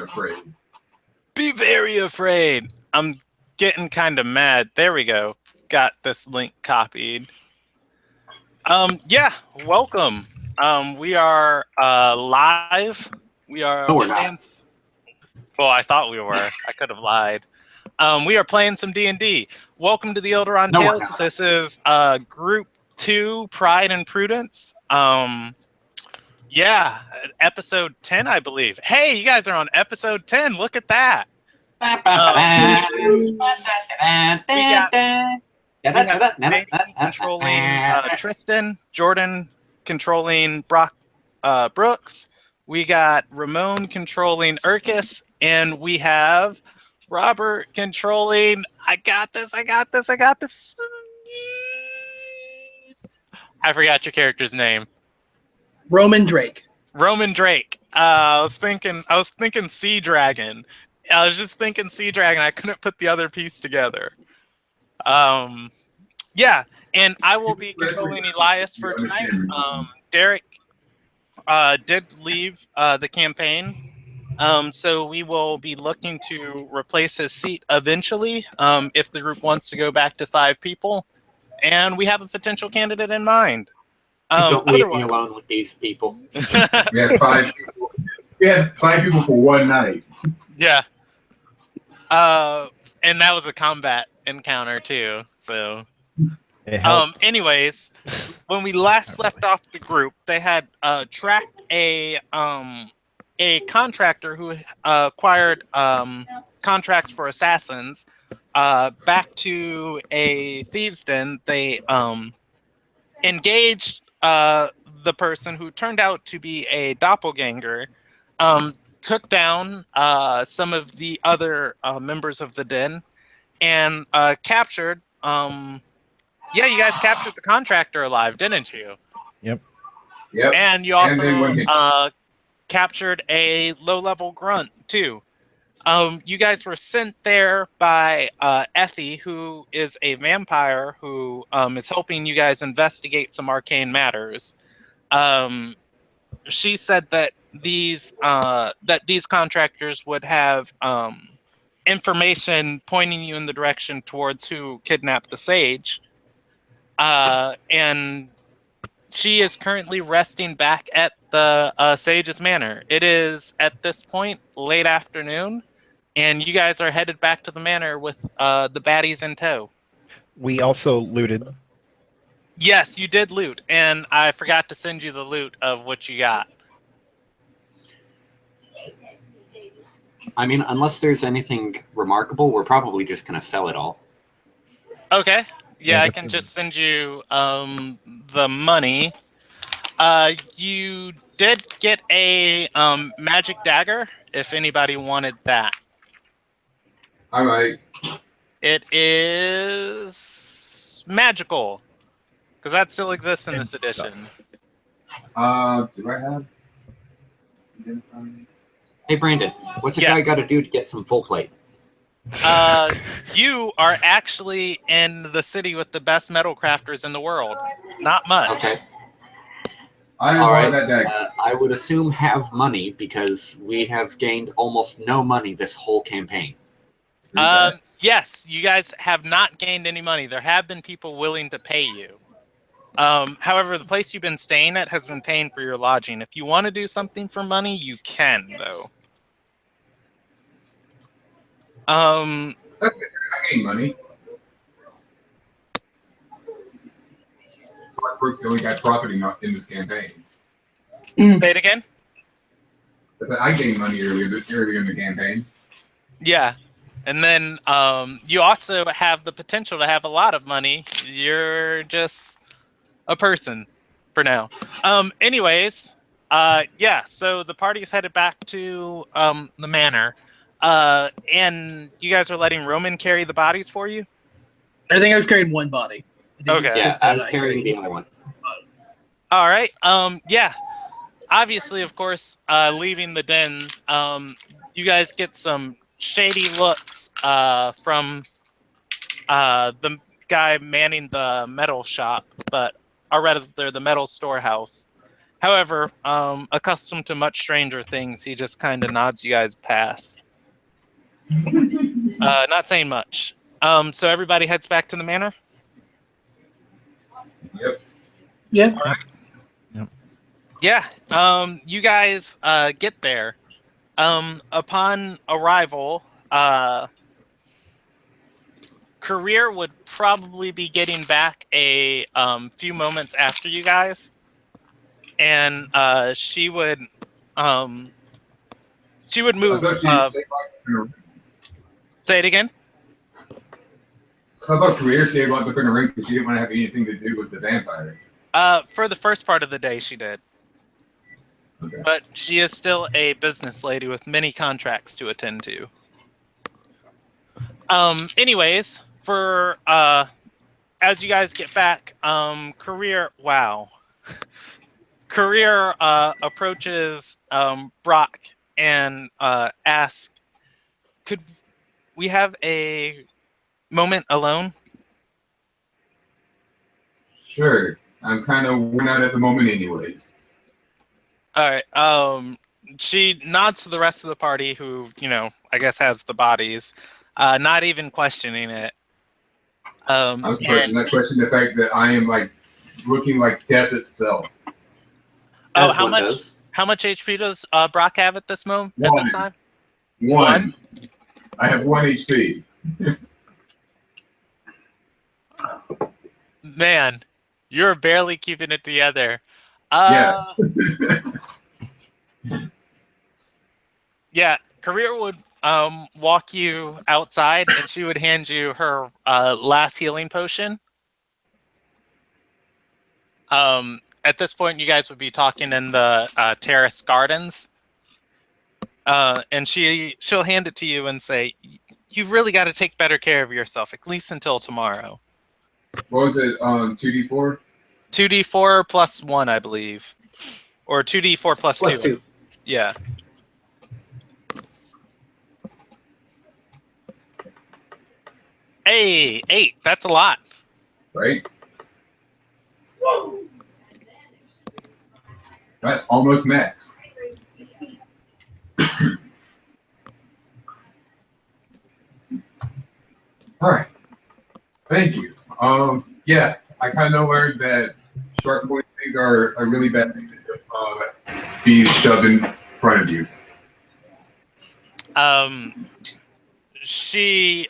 afraid. Be very afraid. I'm getting kind of mad. There we go. Got this link copied. Yeah, welcome. We are live. We are No, we're playing. not. Well, I thought we were. I could have lied. We are playing some D&D. Welcome to the Ilderon No, we're Tales. not. This is Group 2, Pride and Prudence. Yeah, episode 10, I believe. Hey, you guys are on episode 10. Look at that. We got Bailey controlling Tristan, Jordan controlling Brooks. We got Ramon controlling Urkus, and we have Robert controlling. I got this. I forgot your character's name. Roman Drake. I was thinking Sea Dragon. I was just thinking Sea Dragon. I couldn't put the other piece together. Yeah, and I will be controlling Elias for tonight. Derek did leave the campaign, so we will be looking to replace his seat eventually if the group wants to go back to 5 people, and we have a potential candidate in mind. Please don't leave me alone with these people. We had 5 people. We had 5 people for one night. Yeah. And that was a combat encounter too. So, anyways, when we last left off the group, they had tracked a contractor who acquired contracts for assassins back to a thieves' den. They engaged the person who turned out to be a doppelganger, took down some of the other members of the den, and captured. Yeah, you guys captured the contractor alive, didn't you? Yep. And you also captured a low-level grunt too. You guys were sent there by Effie, who is a vampire who is helping you guys investigate some arcane matters. She said that these contractors would have information pointing you in the direction towards who kidnapped the sage. And she is currently resting back at the sage's manor. It is, at this point, late afternoon, and you guys are headed back to the manor with the baddies in tow. We also looted. Yes, you did loot, and I forgot to send you the loot of what you got. I mean, unless there's anything remarkable, we're probably just going to sell it all. Okay. Yeah, I can just send you the money. You did get a magic dagger, if anybody wanted that. All right. It is magical, because that still exists in this edition. Do I have? Hey, Brandon, what's a guy got to do to get some full plate? You are actually in the city with the best metal crafters in the world. Not much. Okay. All right. That dagger. I would assume have money because we have gained almost no money this whole campaign. Yes, you guys have not gained any money. There have been people willing to pay you. However, the place you've been staying at has been paying for your lodging. If you want to do something for money, you can, though. I gain money. Brooks the only guy profiting in this campaign. Say it again? I said I gained money earlier in the campaign. Yeah. And then you also have the potential to have a lot of money. You're just a person for now. Anyways, yeah, so the party's headed back to the manor. And you guys are letting Roman carry the bodies for you? I think I was carrying one body. Okay. Yeah, I was carrying the other one. All right. Yeah. Obviously, of course, leaving the den, you guys get some shady looks from the guy manning the metal shop, or rather the metal storehouse. However, accustomed to much stranger things, he just kind of nods you guys past. Not saying much. So everybody heads back to the manor? Yep. Yeah. Yeah. You guys get there. Upon arrival, Career would probably be getting back a few moments after you guys, and she would move. Say it again. I thought Career saved up in a ring because she didn't want to have anything to do with the vampire. For the first part of the day, she did. Okay. But she is still a business lady with many contracts to attend to. Anyways, for as you guys get back, Career approaches Brock and asks, "Could we have a moment alone?" Sure. I'm kind of worn out at the moment, anyways. All right. She nods to the rest of the party, who I guess has the bodies, not even questioning it. I'm questioning that question the fact that I am like looking like death itself. Oh, As how one much? does. How much HP does Brock have at this moment? At this time? One. I have 1 HP. Man, you're barely keeping it together. Yeah. Yeah. Career would walk you outside, and she would hand you her last healing potion. At this point, you guys would be talking in the terrace gardens, and she'll hand it to you and say, "You've really got to take better care of yourself, at least until tomorrow." What was it? 2d4? 2d4 plus 1, I believe, or 2d4 plus Plus 2. 2. Yeah. Hey, 8. That's a lot. Right? That's almost max. All right. Thank you. Yeah, I kind of learned that sharp point things are a really bad thing to be shoved in front of you. She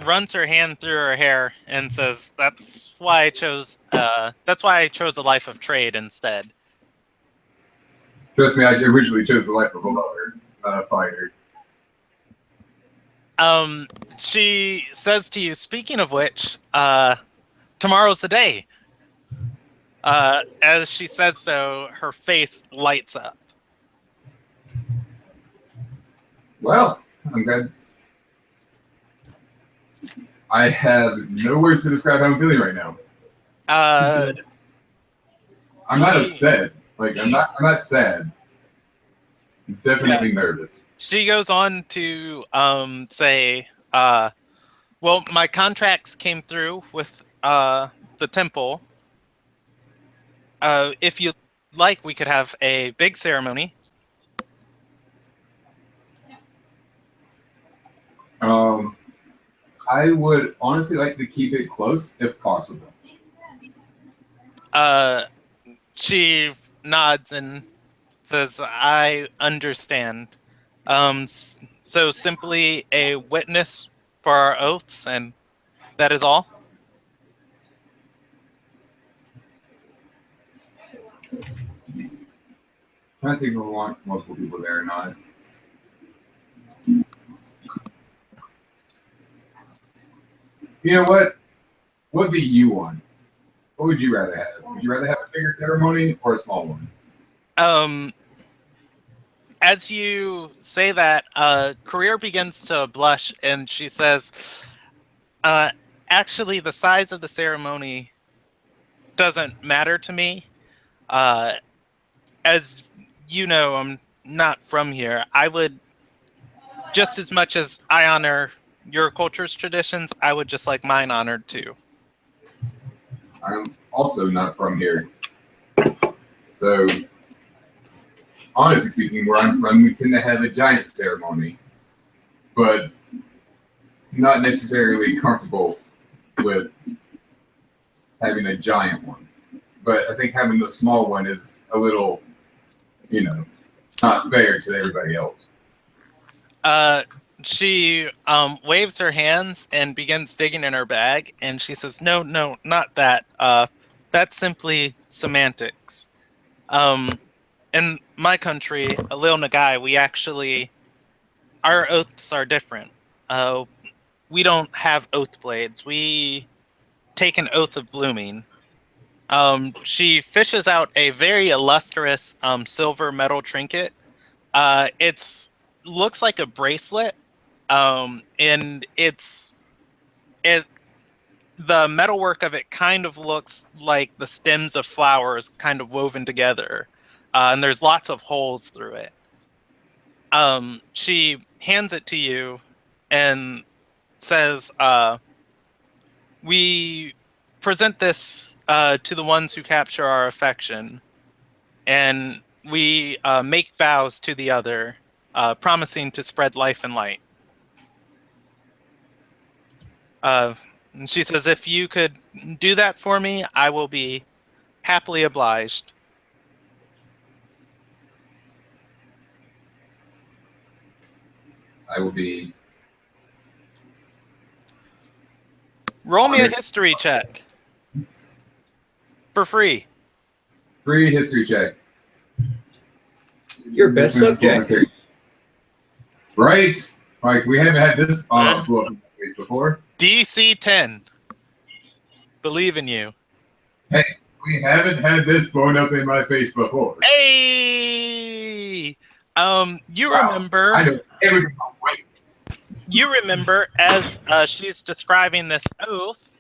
runs her hand through her hair and says, "That's why I chose. That's why I chose a life of trade instead." Trust me, I originally chose the life of a lover, fighter. She says to you, "Speaking of which, tomorrow's the day." As she says so, her face lights up. Well, I'm glad. I have no words to describe how I'm feeling right now. Good. I'm not upset. Like I'm not sad. I'm definitely nervous. She goes on to say, "Well, my contracts came through with the temple. If you like, we could have a big ceremony." I would honestly like to keep it close if possible. She nods and says, "I understand. So simply a witness for our oaths, and that is all?" I think we'll want multiple people there or not. You know what? What do you want? What would you rather have? Would you rather have a bigger ceremony or a small one? As you say that, Career begins to blush, and she says, "Actually, the size of the ceremony doesn't matter to me. As you know, I'm not from here. I would, just as much as I honor your culture's traditions, I would just like mine honored too." I'm also not from here. So, honestly speaking, where I'm from, we tend to have a giant ceremony, but not necessarily comfortable with having a giant one. But I think having the small one is a little, not fair to everybody else. She waves her hands and begins digging in her bag, and she says, "No, not that. That's simply semantics. In my country, Lil Nagai, we actually our oaths are different. We don't have oath blades. We take an oath of blooming." She fishes out a very illustrious silver metal trinket. It's looks like a bracelet, and the metalwork of it kind of looks like the stems of flowers kind of woven together, and there's lots of holes through it. She hands it to you and says, "We present this to the ones who capture our affection, and we make vows to the other, promising to spread life and light." And she says, "If you could do that for me, I will be happily obliged." I will be. Roll me a history check. For free. Free history check. Your best subject. Right? Like, we haven't had this blow up in my face before. DC 10. Believe in you. Hey, we haven't had this blown up in my face before. Hey! You Wow, remember... I know everything about white. You remember, as she's describing this oath...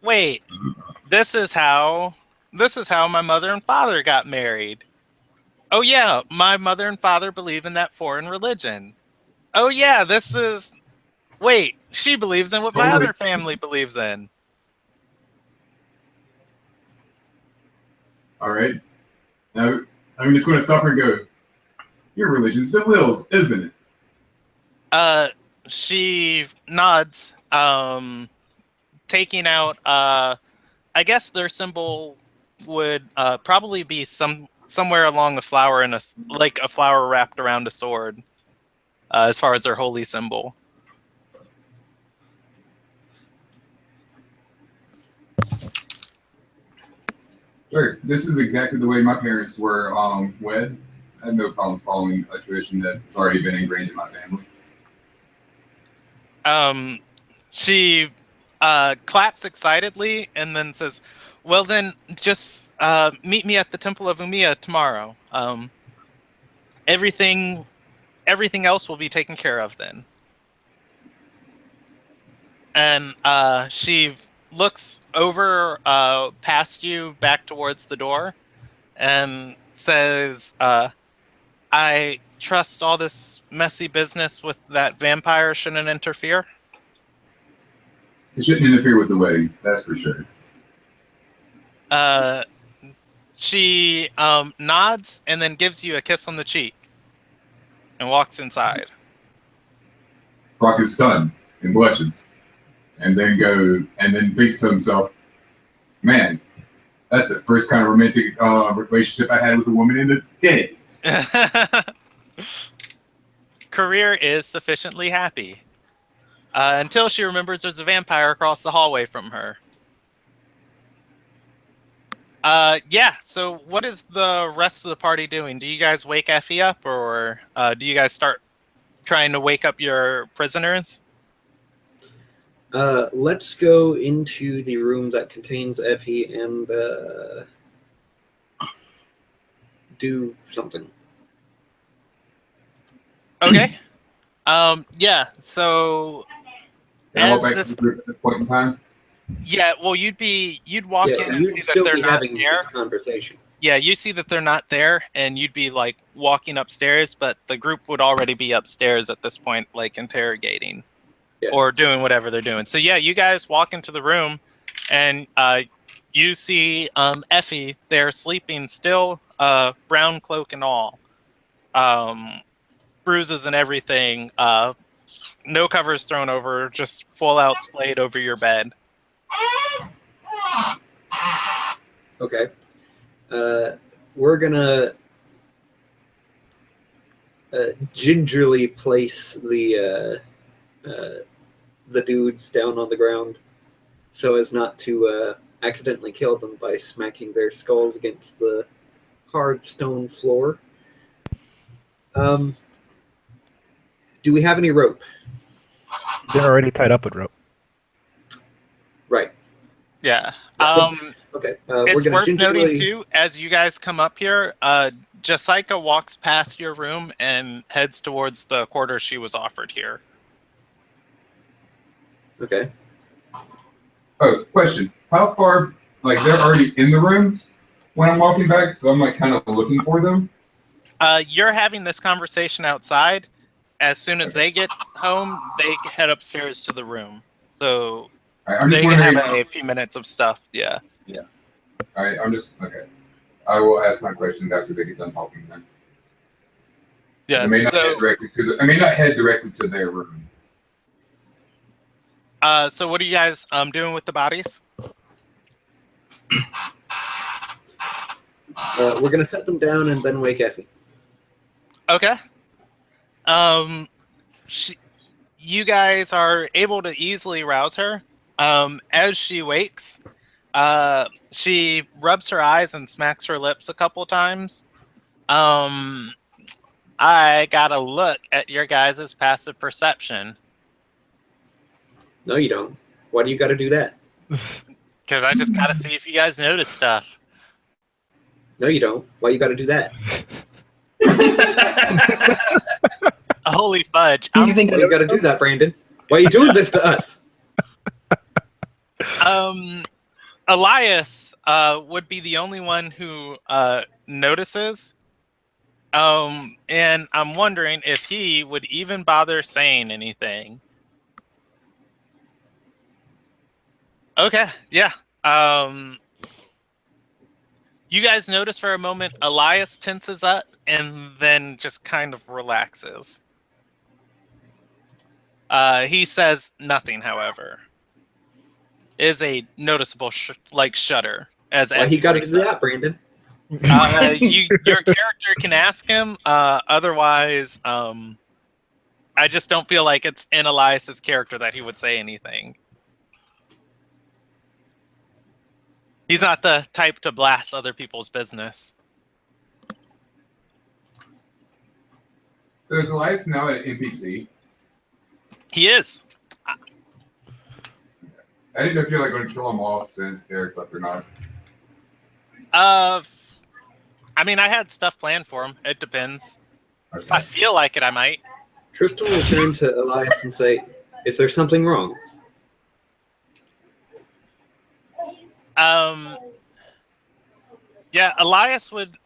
Wait, this is how my mother and father got married. Oh yeah, my mother and father believe in that foreign religion. Oh yeah, wait, she believes in what my other family believes in. All right. Now, I'm just going to stop her and go, your religion's the Wills, isn't it? She nods, taking out, I guess their symbol would probably be somewhere along a flower like a flower wrapped around a sword, as far as their holy symbol. Sure. This is exactly the way my parents were wed. I have no problems following a tradition that has already been ingrained in my family. She claps excitedly and then says, "Well then, just meet me at the Temple of Umiya tomorrow. Everything else will be taken care of then." And she looks over past you back towards the door and says, "I trust all this messy business with that vampire shouldn't interfere." It shouldn't interfere with the wedding, that's for sure. She nods and then gives you a kiss on the cheek and walks inside. Brock is stunned and blushes, and then thinks to himself, "Man, that's the first kind of romantic relationship I had with a woman in the days." Career is sufficiently happy. Until she remembers there's a vampire across the hallway from her. Yeah, so what is the rest of the party doing? Do you guys wake Effie up, or do you guys start trying to wake up your prisoners? Let's go into the room that contains Effie and do something. Okay. Yeah, so... Can I walk back to the group at this point in time? Yeah, well, you'd walk in and see that they're not having there. this conversation. Yeah, you see that they're not there, and you'd be like walking upstairs, but the group would already be upstairs at this point, like interrogating or doing whatever they're doing. So yeah, you guys walk into the room, and you see Effie there sleeping still, brown cloak and all. Bruises and everything. No covers thrown over, just full out splayed over your bed. Okay. We're gonna gingerly place the dudes down on the ground so as not to accidentally kill them by smacking their skulls against the hard stone floor. Do we have any rope? They're already tied up with rope. Right. Yeah. Okay. It's we're gonna worth gingerly... noting too, as you guys come up here, Jessica walks past your room and heads towards the quarters she was offered here. Okay. Oh, question. How far, like, they're already in the rooms when I'm walking back, so I'm, like, kind of looking for them? You're having this conversation outside. As soon as they get home, they head upstairs to the room. So I'm just they can wondering... have a few minutes of stuff, yeah. Alright, I'm just... Okay. I will ask my questions after they get done talking, then. Yeah, I may not head directly to the... I may not head directly to their room. So what are you guys doing with the bodies? We're gonna set them down and then wake Effie. Okay. You guys are able to easily rouse her. As she wakes, she rubs her eyes and smacks her lips a couple times. I gotta look at your guys' passive perception. No, you don't. Why do you got to do that? Because I just gotta see if you guys notice stuff. No, you don't. Why you got to do that? Holy fudge. You think Why you got to do that, Brandon? Why are you doing this to us? Elias would be the only one who notices. And I'm wondering if he would even bother saying anything. Okay, yeah. You guys notice for a moment Elias tenses up and then just kind of relaxes. He says nothing, however. Is a noticeable shudder. As Why he got to do that, Brandon? your character can ask him. Otherwise, I just don't feel like it's in Elias's character that he would say anything. He's not the type to blast other people's business. So is Elias now an NPC? He is. I didn't know if you're like going to kill him off since Eric left or not. I mean, I had stuff planned for him. It depends. Okay. If I feel like it, I might. Tristan will turn to Elias and say, "Is there something wrong?" Yeah, Elias would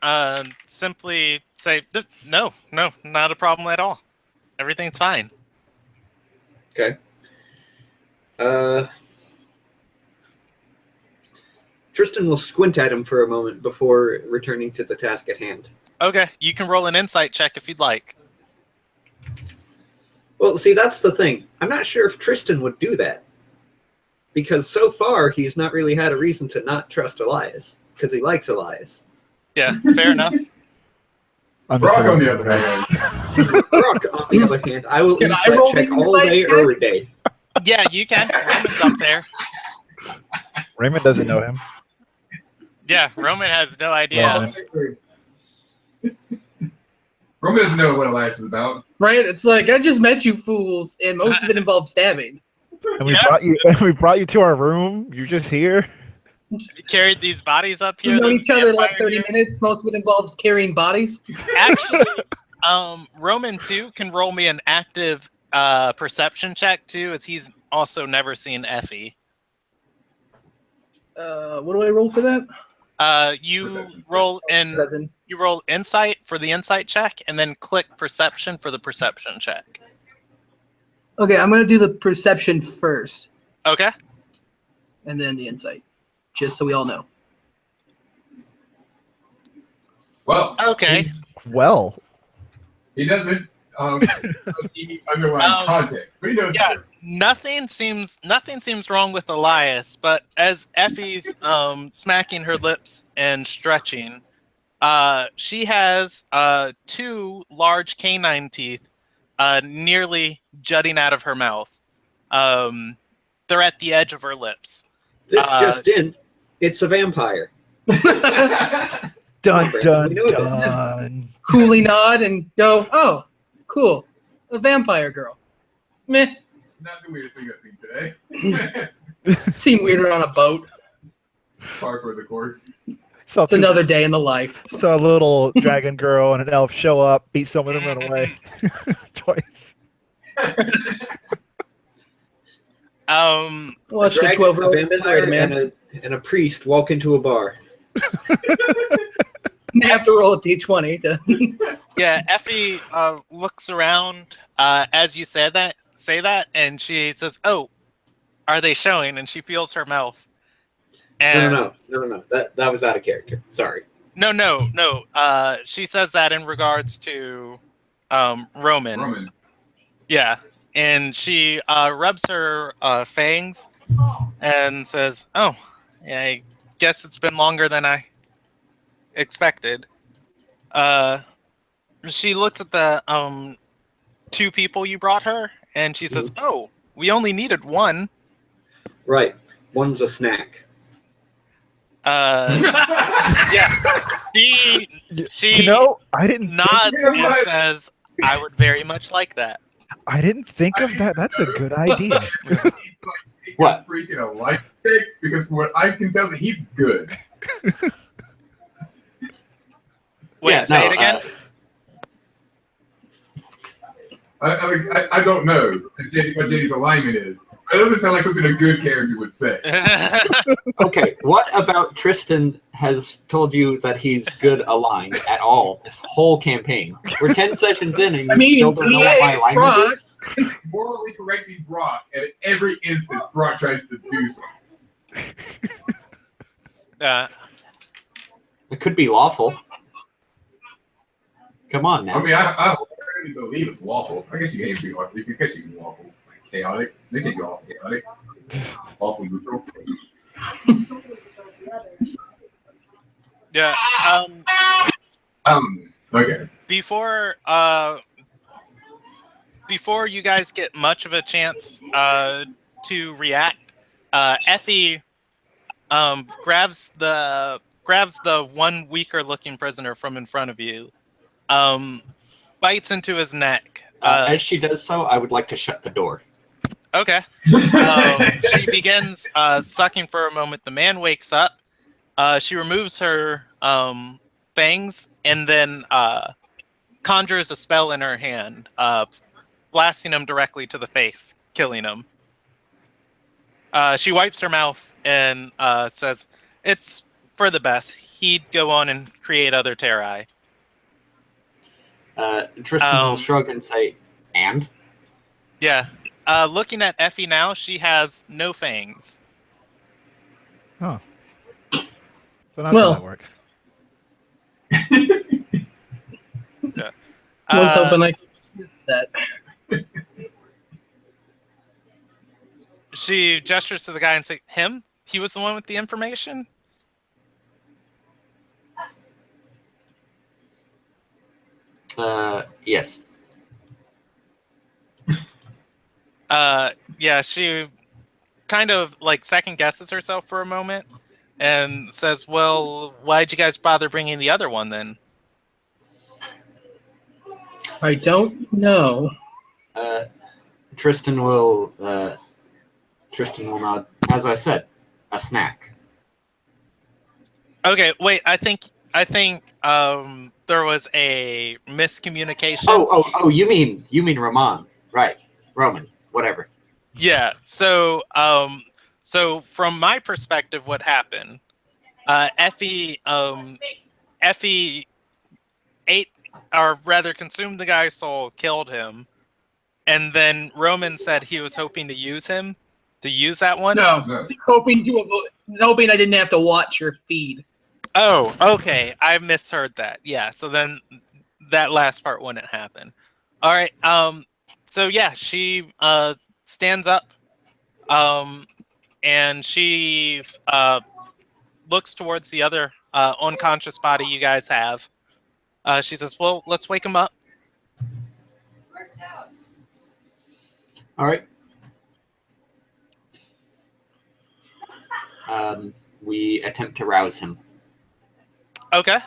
simply say, no, not a problem at all. Everything's fine. Okay. Tristan will squint at him for a moment before returning to the task at hand. Okay, you can roll an insight check if you'd like. Well, see, that's the thing. I'm not sure if Tristan would do that. Because so far, he's not really had a reason to not trust Elias. Because he likes Elias. Yeah, fair enough. Brock, on the other hand. Brock, on the other hand, I will Can I insight roll check insight all day, check? every day. Yeah, you can. Roman's up there. Raymond doesn't know him. Yeah, Roman has no idea. Roman doesn't know what Elias is about. Right? It's like, I just met you fools, and most of it involves stabbing. And we Yeah. brought you to our room. You're just here. You carried these bodies up here. We've known the each other like vampire 30 here. minutes. Most of it involves carrying bodies. Actually, Roman too can roll me an active perception check too, as he's also never seen Effie. What do I roll for that? You Perception. roll Seven. you roll insight for the insight check, and then click perception for the perception check. Okay, I'm going to do the perception first, Okay. and then the insight. just so we all know. Well, Okay. Well, he doesn't see underlying context, but he knows. Yeah, nothing seems wrong with Elias, but as Effie's smacking her lips and stretching, she has 2 large canine teeth nearly jutting out of her mouth. They're at the edge of her lips. This just in, it's a vampire. dun Brandon, dun we know this. dun. Coolly nod and go, oh, cool. A vampire girl. Meh. Not the weirdest thing I've seen today. Seen weirder on a boat. Par for the course. Saw It's another day in the life. Saw a little dragon girl and an elf show up, beat someone and run away. Twice. Watched a dragon, 12-year-old vampire, eviscerate a man. and a priest walk into a bar. You have to roll a d20 to... Yeah, Effie looks around as you say that, and she says, "Oh, are they showing?" And she feels her mouth. And No. That was out of character. Sorry. No. She says that in regards to Roman. Yeah, and she rubs her fangs and says, "Oh, yeah, I guess it's been longer than I expected." She looks at the 2 people you brought her, and she says, "Oh, we only needed one." Right. One's a snack. Yeah. She I didn't. nods and says, "I would very much like that." I didn't think of that. That's a good idea. What? Freaking a life pick because what I can tell that he's good. Wait, say it again. I don't know what JD's alignment is. It doesn't sound like something a good character would say. Okay, what about Tristan has told you that he's good aligned at all this whole campaign? We're 10 sessions in and you still don't know what my alignment is? Morally correcting Brock, and at every instance, Brock tries to do something. It could be lawful. Come on now. I mean, I really believe it's lawful. I guess you can be lawful. I guess you can be lawful. Like chaotic. They can go off chaotic. Lawful neutral. Yeah. Okay. Before you guys get much of a chance to react, Effie grabs the one weaker looking prisoner from in front of you, bites into his neck. As she does so, I would like to shut the door. Okay. She begins sucking for a moment. The man wakes up. She removes her fangs and then conjures a spell in her hand, blasting him directly to the face, killing him. She wipes her mouth and says, "It's for the best. He'd go on and create other Terrai." Tristan will shrug and say, "And?" Yeah. Looking at Effie now, she has no fangs. Huh. So that's how that works. Yeah. Was hoping I could miss that. She gestures to the guy and says, "Him? He was the one with the information?" Yes. Yeah, she kind of like second guesses herself for a moment and says, "Well, why'd you guys bother bringing the other one then?" I don't know. Tristan will nod. As I said, a snack. Okay, wait. I think there was a miscommunication. Oh! You mean Roman, right? Roman, whatever. Yeah. So from my perspective, what happened? Effie ate, or rather consumed the guy's soul, killed him, and then Roman said he was hoping to use that one. No, hoping to avoid. hoping I didn't have to watch your feed. Oh, okay. I misheard that. Yeah. So then that last part wouldn't happen. All right. So yeah, she stands up, and she looks towards the other unconscious body you guys have. She says, "Well, let's wake him up." All right. We attempt to rouse him. Okay.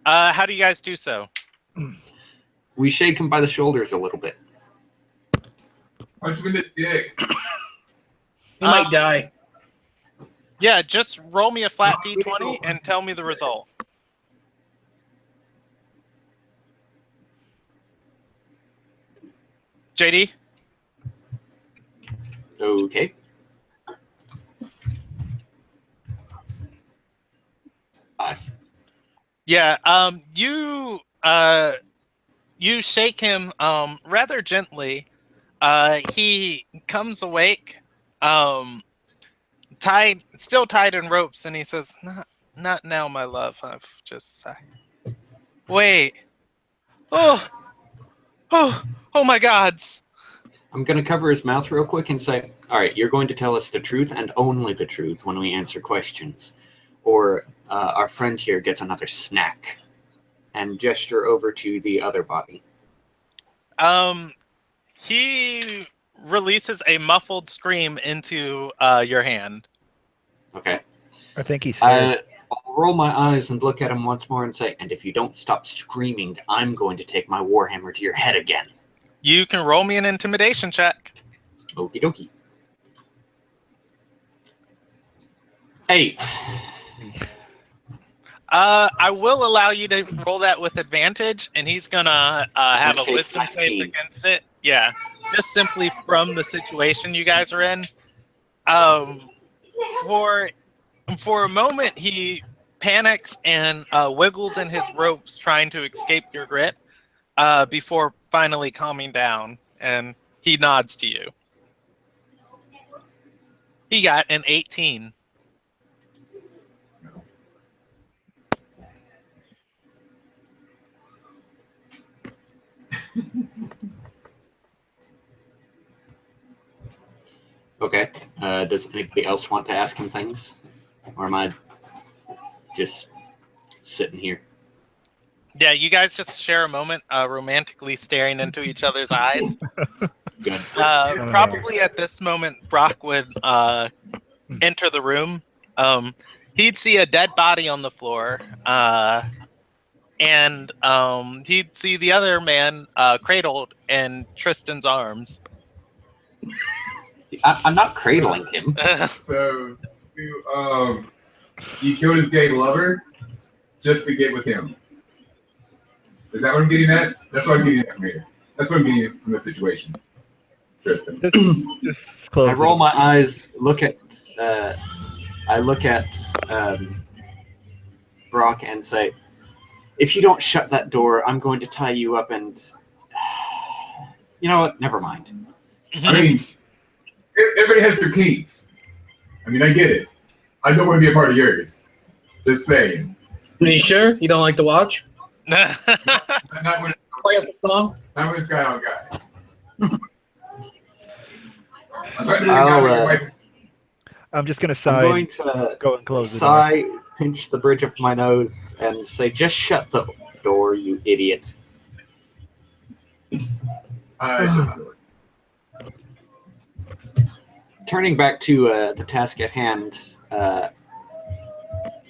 How do you guys do so? We shake him by the shoulders a little bit. Punch him in the dick. He might die. Yeah, just roll me a flat d20 and tell me the result. JD? Okay. Five. Yeah, you shake him rather gently. He comes awake, still tied in ropes, and he says, "Not now, my love. I've just wait. Oh, my gods!" I'm going to cover his mouth real quick and say, all right, you're going to tell us the truth and only the truth when we answer questions. Or our friend here gets another snack. And gesture over to the other body. He releases a muffled scream into your hand. Okay. I think he's scared. I'll roll my eyes and look at him once more and say, and if you don't stop screaming, I'm going to take my warhammer to your head again. You can roll me an intimidation check. Okie dokie. 8. I will allow you to roll that with advantage, and he's gonna have a wisdom save against it. Yeah, just simply from the situation you guys are in. For a moment, he panics and wiggles in his ropes, trying to escape your grip, before finally calming down, and he nods to you. He got an 18. Okay. Does anybody else want to ask him things? Or am I just sitting here? Yeah, you guys just share a moment, romantically staring into each other's eyes. Good. Probably at this moment, Brock would enter the room. He'd see a dead body on the floor, and he'd see the other man cradled in Tristan's arms. I'm not cradling him. So, you killed his gay lover just to get with him. Is that what I'm getting at? That's what I'm getting at from here. That's what I'm getting at from the situation, Tristan. Just close I roll my eyes, look at Brock and say, if you don't shut that door, I'm going to tie you up and... You know what? Never mind. I mean, everybody has their keys. I mean, I get it. I don't want to be a part of yours. Just saying. Are you sure you don't like to watch? Not when Play us a song. not when it's guy on guy. I'm trying to do the guy with your wife. I'm just going to I'm sigh. going to Go and close the door. sigh, pinch the bridge of my nose, and say, just shut the door, you idiot. Shut the door. Turning back to the task at hand, I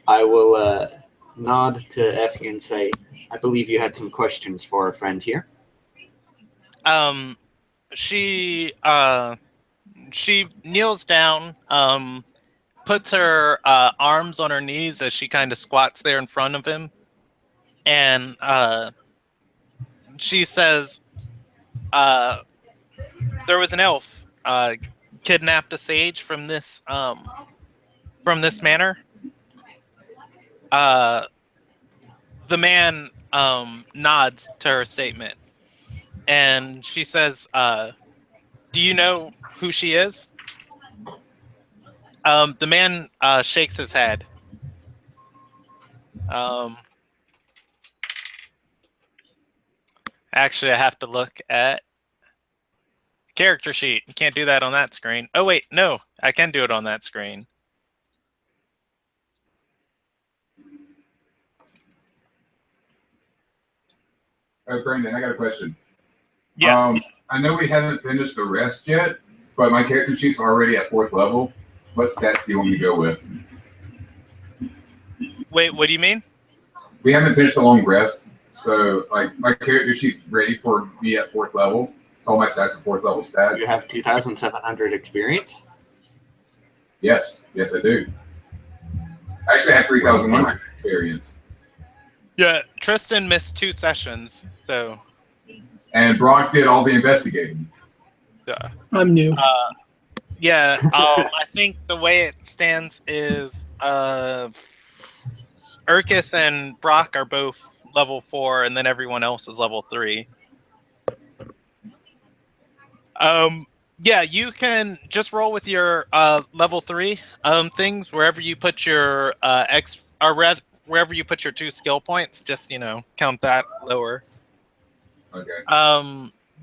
will nod to Effie and say, I believe you had some questions for a friend here. She kneels down, puts her arms on her knees as she kind of squats there in front of him, and she says, there was an elf kidnapped a sage from this manor. The man nods to her statement, and she says, do you know who she is? The man shakes his head. Actually, I have to look at character sheet. You can't do that on that screen. Oh wait, no, I can do it on that screen. Brandon, I got a question. Yes. I know we haven't finished the rest yet, but my character sheet's already at 4th level. What stats do you want me to go with? Wait, what do you mean? We haven't finished the long rest, so like my character sheet's ready for me at 4th level. So all my stats are 4th level stats. You have 2,700 experience? Yes, I do. I actually have 3,100 experience. Yeah, Tristan missed 2 sessions, so. And Brock did all the investigating. Yeah. I'm new. Yeah, I think the way it stands is Urkus and Brock are both level 4, and then everyone else is level 3. Yeah, you can just roll with your level 3 things wherever you put your wherever you put your 2 skill points. Just count that lower. Okay.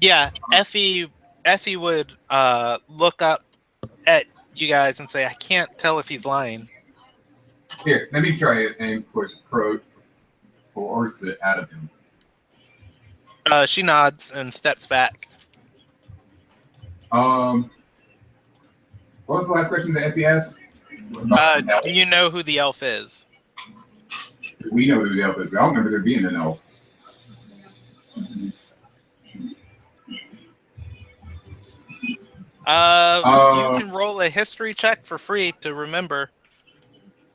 Yeah, Effie would look up at you guys and say, "I can't tell if he's lying." Here, let me try it and force it out of him. She nods and steps back. What was the last question that Effie asked? Do you know who the elf is? We know who the elf is. I don't remember there being an elf. You can roll a history check for free to remember.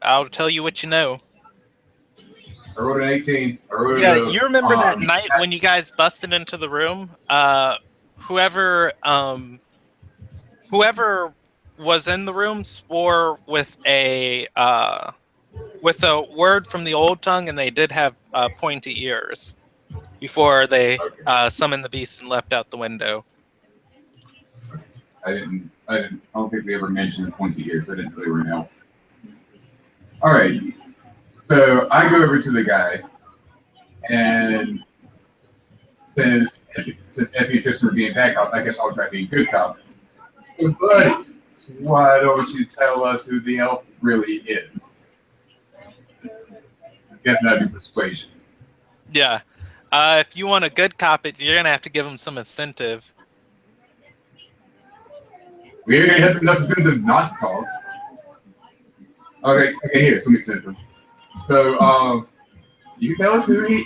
I'll tell you what you know. I wrote an 18. You remember that night when you guys busted into the room? Whoever was in the room swore with a word from the old tongue, and they did have pointy ears before they summoned the beast and leapt out the window. I don't think we ever mentioned the pointy ears. I didn't really know. All right. So I go over to the guy, and since Effie and Tristan were being bad cop, I guess I'll try being good cop. But why don't you tell us who the elf really is? I guess that'd be persuasion. Yeah. If you want a good cop, you're gonna have to give him some incentive. We're gonna have enough incentive not to talk. Okay, here's some incentive. So, you can tell us who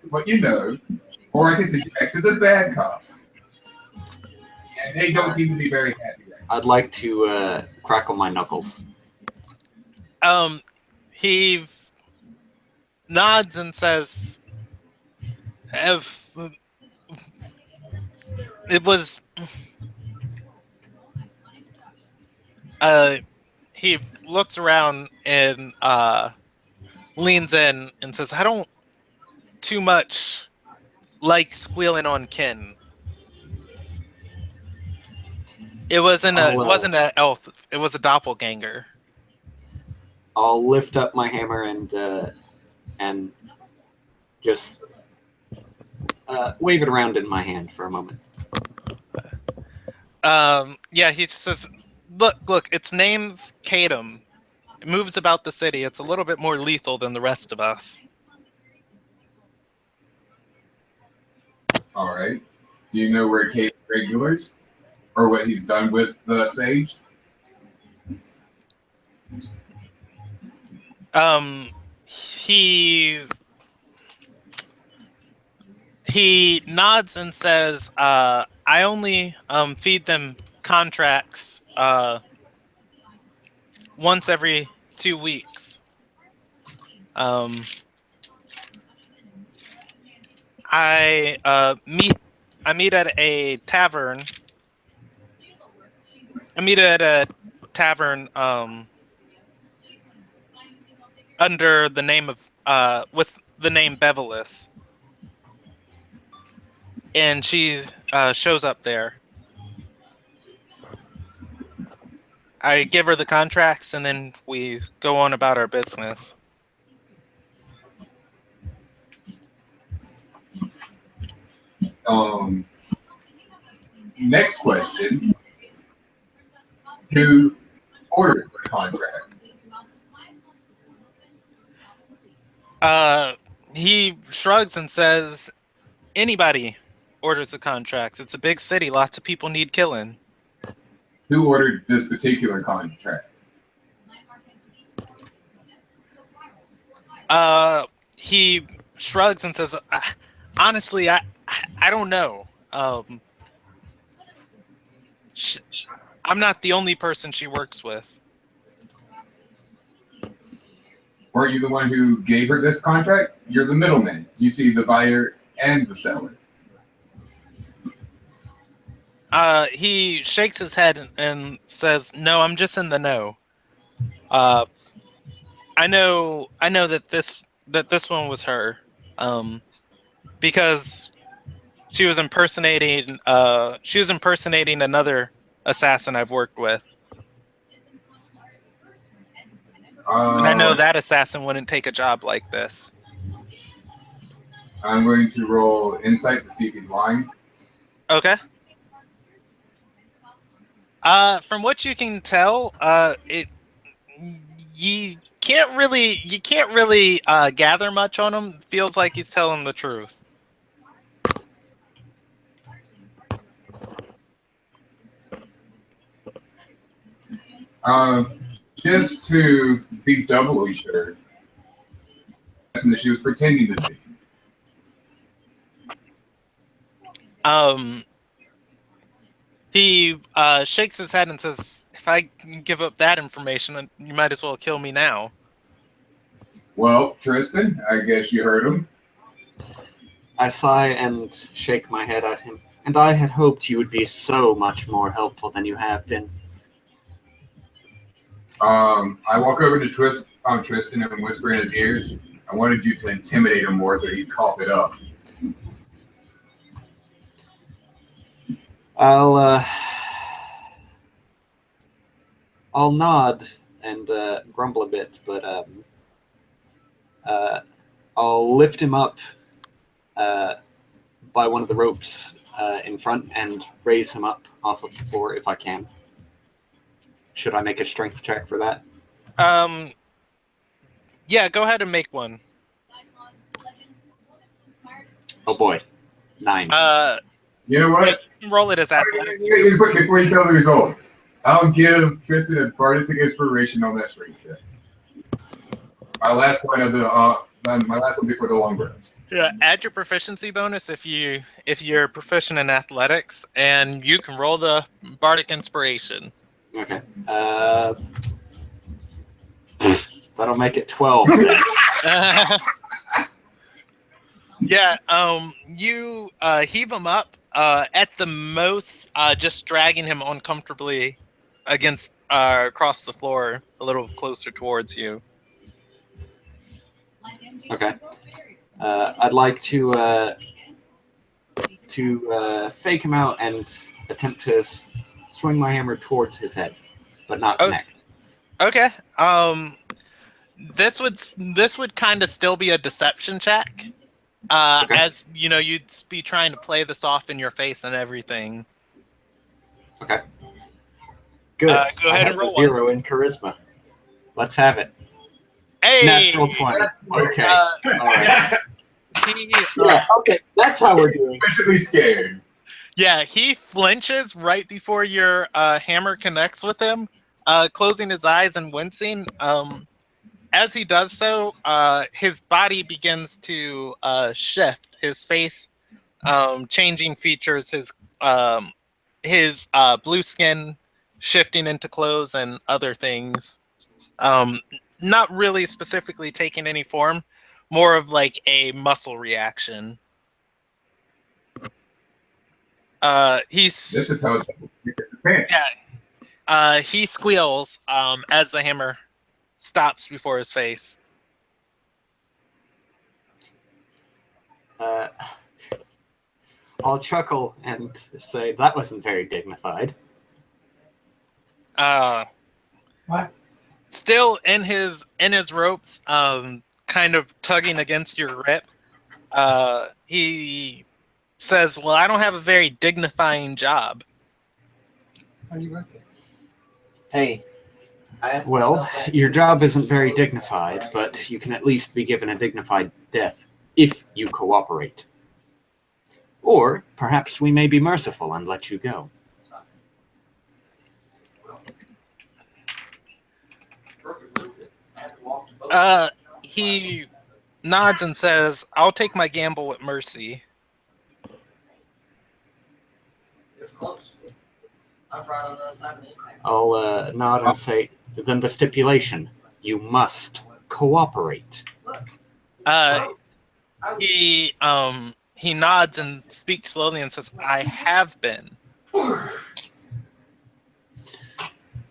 what you know, or I can send you back to the bad cops. And they don't seem to be very happy right now. I'd like to crackle my knuckles. He nods and says, "If it was." He looks around and leans in and says, "I don't too much like squealing on kin. It wasn't an elf. It was a doppelganger." I'll lift up my hammer and just wave it around in my hand for a moment. Yeah, he just says, Look, its name's Kadam. It moves about the city. It's a little bit more lethal than the rest of us." All right. Do you know where Kate regulars, or what he's done with the sage? He nods and says, "I only feed them contracts once every 2 weeks. I meet at a tavern. Under the name of with the name Bevelis, and she shows up there." I give her the contracts, and then we go on about our business. Next question. Who ordered the contract? He shrugs and says, anybody orders the contracts. It's a big city. Lots of people need killing. Who ordered this particular contract? He shrugs and says, honestly, I don't know. I'm not the only person she works with. Weren't you the one who gave her this contract? You're the middleman. You see the buyer and the seller. He shakes his head and says, "No, I'm just in the know. I know that this one was her, because she was impersonating another assassin I've worked with, and I know that assassin wouldn't take a job like this." I'm going to roll insight to see if he's lying. Okay. From what you can tell, you can't really gather much on him. Feels like he's telling the truth. Just to be doubly sure, that she was pretending to be. He shakes his head and says, "If I give up that information, you might as well kill me now." Well, Tristan, I guess you heard him. I sigh and shake my head at him. And I had hoped you would be so much more helpful than you have been. I walk over to Tristan and whisper in his ears, I wanted you to intimidate him more so he'd cough it up. I'll nod and grumble a bit, but I'll lift him up by one of the ropes in front and raise him up off of the floor if I can. Should I make a strength check for that? Yeah, go ahead and make one. Oh boy, 9. You know what? Roll it as athletics. Before you tell the result, I'll give Tristan a bardic inspiration on that strength check. My last one before the long rest. Yeah, add your proficiency bonus if you're proficient in athletics, and you can roll the bardic inspiration. Okay. That'll make it 12. Then. Yeah, you heave him up, at the most, just dragging him uncomfortably against across the floor, a little closer towards you. Okay. I'd like to fake him out and attempt to swing my hammer towards his head, but not connect. Okay. This would kind of still be a deception check. Okay. As you know, you'd be trying to play this off in your face and everything. Okay. Good. Go I ahead have and roll a 0 in charisma. Let's have it. Hey! Natural 20. Okay. All right. He, Okay, that's how we're doing. Especially scared. yeah, he flinches right before your hammer connects with him, closing his eyes and wincing. As he does so, his body begins to shift. His face changing features, his blue skin shifting into clothes and other things. Not really specifically taking any form, more of like a muscle reaction. This is how it's He squeals as the hammer stops before his face. I'll chuckle and say, that wasn't very dignified. What? Still in his ropes, kind of tugging against your grip. He says, "Well, I don't have a very dignifying job." How do you work it? Hey. Well, your job isn't very dignified, but you can at least be given a dignified death if you cooperate. Or perhaps we may be merciful and let you go. He nods and says, "I'll take my gamble with mercy." I'll nod and say, then the stipulation, you must cooperate. He nods and speaks slowly and says, "I have been."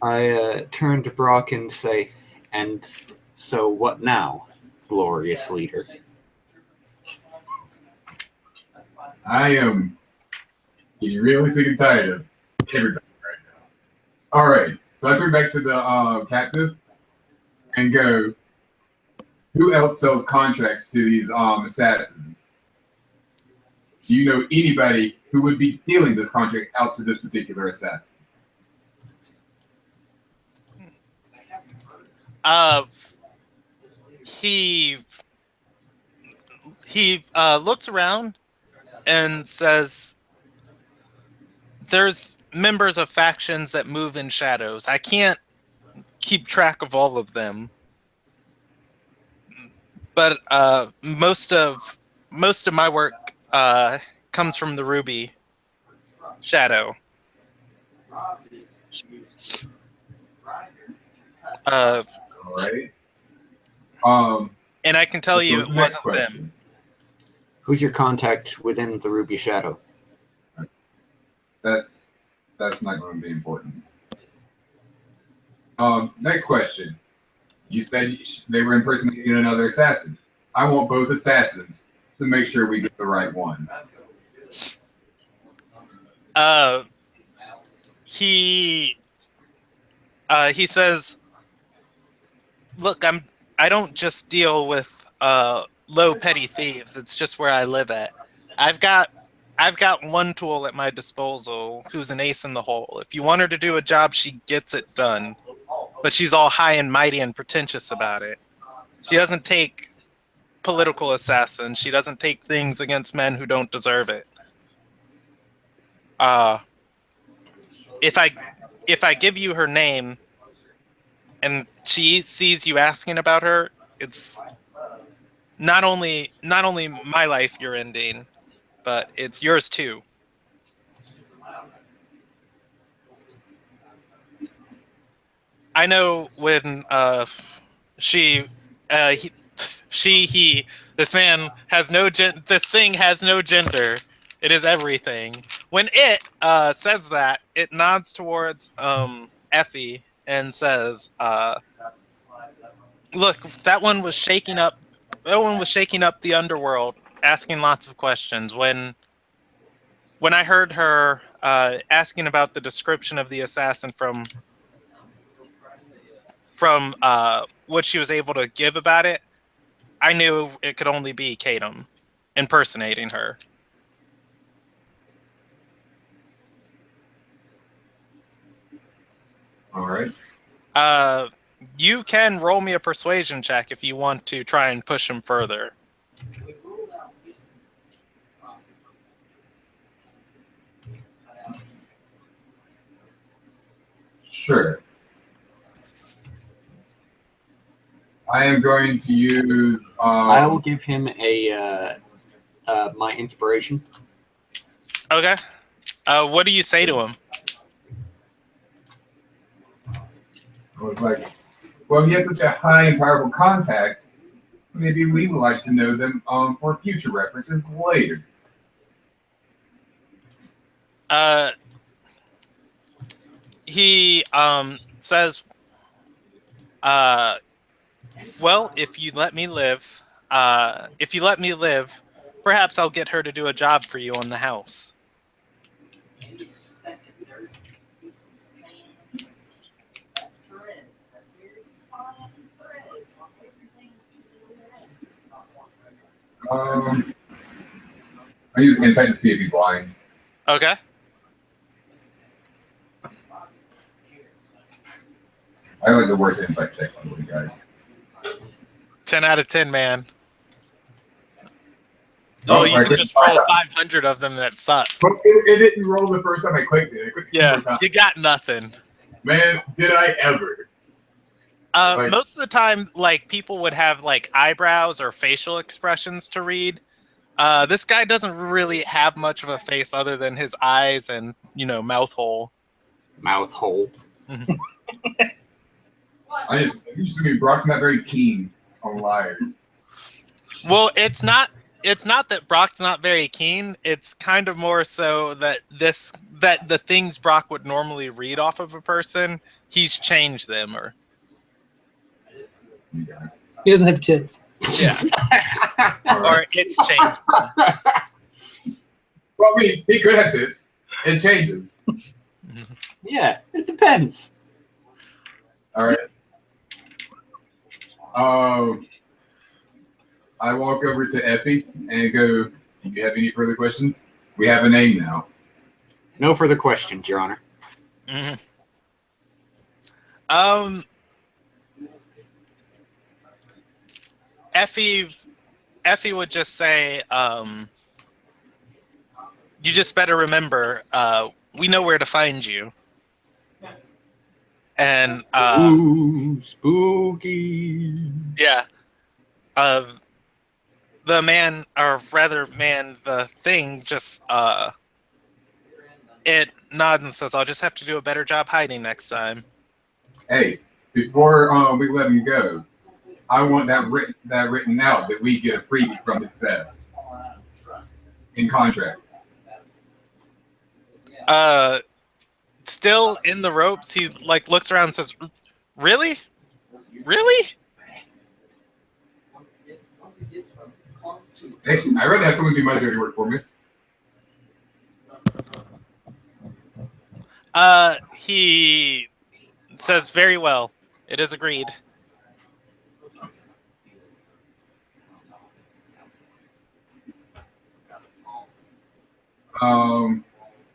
I turn to Brock and say, and so what now, glorious leader? I am getting really sick and tired of everybody right now. All right, so I turn back to the captive and go, who else sells contracts to these assassins? Do you know anybody who would be dealing this contract out to this particular assassin? He looks around and says, "There's members of factions that move in shadows. I can't keep track of all of them, but most of my work comes from the Ruby Shadow." All right. And I can tell you it wasn't them. Who's your contact within the Ruby Shadow? That's not going to be important. Next question. You said they were impersonating another assassin. I want both assassins to make sure we get the right one. He says, "Look, I don't just deal with low petty thieves. It's just where I live at. I've got one tool at my disposal who's an ace in the hole. If you want her to do a job, she gets it done. But she's all high and mighty and pretentious about it. She doesn't take political assassins. She doesn't take things against men who don't deserve it. If I give you her name and she sees you asking about her, it's not only my life you're ending, but it's yours too." I know when this man has no this thing has no gender. It is everything. When it says that, it nods towards Effie and says, "Look, that one was shaking up the underworld, asking lots of questions. When I heard her asking about the description of the assassin from what she was able to give about it, I knew it could only be Kadam impersonating her." All right. You can roll me a persuasion check if you want to try and push him further. Sure. I am going to use. I will give him my inspiration. Okay. What do you say to him? I was like, well, if he has such a high and powerful contact, maybe we would like to know them for future references later. He says, "Well, if you let me live, perhaps I'll get her to do a job for you on the house." I use insight to see if he's lying. Okay. I have like the worst insight check on you guys. 10 out of 10, man. Oh, you I can just roll 500 of them that suck. But it didn't roll the first time I clicked it. I clicked it 2 Yeah, more times. you got nothing. Man, did I ever? Like- Most of the time, like, people would have like eyebrows or facial expressions to read. This guy doesn't really have much of a face other than his eyes and, mouth hole. Mouth hole. I used to be Brock's not very keen on liars. Well, it's not that Brock's not very keen. It's kind of more so that the things Brock would normally read off of a person, he's changed them or Yeah. He doesn't have tits. yeah. All right. Or it's changed. Well, I mean, he could have tits. It changes. Yeah, it depends. All right. I walk over to Effie and go, do you have any further questions? We have a name now. No further questions, Your Honor. Mm-hmm. Effie would just say, you just better remember, we know where to find you. And Ooh, spooky. yeah, the man, or rather, the thing just it nods and says, "I'll just have to do a better job hiding next time." Hey, before we let him go, I want that written out that we get a freebie from his vest in contract. Still in the ropes, he like looks around and says, "Really? Really?" Hey, I'd rather have someone do my dirty work for me. He says, "Very well. It is agreed."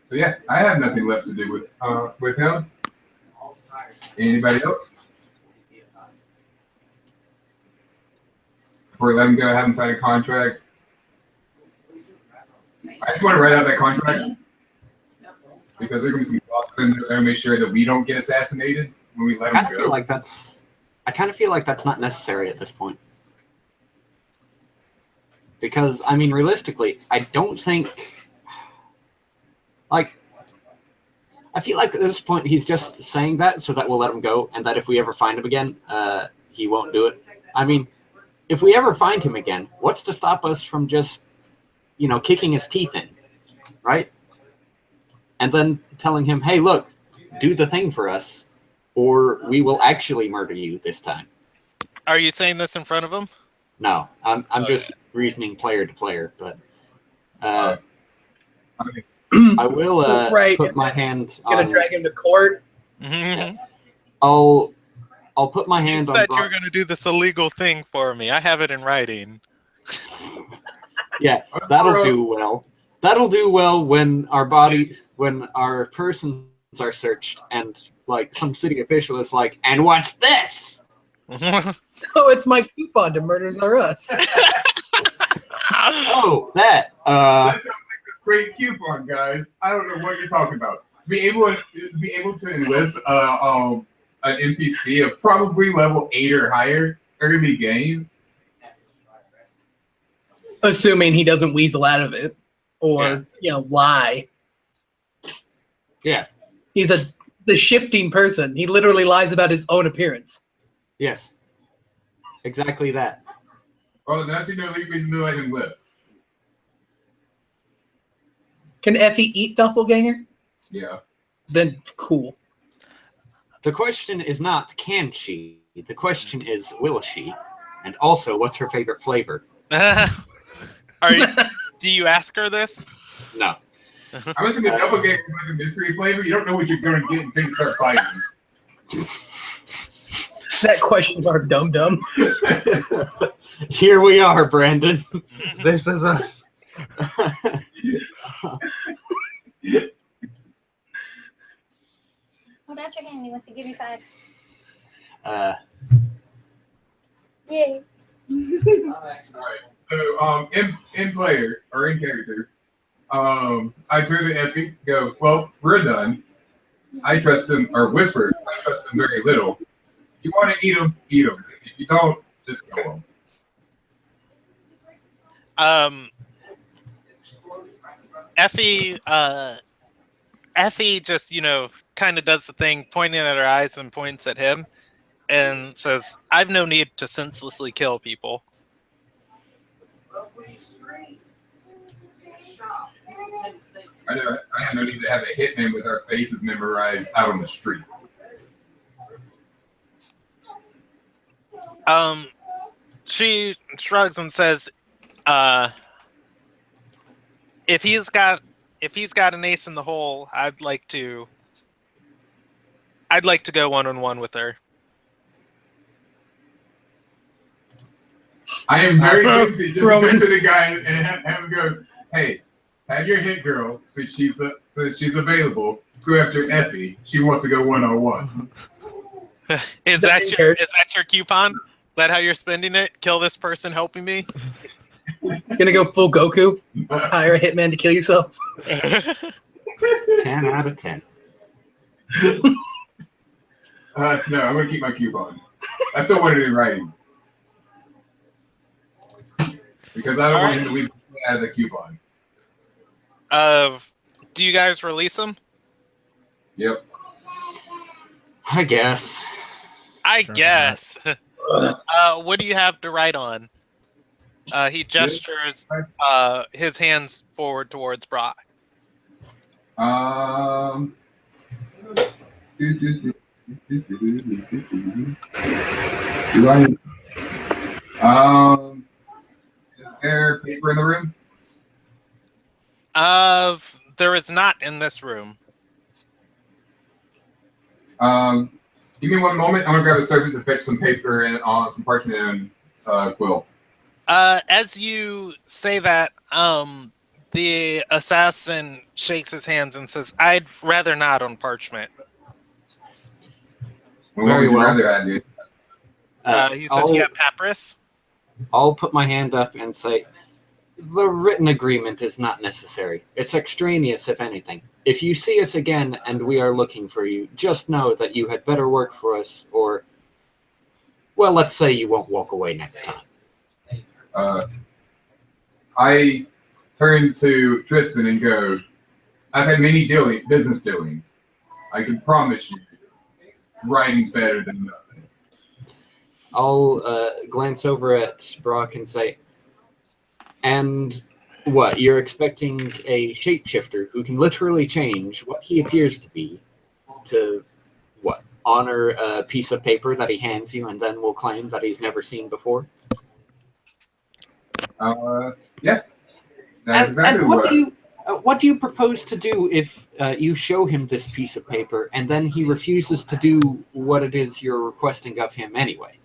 So yeah, I have nothing left to do with him. Anybody else? Before we let him go, have him sign a contract. I just want to write out that contract because there's gonna be some clauses in there to make sure that we don't get assassinated when we let I him kind of go. feel like that's not necessary at this point. Because, I mean, realistically, I don't think... Like, I feel like at this point he's just saying that so that we'll let him go, and that if we ever find him again, he won't do it. I mean, if we ever find him again, what's to stop us from just, kicking his teeth in, right? And then telling him, hey, look, do the thing for us, or we will actually murder you this time. Are you saying this in front of him? No, I'm Okay. just reasoning player to player, but I will Right. put my hand Gonna on... drag him to court. Mm-hmm. I'll put my hand You on said you were Brock's- going to do this illegal thing for me. I have it in writing. Yeah, that'll do well. That'll do well when our bodies, when our persons are searched, and like some city official is like, "And what's this?" Oh, it's my coupon to Murders Are Us. Oh, that. That sounds like a great coupon, guys. I don't know what you're talking about. Be able to enlist an NPC of probably level 8 or higher early game. Assuming he doesn't weasel out of it or, lie. Yeah. He's the shifting person. He literally lies about his own appearance. Yes. Exactly that. Oh, that's no reason to let him live. Can Effie eat doppelganger? Yeah. Then cool. The question is not can she. The question is will she, and also what's her favorite flavor. Do you ask her this? No. I was going to double get like a mystery flavor. You don't know what you're going to get until you start fighting. That question mark, dum-dum. Here we are, Brandon. This is us. Hold out your hand. He wants to give you 5. Yay. Alright. So in player or in character, I turn to Effie, go, well, we're done. I trust him, or whisper, I trust him very little. If you want to eat him, eat him. If you don't, just kill him. Effie just, kind of does the thing, pointing at her eyes and points at him and says, I've no need to senselessly kill people. I have no need to have a hitman with our faces memorized out on the street. She shrugs and says, if he's got an ace in the hole, I'd like to go one-on-one with her. I am very good to just go to the guy and have him go, hey, have your hit girl, since she's available, go after Effie. She wants to go one-on-one. Is that your coupon? Is that how you're spending it? Kill this person helping me? Gonna go full Goku? Hire a hitman to kill yourself? 10 out of 10. No, I'm gonna keep my coupon. I still want it in writing. Because I don't want him to leave out of the coupon. Do you guys release him? Yep. I guess. What do you have to write on? He gestures his hands forward towards Brock. Is there paper in the room? There is not in this room. Give me one moment. I'm gonna grab a servant to fetch some paper and some parchment and quill. As you say that, the assassin shakes his hands and says, I'd rather not on parchment. Well, what would you rather I do? He says, you have papyrus? I'll put my hand up and say, the written agreement is not necessary. It's extraneous, if anything. If you see us again and we are looking for you, just know that you had better work for us, or, well, let's say you won't walk away next time. I turn to Tristan and go, I've had many business dealings. I can promise you, writing's better than nothing. I'll glance over at Brock and say, and what, you're expecting a shapeshifter who can literally change what he appears to be to, what, honor a piece of paper that he hands you and then will claim that he's never seen before? Yeah. That's exactly what do you propose to do if you show him this piece of paper and then he refuses to do what it is you're requesting of him anyway?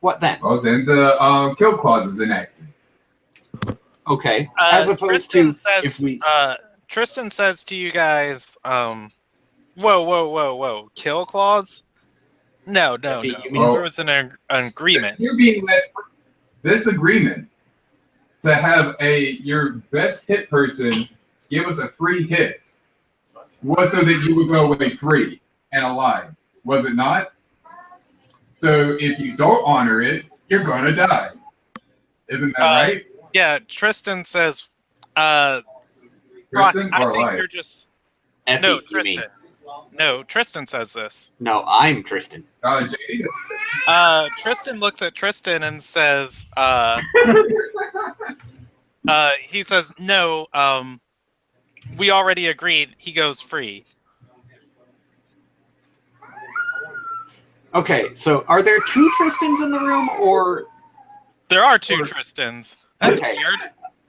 What then? Well, then the kill clause is enacted. Okay. As opposed Tristan to says, if we... Tristan says to you guys, whoa. Kill clause? No. Well, There was an agreement. You're being let this agreement to have your best hit person give us a free hit was so that you would go away free and alive. Was it not? So if you don't honor it, you're gonna die. Isn't that right? Yeah, Tristan says, Tristan Brock, or I think alive? you're just... Effie, No, you Tristan. mean. No, Tristan says this. No, I'm Tristan. JD. Tristan looks at Tristan and says, he says, no, we already agreed he goes free. Okay, so are there two Tristans in the room, or... There are two Tristans. That's Okay. weird.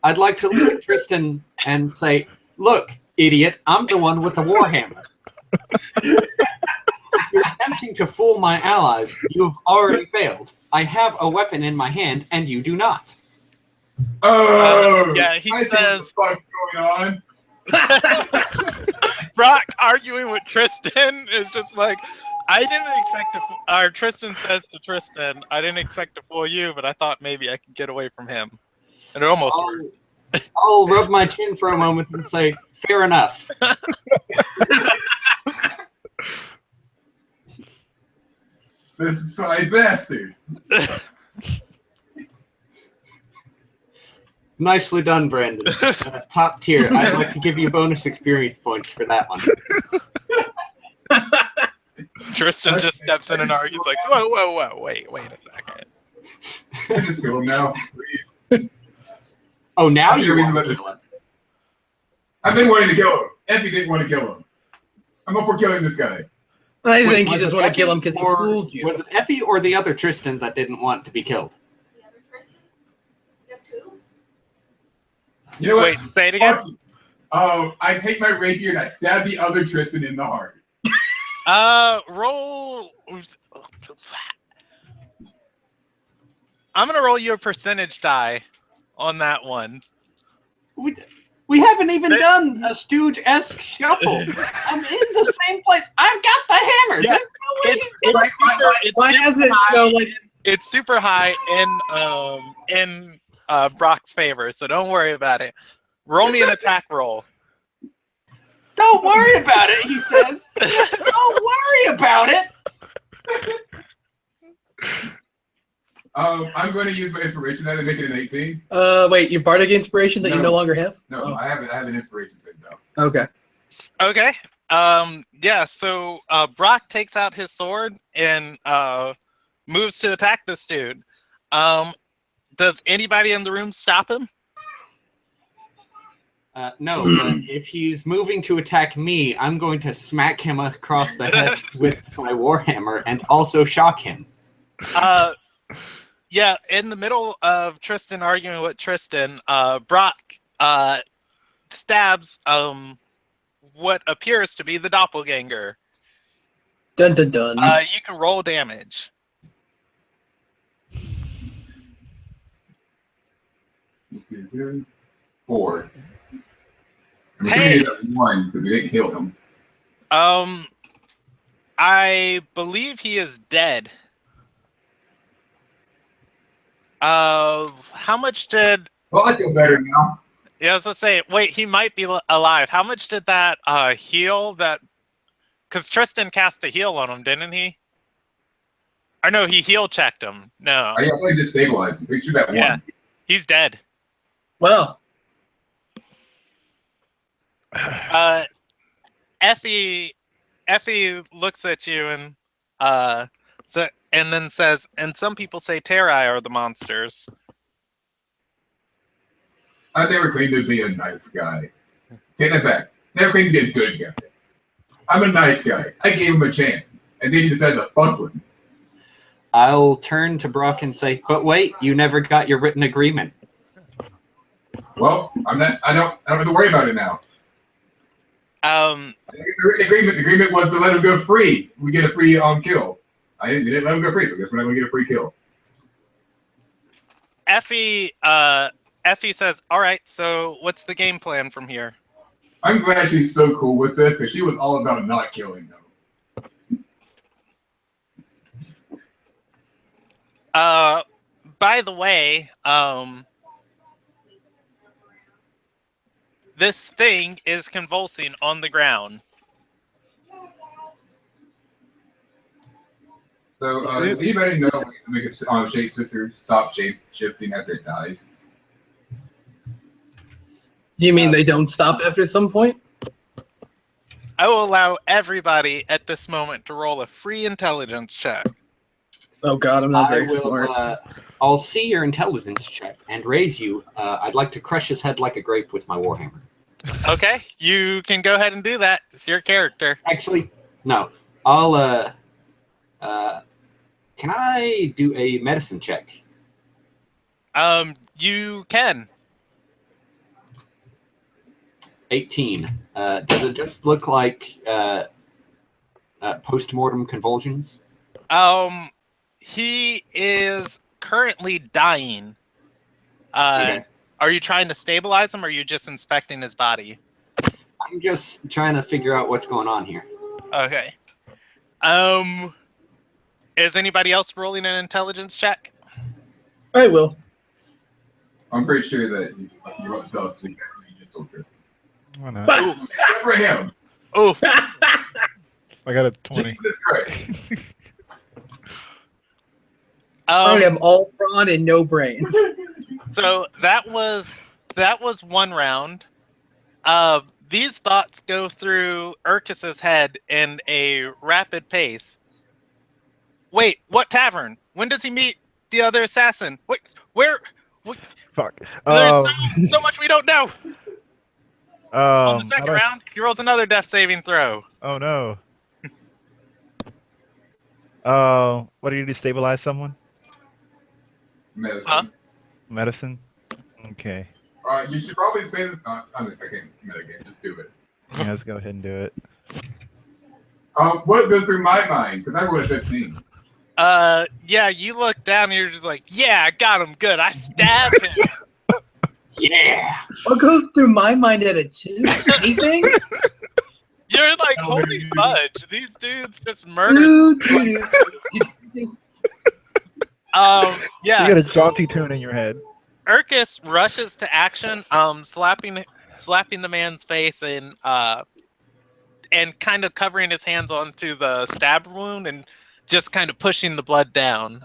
I'd like to look at Tristan and say, look, idiot, I'm the one with the warhammer. You're attempting to fool my allies. You've already failed. I have a weapon in my hand, and you do not. Oh! Yeah, he I see says- what the fuck's going on. Brock arguing with Tristan is just like, I didn't expect to. Or Tristan says to Tristan, I didn't expect to fool you, but I thought maybe I could get away from him. And it almost worked. I'll rub my chin for a moment and say, fair enough. This side bastard. Nicely done, Brandon. Top tier. I'd like to give you bonus experience points for that one. Tristan just steps in and argues like, whoa, wait a second. I just kill him now, please. Oh, now That's the you reason want that to kill him. I've been wanting to kill him. Effie didn't want to kill him. I'm up for killing this guy. I Wait, think you was just it want to Effie kill him because he or fooled you. Was it Effie or the other Tristan that didn't want to be killed? The other Tristan? You have two? You know what? Wait, say it again? Fuck you. Oh, I take my rapier and I stab the other Tristan in the heart. Roll. I'm gonna roll you a percentage die on that one. We haven't even done a Stooge-esque shuffle. I'm in the same place. I've got the hammer. Yeah, There's no way Why has it so like? It's super high in Brock's favor, so don't worry about it. Roll me an attack roll. Don't worry about it, he says. Don't worry about it. I'm going to use my inspiration now to make it an 18. Wait, your bardic inspiration that you No. no longer have? No, Oh. I have an inspiration saved though. Okay. Okay. Yeah, so Brock takes out his sword and moves to attack this dude. Does anybody in the room stop him? No, but if he's moving to attack me, I'm going to smack him across the head with my warhammer and also shock him. Yeah, in the middle of Tristan arguing with Tristan, Brock stabs what appears to be the doppelganger. Dun dun dun. You can roll damage. Okay, 4. I'm Hey! assuming he's at 1 because we didn't kill him. I believe he is dead. How much did? Well, I feel better now. Yeah, I was gonna say. Wait, he might be alive. How much did that heal? That because Tristan cast a heal on him, didn't he? Or no, he heal checked him. No, I only just stabilized him, so he should have 1. Yeah. he's dead. Well, Effie looks at you and and then says, and some people say Terrai are the monsters. I never claimed to be a nice guy. Take that back. Never claimed to be a good guy. I'm a nice guy. I gave him a chance, and then he decided to fuck with me. I'll turn to Brock and say, but wait, you never got your written agreement. Well, I don't have to worry about it now. The agreement was to let him go free. We get a free kill. We didn't let him go free, so I guess we're not going to get a free kill. Effie says, all right, so what's the game plan from here? I'm glad she's so cool with this, because she was all about not killing them. By the way, this thing is convulsing on the ground. So, does anybody know when to make a shapeshifter stop shape-shifting after it dies? you mean they don't stop after some point? I will allow everybody at this moment to roll a free intelligence check. Oh God, I'm not very smart. I'll see your intelligence check and raise you. I'd like to crush his head like a grape with my warhammer. Okay, you can go ahead and do that. It's your character. Actually, no. I'll can I do a medicine check? You can. 18. Does it just look like post-mortem convulsions? He is currently dying. Okay. Are you trying to stabilize him, or are you just inspecting his body? I'm just trying to figure out what's going on here. Okay. Is anybody else rolling an intelligence check? I will. I'm pretty sure that you wrote Dust, so you just told Tristan. Why not? But Except for him. Oof. I got a 20. Jesus Christ. I am all brawn and no brains. So that was one round. These thoughts go through Urkus's head in a rapid pace. Wait, what tavern? When does he meet the other assassin? Wait, where? Fuck. There's so much we don't know. On the second how do I- round, he rolls another death saving throw. Oh no. What do you do to stabilize someone? Medicine. Huh? Medicine? Okay. You should probably say this. I'm if I can't metagame, just do it. Yeah, let's go ahead and do it. What goes through my mind? Because I rolled a 15. Yeah, you look down and you're just like, yeah, I got him good. I stabbed him. Yeah. What goes through my mind at a 2? Anything? You're like, Oh, holy baby. fudge, these dudes just murdered. You Yeah. got a jaunty tune in your head. Urkus rushes to action, slapping the man's face and kind of covering his hands onto the stab wound and just kind of pushing the blood down.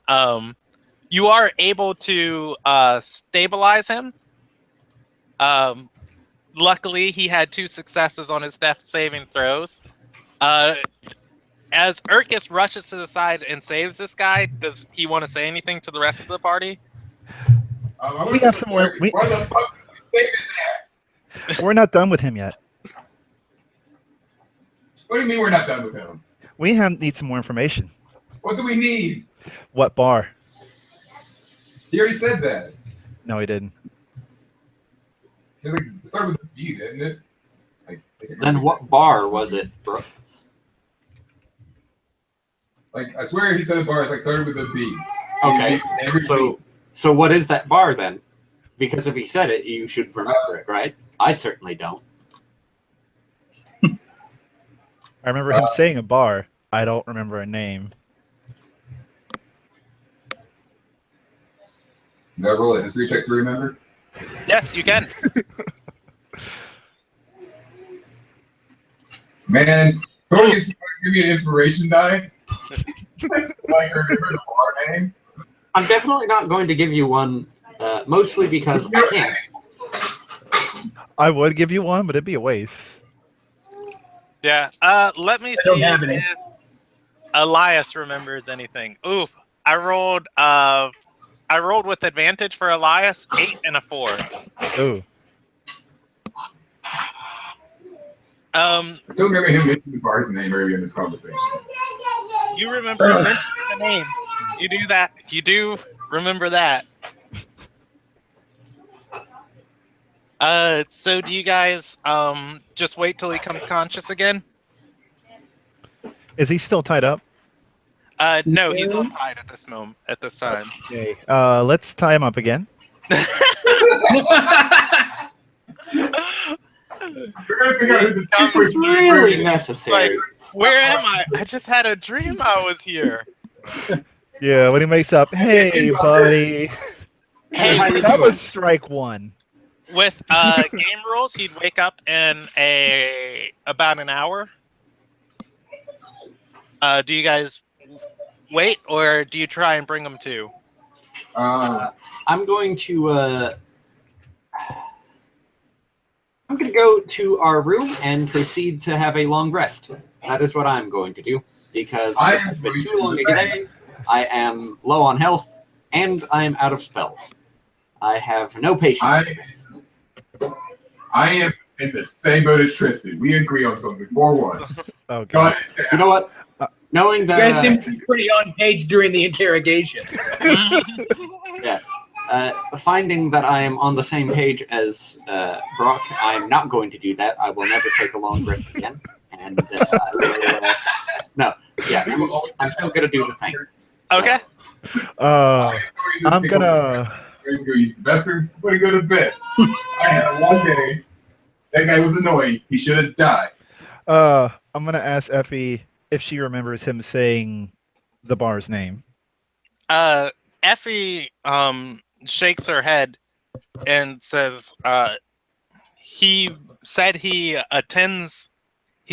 You are able to stabilize him. Luckily, he had 2 successes on his death saving throws. As Urkus rushes to the side and saves this guy, does he want to say anything to the rest of the party? We have some more- we- Why the fuck did you save his ass? We're not done with him yet. What do you mean we're not done with him? We need some more information. What do we need? What bar? He already said that. No, he didn't. It started with a B, didn't it? Then what bar was it, Brooks? Like, I swear he said a bar. It's like started with a B. Okay. Every So what is that bar then? Because if he said it, you should remember it, right? I certainly don't. I remember him saying a bar. I don't remember a name. Do I roll a history check to remember? Yes, you can. Man, don't give me an inspiration die. Like remember the bar name. I'm definitely not going to give you one, mostly because I can't. I would give you one, but it'd be a waste. Yeah. Let me don't see have any. if Elias remembers anything. Oof. I rolled with advantage for Elias, 8 and a 4. Ooh. I don't remember him mentioning the bar's name earlier in this conversation. You remember mentioning the name. You do that. You do remember that. So do you guys just wait till he comes conscious again? Is he still tied up? No, he's on tied at this time. Okay. Let's tie him up again. We're gonna figure out who this It was really necessary. Like, where am I? I just had a dream I was here. Yeah, when he makes up, hey, buddy. Hey, That was strike 1. with game rules, he'd wake up in about an hour. Do you guys wait, or do you try and bring him to? I'm going to go to our room and proceed to have a long rest. That is what I'm going to do because it has been too long a day. I am low on health and I am out of spells. I have no patience for this. I am in the same boat as Tristan. We agree on something for once. Oh, Got God. it down. You know what? Knowing You guys that seem to be pretty on page during the interrogation. finding that I am on the same page as Brock, I'm not going to do that. I will never take a long rest again. And I will, no, I'm still gonna do the thing. Okay. I'm gonna. Ready to go use the bathroom? I'm gonna go to bed. I had a long day. That guy was annoying. He should have died. I'm gonna ask Effie if she remembers him saying the bar's name. Effie shakes her head and says, he said he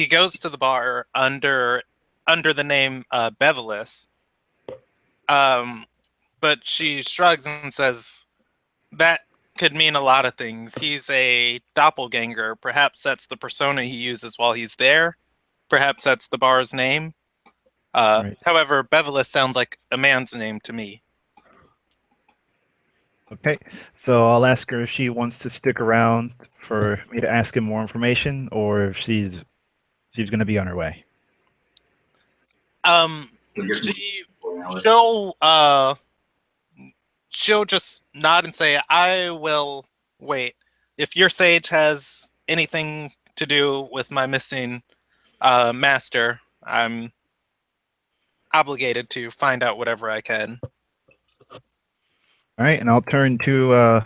goes to the bar under the name Bevelis. But she shrugs and says that could mean a lot of things. He's a doppelganger. Perhaps that's the persona he uses while he's there. Perhaps that's the bar's name. Right. However, Bevelis sounds like a man's name to me. Okay, so I'll ask her if she wants to stick around for me to ask him more information, or if she's gonna be on her way. She'll just nod and say, "I will wait. If your sage has anything to do with my missing master, I'm obligated to find out whatever I can." All right, and I'll turn to I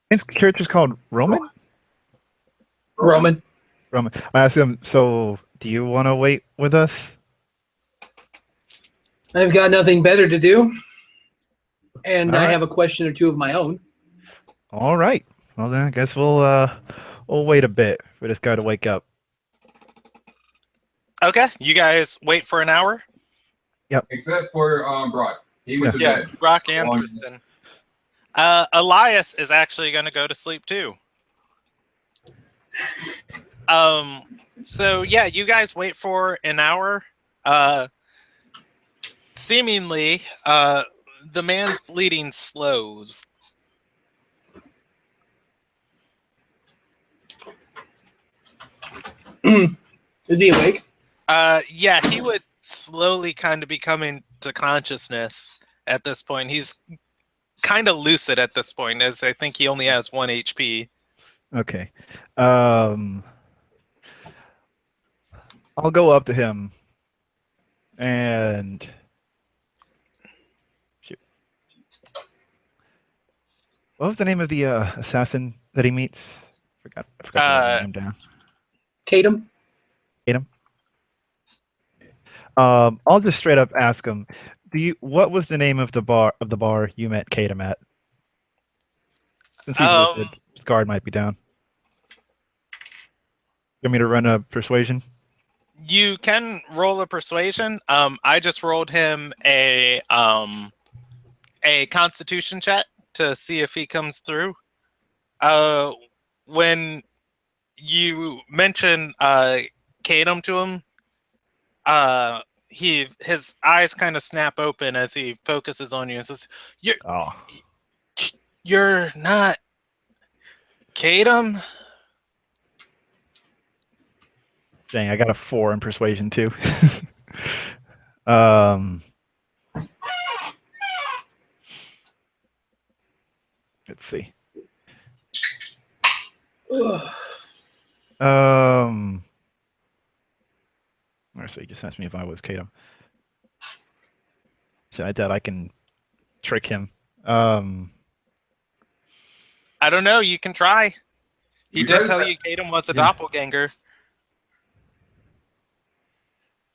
think the character's called Roman. Roman. Roman. I ask him. So, do you want to wait with us? I've got nothing better to do. And All I right. have a question or two of my own. All right. Well then, I guess we'll wait a bit for this guy to wake up. Okay, you guys wait for an hour? Except for Brock. He went to Yeah, bed. Brock and Long- Tristan. Elias is actually going to go to sleep too. So yeah, you guys wait for an hour. Seemingly, the man's bleeding slows. Is he awake? Yeah, he would slowly kind of be coming to consciousness at this point. He's kind of lucid at this point, as I think he only has 1 HP. Okay. I'll go up to him and shoot. What was the name of the assassin that he meets? I forgot to write his name down. Tatum? I'll just straight up ask him. What was the name of the bar you met Katem at? Since he's listed, his guard might be down. You want me to run a persuasion? You can roll a persuasion. I just rolled him a constitution check to see if he comes through. When you mention Katem to him, his eyes kind of snap open as he focuses on you and says, "You're not Katem?" Dang, I got a 4 in persuasion too. Let's see. So he just asked me if I was Katem. So I doubt I can trick him. I don't know. You can try. He You did guys tell have- you Katem was a Yeah. doppelganger.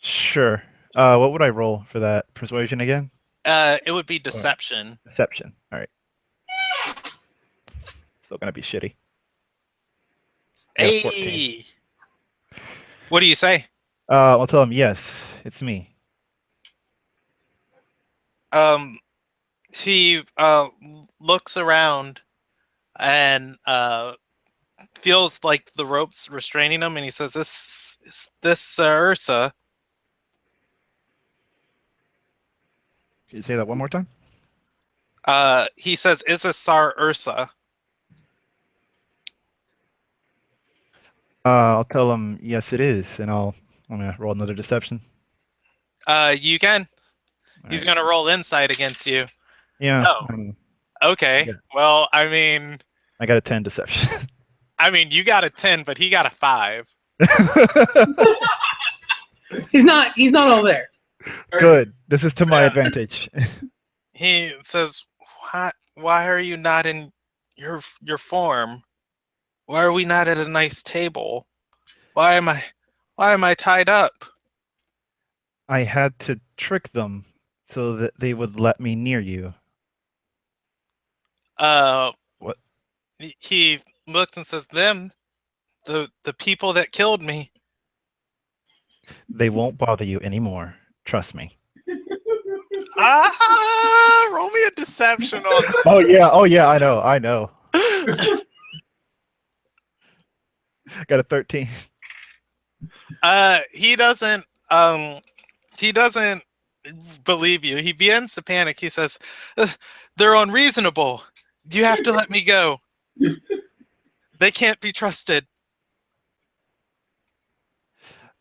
Sure. What would I roll for that? Persuasion again? It would be deception. Deception. All right. Still gonna be shitty. I got a 14. Hey, what do you say? I'll tell him yes, it's me. He looks around and feels like the rope's restraining him, and he says, "This Ursa." Can you say that one more time? He says, "Is this Sar Ursa?" I'll tell him yes, it is, and I'm gonna roll another deception. You can. All He's right. gonna roll insight against you. Yeah. Oh. Okay. Yeah. Well, I mean, I got a 10 deception. you got a 10, but he got a 5. He's not all there. Good. This is to my Yeah. advantage. He says, why are you not in your form? Why are we not at a nice table? Why am I tied up? I had to trick them so that they would let me near you. What? He looks and says, them, the people that killed me. They won't bother you anymore. Trust me. Roll me a deception on Oh yeah, I know. Got a 13. He doesn't believe you. He begins to panic. He says, they're unreasonable. You have to let me go. They can't be trusted.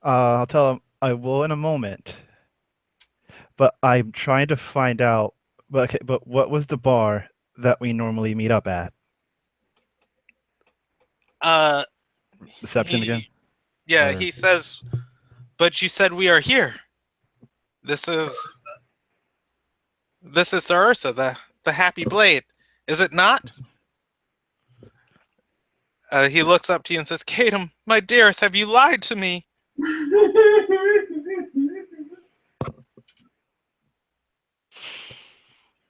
I'll tell him I will in a moment. But I'm trying to find out. But okay, but what was the bar that we normally meet up at? Deception again? Yeah, Or- he says, but you said we are here. This is Sir Ursa, the Happy Blade. Is it not? He looks up to you and says, Katem, my dearest, have you lied to me?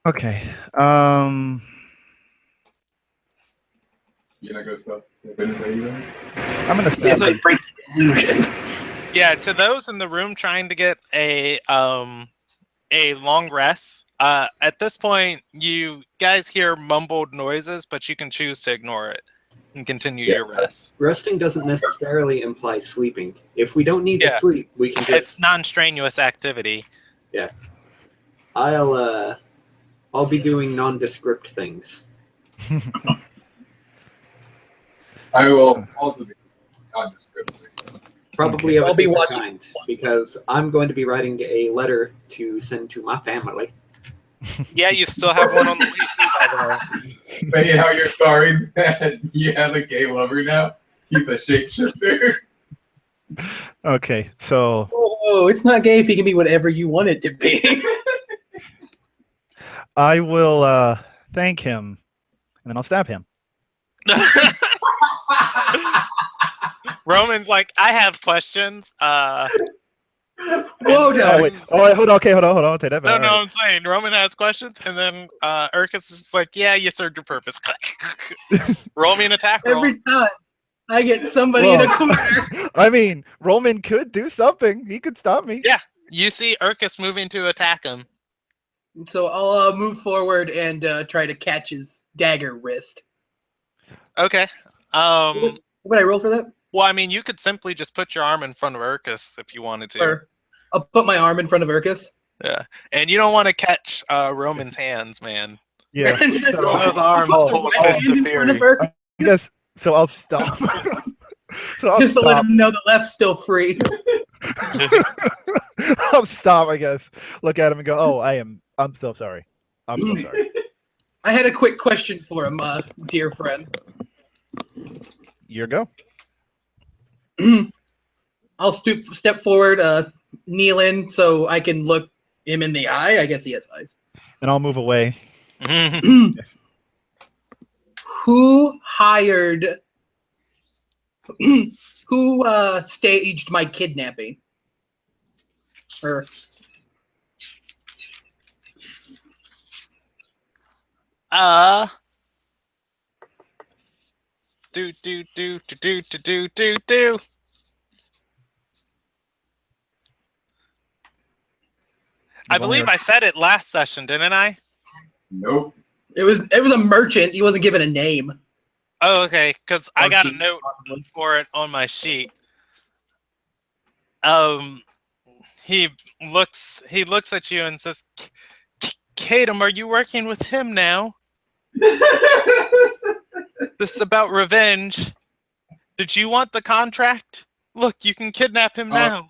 Okay. You're not gonna step in and say anything? I'm gonna Yeah, stab but him. break the illusion. Yeah, to those in the room trying to get a long rest. At this point, you guys hear mumbled noises, but you can choose to ignore it and continue your rest. Resting doesn't necessarily imply sleeping. If we don't need to Yeah. sleep, we can just. It's non-strenuous activity. I'll be doing nondescript things. I will also be nondescript. Probably of I'll a be different watching. kind, because I'm going to be writing a letter to send to my family. Yeah, you still have one on the way too, by the way. Saying how you're sorry that you have a gay lover now. He's a shapeshifter. Okay, so Oh, it's not gay if he can be whatever you want it to be. I will thank him, and then I'll stab him. Roman's like, I have questions. Whoa, Oh no. wait, hold on. Okay, hold on. I'll take that back. No, All right. I'm saying Roman has questions, and then Urkus is like, yeah, you served your purpose. Roll me an attack roll. Every time I get somebody in a corner. I mean, Roman could do something. He could stop me. Yeah. You see Urkus moving to attack him. So I'll move forward and try to catch his dagger wrist. Okay. What would I roll for that? Well, I mean, you could simply just put your arm in front of Urkus if you wanted to. Or I'll put my arm in front of Urkus. Yeah. And you don't want to catch Roman's hands, man. Yeah. Those arms I'll put hold my a fist hand of in front of fury. Urkus, I guess so. I'll stop. So I'll just to let stop. him know the left's still free. I'll stop. I guess. Look at him and go. Oh, I'm so sorry. I'm so sorry. I had a quick question for him, dear friend. Your go. I'll step forward, kneel in so I can look him in the eye. I guess he has eyes. And I'll move away. Who hired? Who staged my kidnapping? Or Do. I believe I said it last session, didn't I? Nope. it was a merchant. He wasn't given a name. Oh, okay, because I Or got a sheet, note possibly. for it on my sheet. He looks at you and says, Katem, are you working with him now? This is about revenge. Did you want the contract? Look, you can kidnap him now.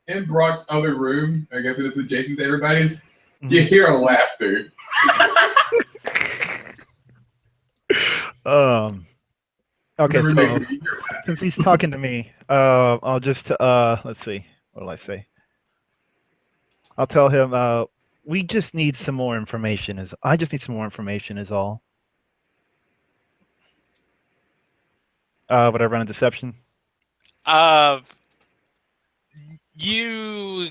In Brock's other room, I guess it is adjacent to everybody's. You hear a laughter. Okay, Remember, make so sure you hear that. since he's talking to me, I'll just let's see. What will I say? I'll tell him we just need some more information. I just need some more information is all. Would I run a deception? Uh, you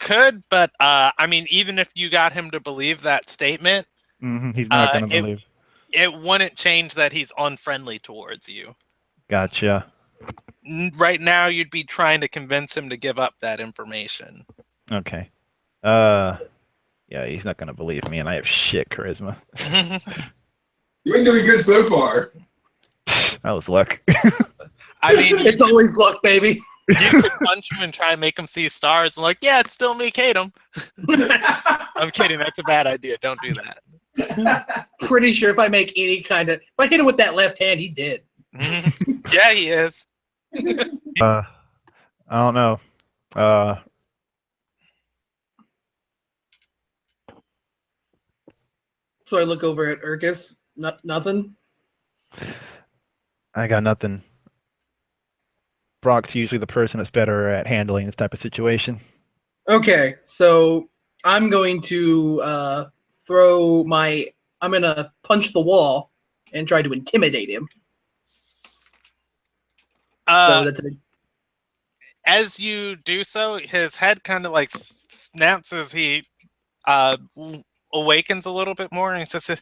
could, but I mean, even if you got him to believe that statement, He's not gonna it believe. it wouldn't change that he's unfriendly towards you. Gotcha. Right now, you'd be trying to convince him to give up that information. Okay. Yeah, he's not gonna believe me, and I have shit charisma. You've been doing good so far. That was luck. I mean, It's always luck, baby. you could punch him and try and make him see stars, and like, yeah, it's still me, Katem. I'm kidding. That's a bad idea. Don't do that. Pretty sure if I make any kind of, if I hit him with that left hand, he did. Yeah, he is. I don't know. So I look over at Urkus. Nothing. I got nothing. Brock's usually the person that's better at handling this type of situation. Okay, so I'm going to I'm gonna punch the wall and try to intimidate him. So that's As you do so, his head kind of like snaps as he awakens a little bit more, and he says,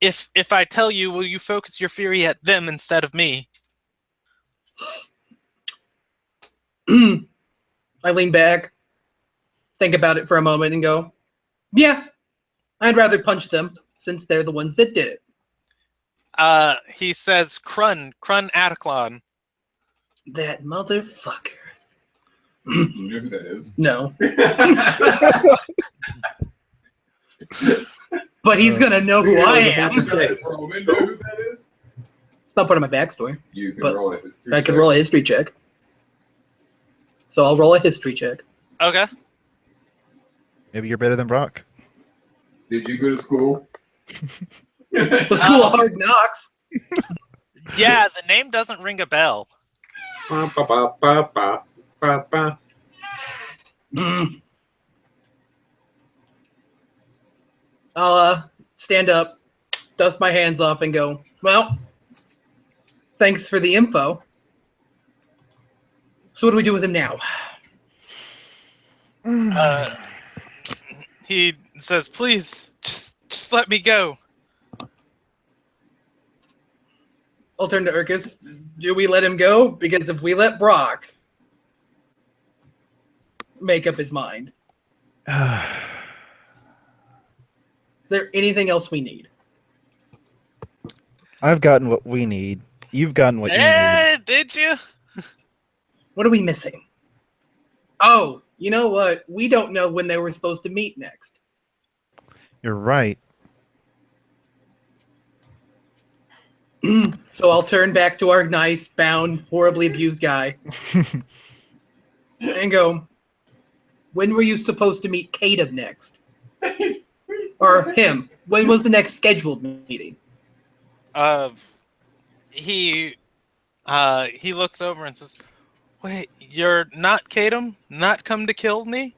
"If I tell you, will you focus your fury at them instead of me?" I lean back, think about it for a moment, and go, "Yeah, I'd rather punch them since they're the ones that did it." He says, "Krun Ataclon." That motherfucker. You know who that is? No. But he's gonna know who I am. to say. Roman, know who that is? It's not part of my backstory. You can But roll it. I could roll a history check. So I'll roll a history check. Okay. Maybe you're better than Brock. Did you go to school? The School of Hard Knocks. Yeah, the name doesn't ring a bell. Ba, ba, ba, ba, ba, ba, ba. I'll stand up, dust my hands off, and go, "Well, thanks for the info. So what do we do with him now?" He says, "Please, just let me go." I'll turn to Urkus. Do we let him go? Because if we let Brock make up his mind, is there anything else we need? I've gotten what we need. You've gotten what you need. Did you? What are we missing? Oh, you know what? We don't know when they were supposed to meet next. You're right. So I'll turn back to our nice, bound, horribly abused guy and go, "When were you supposed to meet Katem next?" Or him. When was the next scheduled meeting? He looks over and says, "Wait, you're not Katem? Not come to kill me?"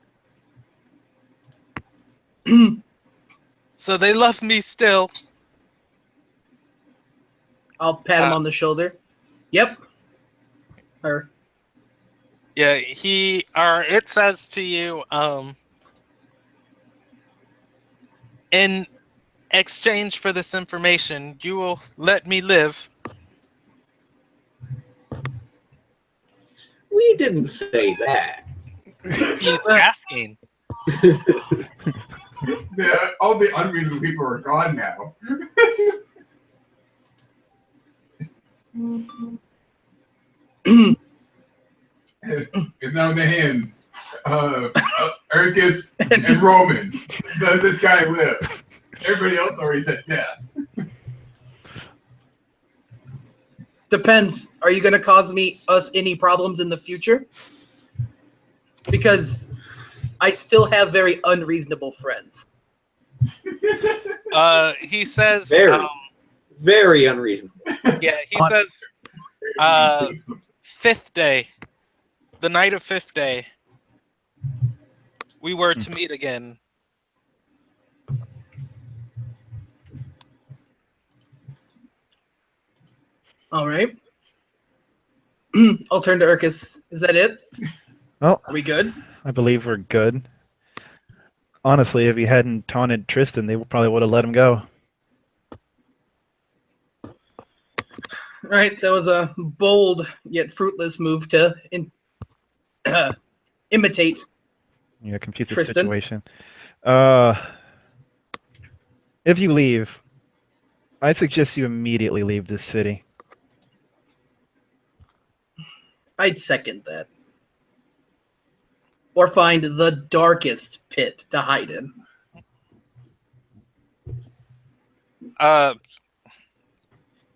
So they love me still. I'll pat him on the shoulder. Yep. Or Yeah, it says to you, in exchange for this information, you will let me live. We didn't say that. He's asking. Yeah, all the unreasonable people are gone now. It's now in the hands of Urkus and Roman. Does this guy live? Everybody else already said death. depends. Are you going to cause us any problems in the future? Because I still have very unreasonable friends. He says, Very unreasonable. yeah, he says, Fifth day. The night of fifth day. We were to meet again. All right. I'll turn to Urkus. Is that it? Well, Are we good? I believe we're good. Honestly, if he hadn't taunted Tristan, they probably would have let him go. All right. That was a bold yet fruitless move to imitate. Yeah, confuse the Tristan? situation. If you leave, I suggest you immediately leave this city. I'd second that. Or find the darkest pit to hide in.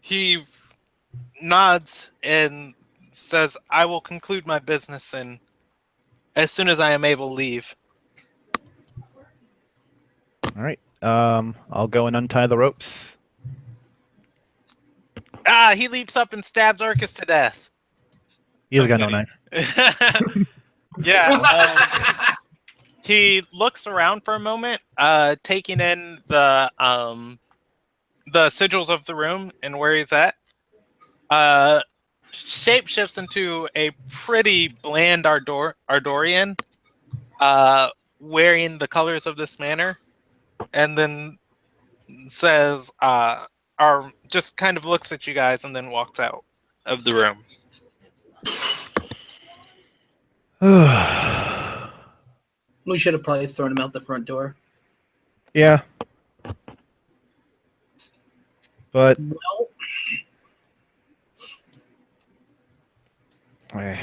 He nods and says, I will conclude my business and as soon as I am able, leave. All right. I'll go and untie the ropes. He leaps up and stabs Urkus to death. He's I'm got no kidding. knife. Yeah. He looks around for a moment, taking in the sigils of the room and where he's at. Shapeshifts into a pretty bland Ardorian, wearing the colors of this manor, and then says, or just kind of looks at you guys and then walks out of the room. We should have probably thrown him out the front door. Yeah. But Well,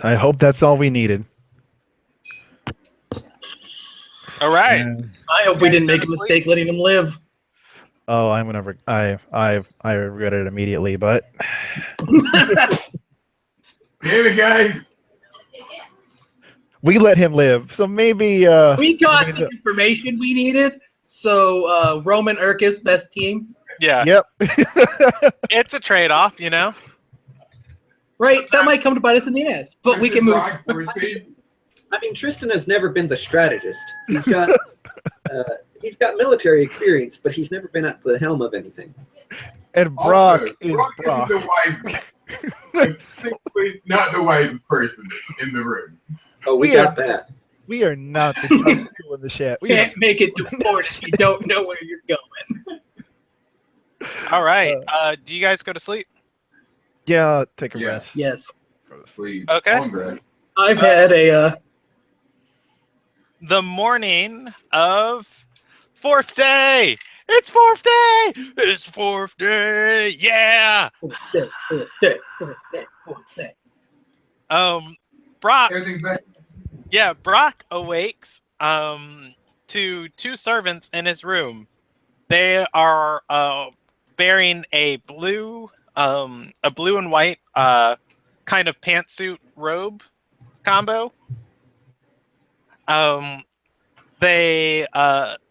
I hope that's all we needed. All right. I hope we didn't make a mistake letting him live. Oh, I'm gonna. I regret it immediately. But Damn it, guys! we let him live, so maybe. We got maybe the information we needed. So Roman Urkus, best team. Yeah. Yep. It's a trade-off, you know? Right, that might come to bite us in the ass, but we can move. I mean, Tristan has never been the strategist. He's got military experience, but he's never been at the helm of anything. And Brock Also, is Brock Brock. isn't the wisest, like, simply not the wisest person in the room. Oh, we Yeah. got that. We are not the sharpest tool in the shed. We are Can't make it to port if you don't know where you're going. All right. Do you guys go to sleep? yeah. Take a Yeah. rest. Yes, Sleep. Okay. Long breath. I've had a. The morning of fourth day. It's fourth day. It's fourth day. Yeah. Fourth day. Brock. Everything's back. Yeah, Brock awakes to two servants in his room. They are bearing a blue and white kind of pantsuit robe combo. They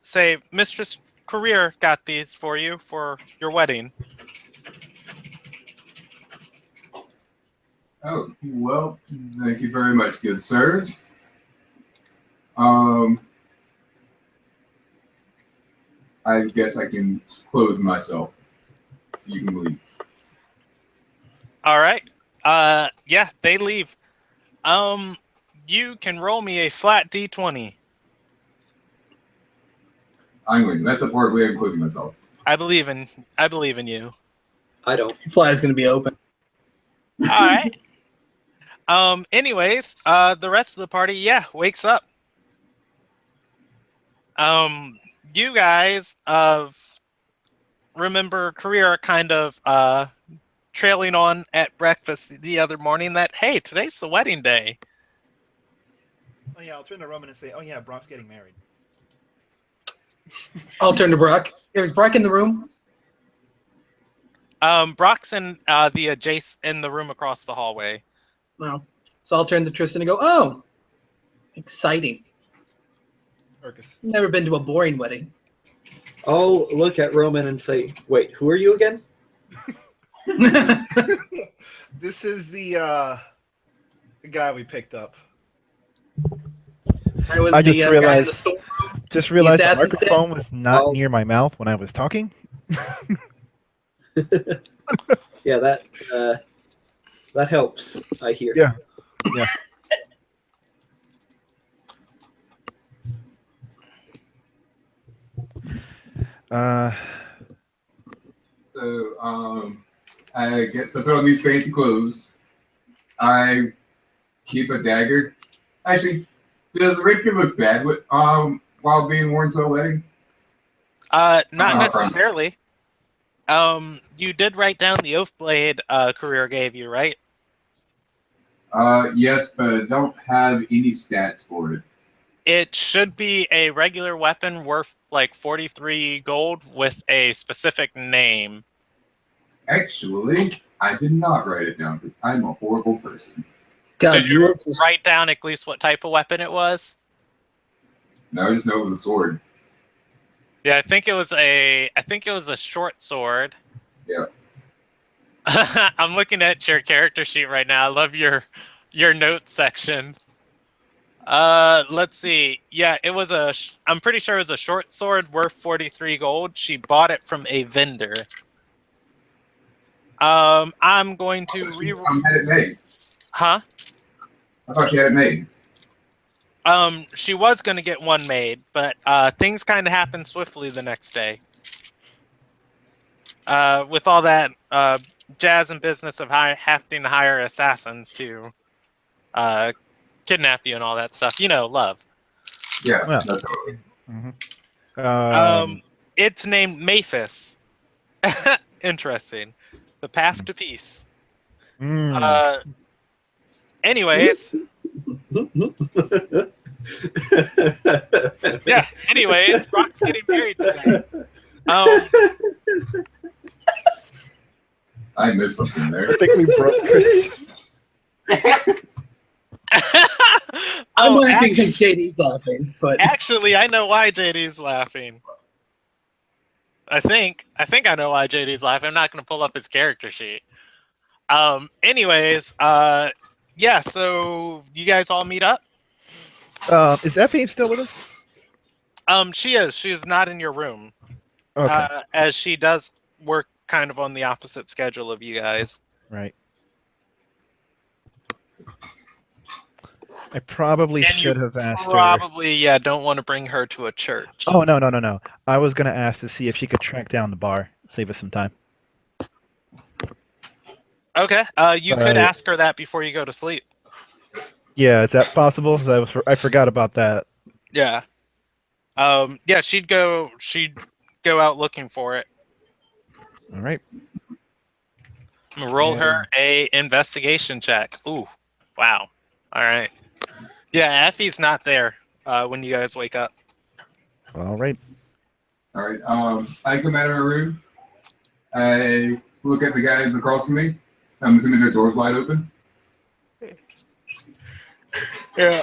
say, Mistress Career got these for you for your wedding. Oh, well, thank you very much, good sirs. I guess I can clothe myself. You can leave. All right. Yeah, they leave. You can roll me a flat D20. I'm winning. That's the part where I'm including myself. I believe in you. I don't. Fly's gonna be open. All right. Anyways, the rest of the party, yeah, wakes up. You guys remember Career kind of trailing on at breakfast the other morning that, hey, today's the wedding day. Oh yeah, I'll turn to Roman and say, "Oh yeah, Brock's getting married." I'll turn to Brock. Is Brock in the room? Brock's in in the room across the hallway. No. So I'll turn to Tristan and go, "Oh, exciting! Urkus. Never been to a boring wedding." I'll look at Roman and say, wait, who are you again? This is the guy we picked up. I was I the just guy in the realized- storeroom. Just realized the assassin's dead? microphone was not Oh. near my mouth when I was talking. Yeah, that helps. I hear. Yeah. Yeah. So, I guess I put on these fancy clothes. I keep a dagger. Actually, does rapier look bad with while being worn to a wedding? Not Oh, crap. necessarily. You did write down the Oathblade career gave you, right? Yes, but I don't have any stats for it. It should be a regular weapon worth like 43 gold with a specific name. Actually, I did not write it down because I'm a horrible person. God, Did you you were just write down at least what type of weapon it was? No, I just know it was a sword. Yeah, I think it was a short sword. Yeah. I'm looking at your character sheet right now. I love your notes section. Let's see. Yeah, I'm pretty sure it was a short sword worth 43 gold. She bought it from a vendor. I'm going to Had it made. Huh? I thought she had it made. She was going to get one made, but things kind of happened swiftly the next day. With all that jazz and business of having to hire assassins to kidnap you and all that stuff. You know, love. Yeah. Well. No, totally. Mm-hmm. It's named Maphis. Interesting. The path to peace. Anyways. Yeah, anyways, Brock's getting married today. I missed something there. I think we broke Chris. I'm laughing because JD's laughing, but actually, I know why JD's laughing. I think I know why JD's laughing. I'm not going to pull up his character sheet. Anyways, yeah. So you guys all meet up. Is Effie still with us? She is. She is not in your room. Okay. As she does work kind of on the opposite schedule of you guys. Right. I probably And should have asked her. Probably, yeah, don't want to bring her to a church. Oh, no. I was going to ask to see if she could track down the bar. Save us some time. Okay. You could ask her that before you go to sleep. Yeah, is that possible? I forgot about that. Yeah. Yeah, she'd go out looking for it. All right. I'm gonna roll her a investigation check. Ooh. Wow. All right. Yeah, Effie's not there when you guys wake up. All right. All right. I come out of my room. I look at the guys across from me. I'm assuming their door's wide open. Yeah.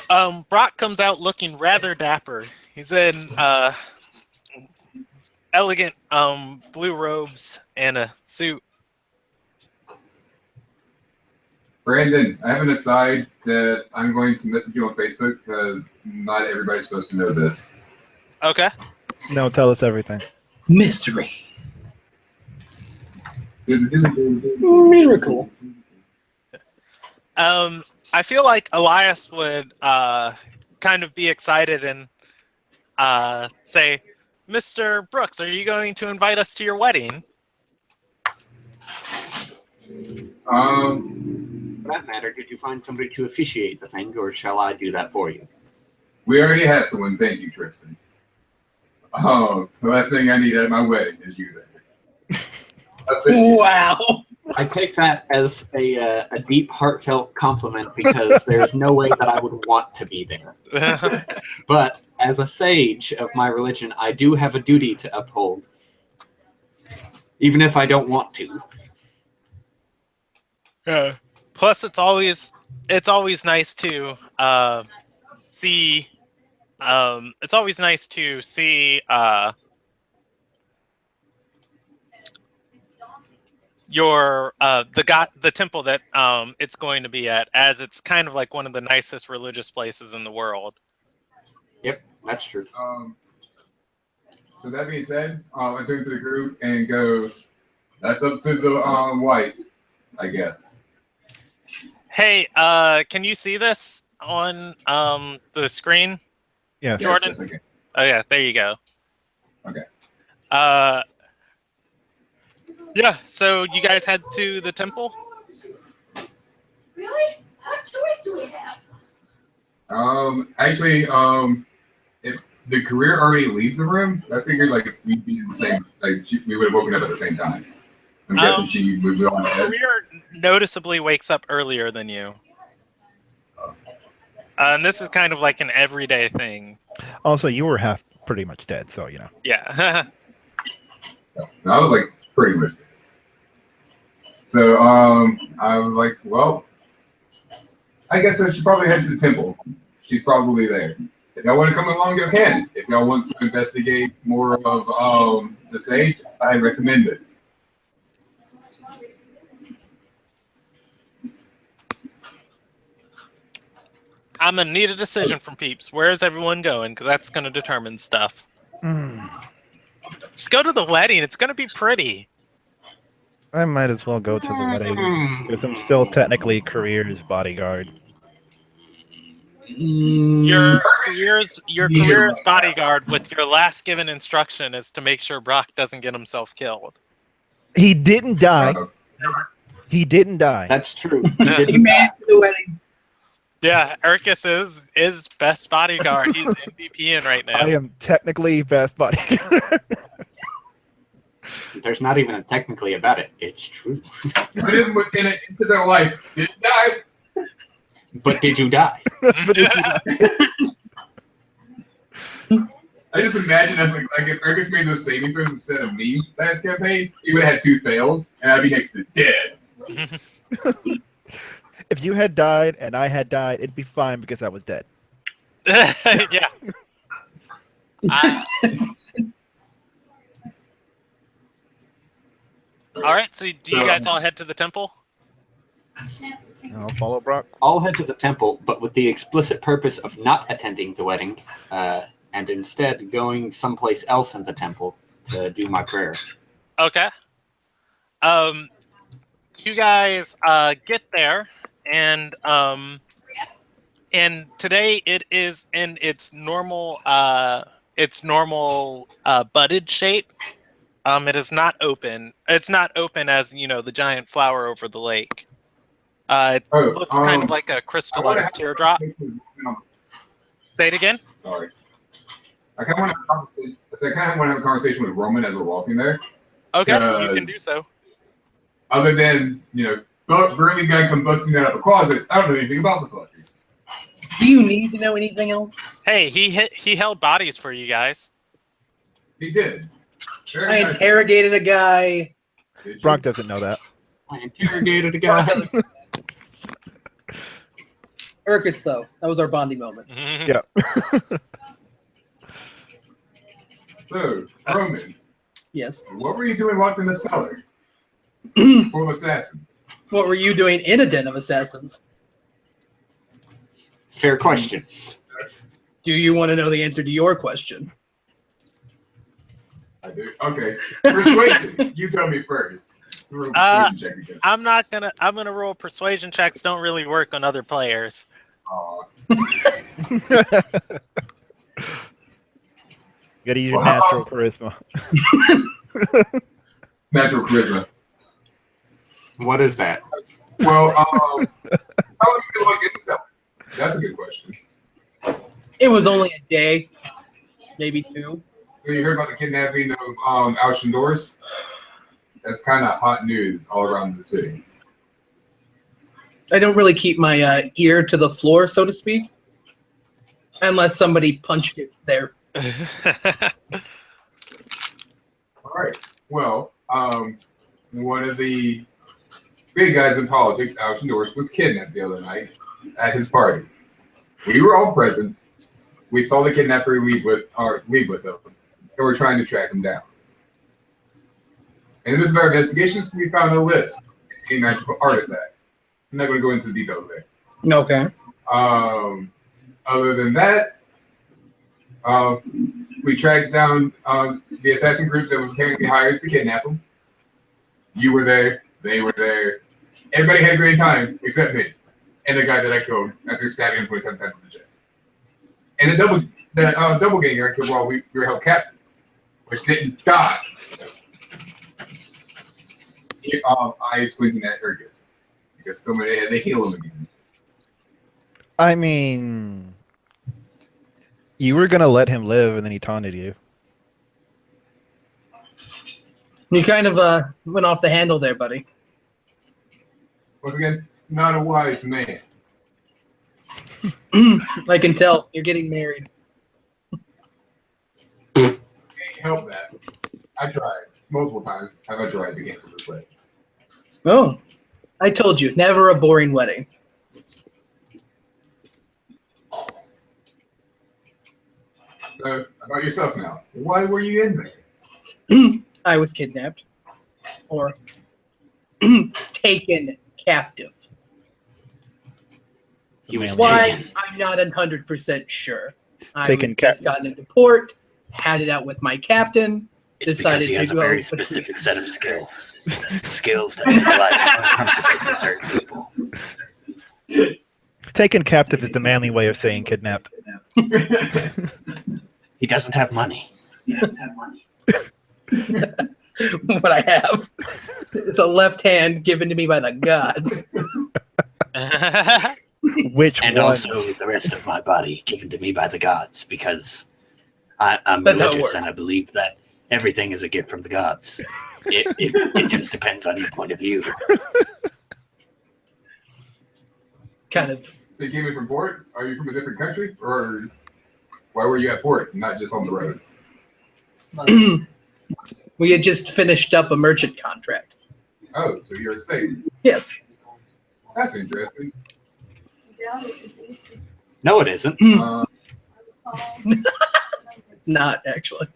Brock comes out looking rather dapper. He's in elegant blue robes and a suit. Brandon, I have an aside that I'm going to message you on Facebook because not everybody's supposed to know this. Okay. No, tell us everything. mystery. Miracle. I feel like Elias would kind of be excited and say, Mr. Brooks, are you going to invite us to your wedding? For that matter, did you find somebody to officiate the thing, or shall I do that for you? We already have someone. Thank you, Tristan. The last thing I need at my wedding is you there. Wow. I take that as a deep, heartfelt compliment because there's no way that I would want to be there. But as a sage of my religion, I do have a duty to uphold, even if I don't want to. Plus, it's always nice to see. It's always nice to see the temple that it's going to be at, as it's kind of like one of the nicest religious places in the world. Yep, that's true. So that being said, I turn to the group and go, that's up to the wife, I guess. Hey, can you see this on the screen? Yeah. Jordan? Yes, I can. Oh yeah, there you go. Okay. Yeah, so you guys head to the temple? Really? What choice do we have? Actually, if the career already leave the room, I figured like we'd be in the same, like we would have woken up at the same time. I'm guessing she would be on ahead. Career noticeably wakes up earlier than you. And this is kind of like an everyday thing. Also, you were half pretty much dead, so you know. Yeah. I was like pretty much. So I was like, well, I guess I should probably head to the temple. She's probably there. If y'all want to come along, you can. If y'all want to investigate more of the sage, I recommend it. I'm gonna need a decision from peeps. Where is everyone going? Because that's gonna determine stuff. Just go to the wedding. It's gonna be pretty. I might as well go to the wedding because I'm still technically career's bodyguard. Your career's bodyguard with your last given instruction is to make sure Brock doesn't get himself killed. He didn't die. He didn't die. That's true. He made it to the wedding. Yeah, Urkus is best bodyguard. He's MVP right now. I am technically best bodyguard. There's not even a technically about it. It's true. Put it into their life. Didn't die. But did you die? But if you- I just imagine if if Ergus made those saving throws instead of me last campaign, he would have had 2 fails, and I'd be next to dead. if you had died and I had died, it'd be fine because I was dead. Yeah. All right, so do you guys all head to the temple? I'll follow Brock. I'll head to the temple, but with the explicit purpose of not attending the wedding, and instead going someplace else in the temple to do my prayer. Okay. You guys get there, and today it is in its normal budded shape. It is not open. It's not open as the giant flower over the lake. It looks kind of like a crystallized teardrop. Say it again. Sorry. I kind of want to have a conversation with Roman as we're walking there. Okay, you can do so. Other than, burly guy come busting out of a closet, I don't know anything about the fucker. Do you need to know anything else? Hey, he held bodies for you guys. He did. I interrogated a guy. Brock doesn't know that. I interrogated a guy. Urkus, though. That was our bonding moment. Yeah. So, Roman, Yes. what were you doing locked in the cellar? Full of assassins. What were you doing in a den of assassins? Fair question. Do you want to know the answer to your question? I do. Okay. Persuasion. You tell me first. Persuasion check again. I'm gonna roll persuasion checks. Don't really work on other players. Aw. Gotta use your natural charisma. Natural charisma. What is that? Well, how long have you been locked in the cellar? That's a good question. It was only a day, maybe 2. So you heard about the kidnapping of Alcindors? That's kind of hot news all around the city. I don't really keep my ear to the floor, so to speak, unless somebody punched it there. All right. Well, one of the big guys in politics, Alcindors, was kidnapped the other night at his party. We were all present. We saw the kidnapper leave with them, and we're trying to track him down. In the midst of our investigations, we found a list of any magical artifacts. I'm not going to go into the details there. Okay. Other than that, we tracked down the assassin group that was apparently hired to kidnap him. You were there. They were there. Everybody had a great time except me and the guy that I killed after stabbing him 27 times in the chest. And the double ganger I killed while we were held captive, which didn't die. I squinting at Ergus because somebody had to heal him again. I mean, you were gonna let him live, and then he taunted you. You kind of went off the handle there, buddy. Once again, not a wise man. I can tell. You're getting married. Can't help that. I tried multiple times. Have I tried to cancel this wedding? Oh, I told you, never a boring wedding. So, about yourself now. Why were you in there? I was kidnapped. Or taken captive. He was Why? taken. I'm not 100% sure. I Taken just gotten into port, had it out with my captain, It's decided because he has to a go. very specific set of skills. Skills that make life uncomfortable for certain people. Taken captive is the manly way of saying kidnapped. He doesn't have money. What I have is a left hand given to me by the gods. Which And one? also the rest of my body given to me by the gods, because I'm That's how it religious works. and I believe that everything is a gift from the gods. It just depends on your point of view. Kind of. So you came in from port? Are you from a different country? Or why were you at port, not just on the road? We had just finished up a merchant contract. Oh, so you're safe. Yes. That's interesting. No, it isn't. It's not, actually.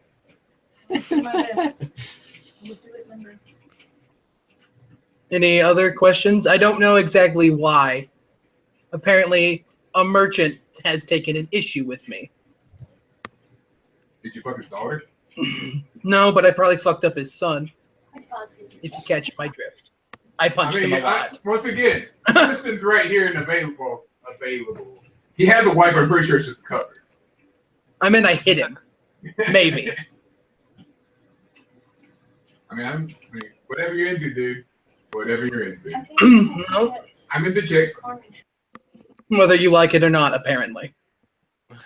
Any other questions? I don't know exactly why. Apparently, a merchant has taken an issue with me. Did you fuck his daughter? No, but I probably fucked up his son, if you catch my drift. I punched him a lot. Once again, Kristen's right here and available. He has a wife, but I'm pretty sure it's just covered. I mean, I hit him. Maybe. I mean, whatever you're into, dude. Whatever you're into. No, I'm into chicks. whether you like it or not, apparently.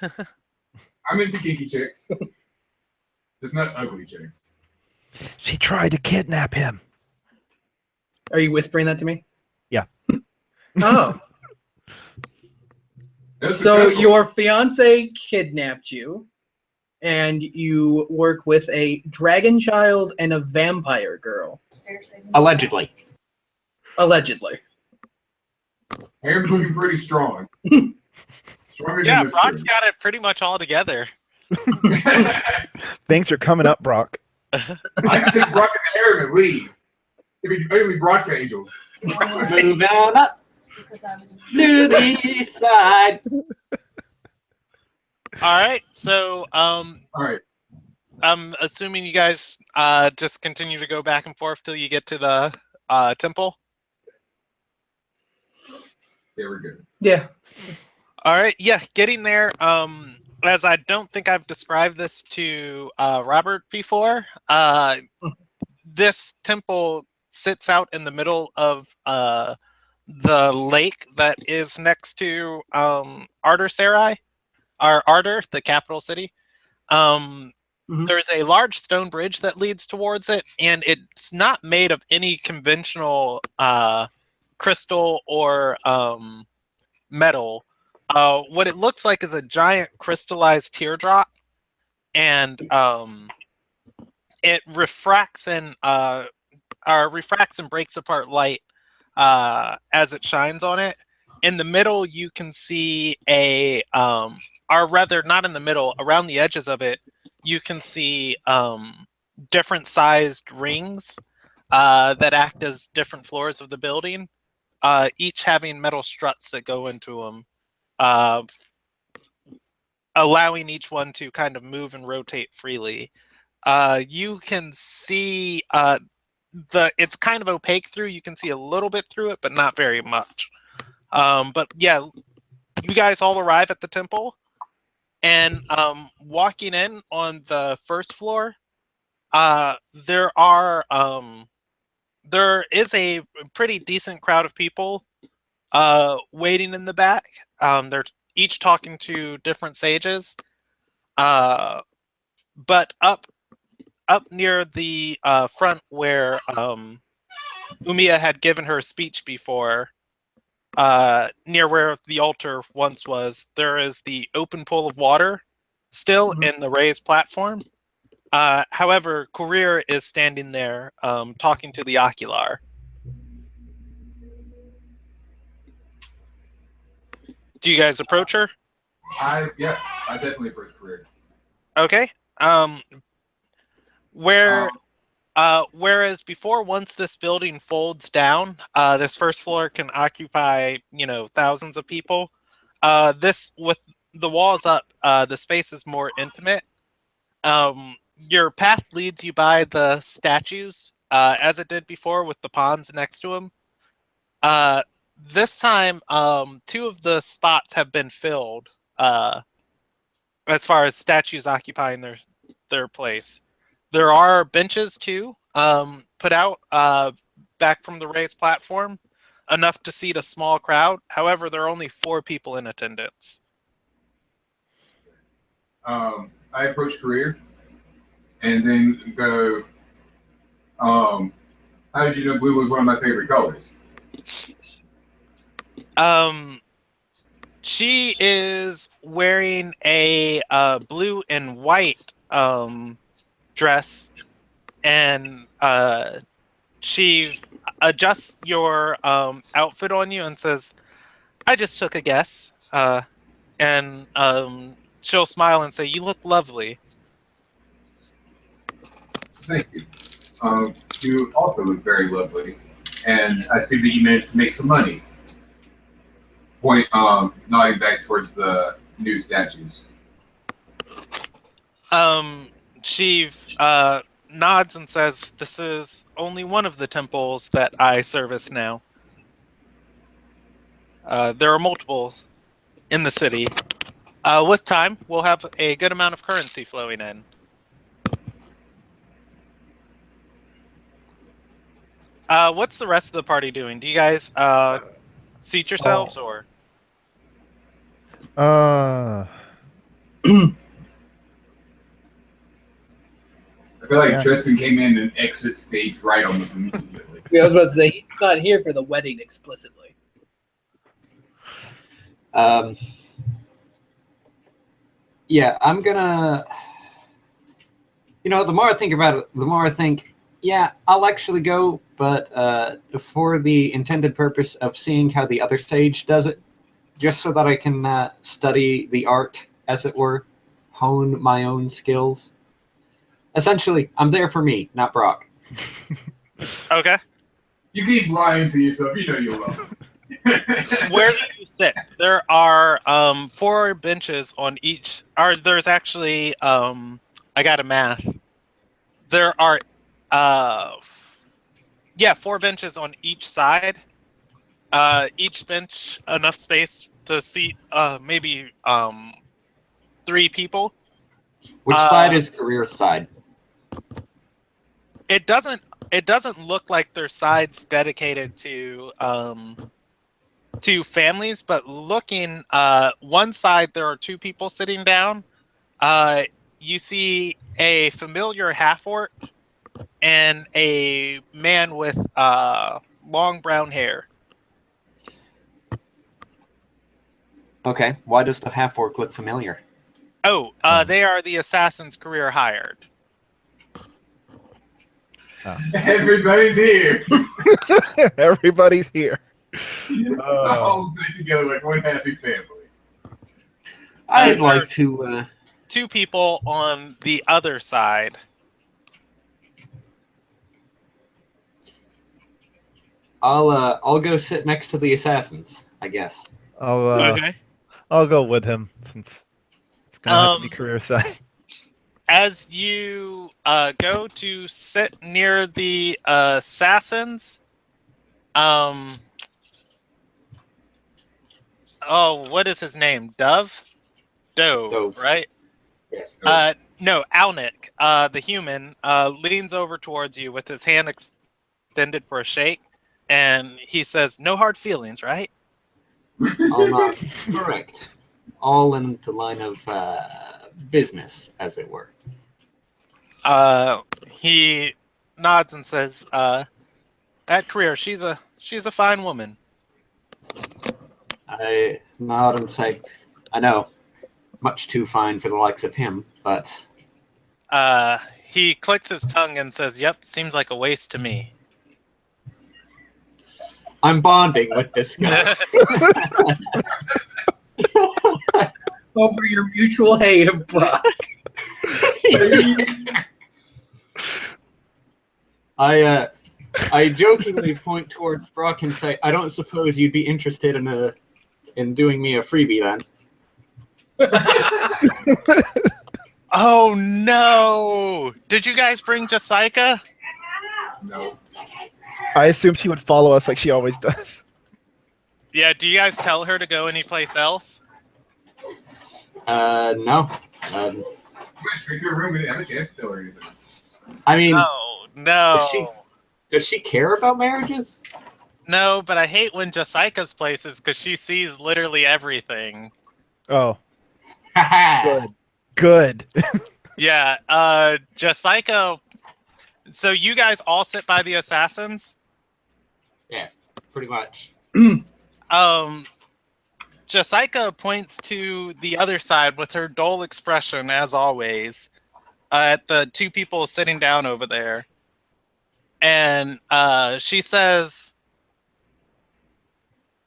I'm into kinky chicks. Just not ugly chicks. She tried to kidnap him. Are you whispering that to me? Yeah. Oh. That's So successful. your fiance kidnapped you, and you work with a dragon child and a vampire girl, Allegedly. allegedly. Aaron's looking pretty strong. Stronger Yeah, than this Brock's got it pretty much all together. Things are coming up, Brock. I can take Brock and Aaron and leave. It'd be only Brock's angels. Moving on up to the east side. All right, so All right. I'm assuming you guys just continue to go back and forth till you get to the temple. Yeah, we're good. Yeah. All right, yeah, getting there. As I don't think I've described this to Robert before, this temple sits out in the middle of the lake that is next to Ardor Sarai, or Ardor, the capital city. There's a large stone bridge that leads towards it, and it's not made of any conventional crystal or metal. What it looks like is a giant crystallized teardrop, and it refracts and breaks apart light as it shines on it. In the middle, you can see or rather, not in the middle, around the edges of it, you can see different sized rings that act as different floors of the building, each having metal struts that go into them, allowing each one to kind of move and rotate freely. You can see it's kind of opaque through. You can see a little bit through it, but not very much. But yeah, you guys all arrive at the temple, and walking in on the first floor, there is a pretty decent crowd of people waiting in the back. They're each talking to different sages. But up near the front where Umiya had given her speech before, near where the altar once was, there is the open pool of water still in the raised platform. However, Courier is standing there talking to the Ocular. Do you guys approach her? I definitely approach career. Okay. Whereas before, once this building folds down, this first floor can occupy, thousands of people. This, with the walls up, the space is more intimate. Your path leads you by the statues, as it did before, with the ponds next to them. This time, 2 of the spots have been filled, as far as statues occupying their place. There are benches too, put out back from the raised platform, enough to seat a small crowd. However, there are only 4 people in attendance. I approach career, and then go. How did you know blue was one of my favorite colors? She is wearing a blue and white dress, and she adjusts your outfit on you and says, "I just took a guess," and she'll smile and say, "You look lovely." Thank you. You also look very lovely, and I see that you managed to make some money. Nodding back towards the new statues. She nods and says, "This is only one of the temples that I service now. There are multiple in the city. With time, we'll have a good amount of currency flowing in." What's the rest of the party doing? Do you guys seat yourselves, or? I feel like Tristan came in and exit stage right almost immediately. Yeah, I was about to say, he's not here for the wedding explicitly. Yeah, I'm gonna. The more I think about it, the more I think, yeah, I'll actually go, but for the intended purpose of seeing how the other stage does it, just so that I can study the art, as it were, hone my own skills. Essentially, I'm there for me, not Brock. Okay. You keep lying to yourself. You know you love it. Where do you sit? There are 4 benches on each. There's actually I got a math. There are 4 benches on each side. Each bench enough space to seat maybe 3 people. Which side is Career's side? It doesn't look like there's sides dedicated to families, but looking one side, there are 2 people sitting down. You see a familiar half-orc and a man with long brown hair. Okay, why does the half-orc look familiar? Oh, they are the assassins Career hired. Everybody's here. Everybody's here. All put together like one happy family. I'd like to... 2 people on the other side. I'll go sit next to the assassins, I guess. Okay. I'll go with him since it's gonna have to be Um, career side. As you go to sit near the assassins, oh, what is his name? Dove, Dove. right? Yes. No, Alnick, the human, leans over towards you with his hand extended for a shake, and he says, "No hard feelings, right?" I'll nod. Correct. All in the line of business, as it were. He nods and says, "At career, she's a fine woman." I nod and say, I know, much too fine for the likes of him, but He clicks his tongue and says, "Yep, seems like a waste to me." I'm bonding with this guy. Over your mutual hate of Brock. I jokingly point towards Brock and say, I don't suppose you'd be interested in doing me a freebie then. Oh no! Did you guys bring Jessica? No. I assume she would follow us like she always does. Yeah, do you guys tell her to go anyplace else? No. Trick your room. We didn't have a chance to tell her anything. I mean, Oh no. does she care about marriages? No, but I hate when Jessica's places because she sees literally everything. Oh, good. Yeah, Jessica. So you guys all sit by the assassins? Yeah, pretty much. Jessica points to the other side with her dull expression, as always, at the two people sitting down over there. And she says,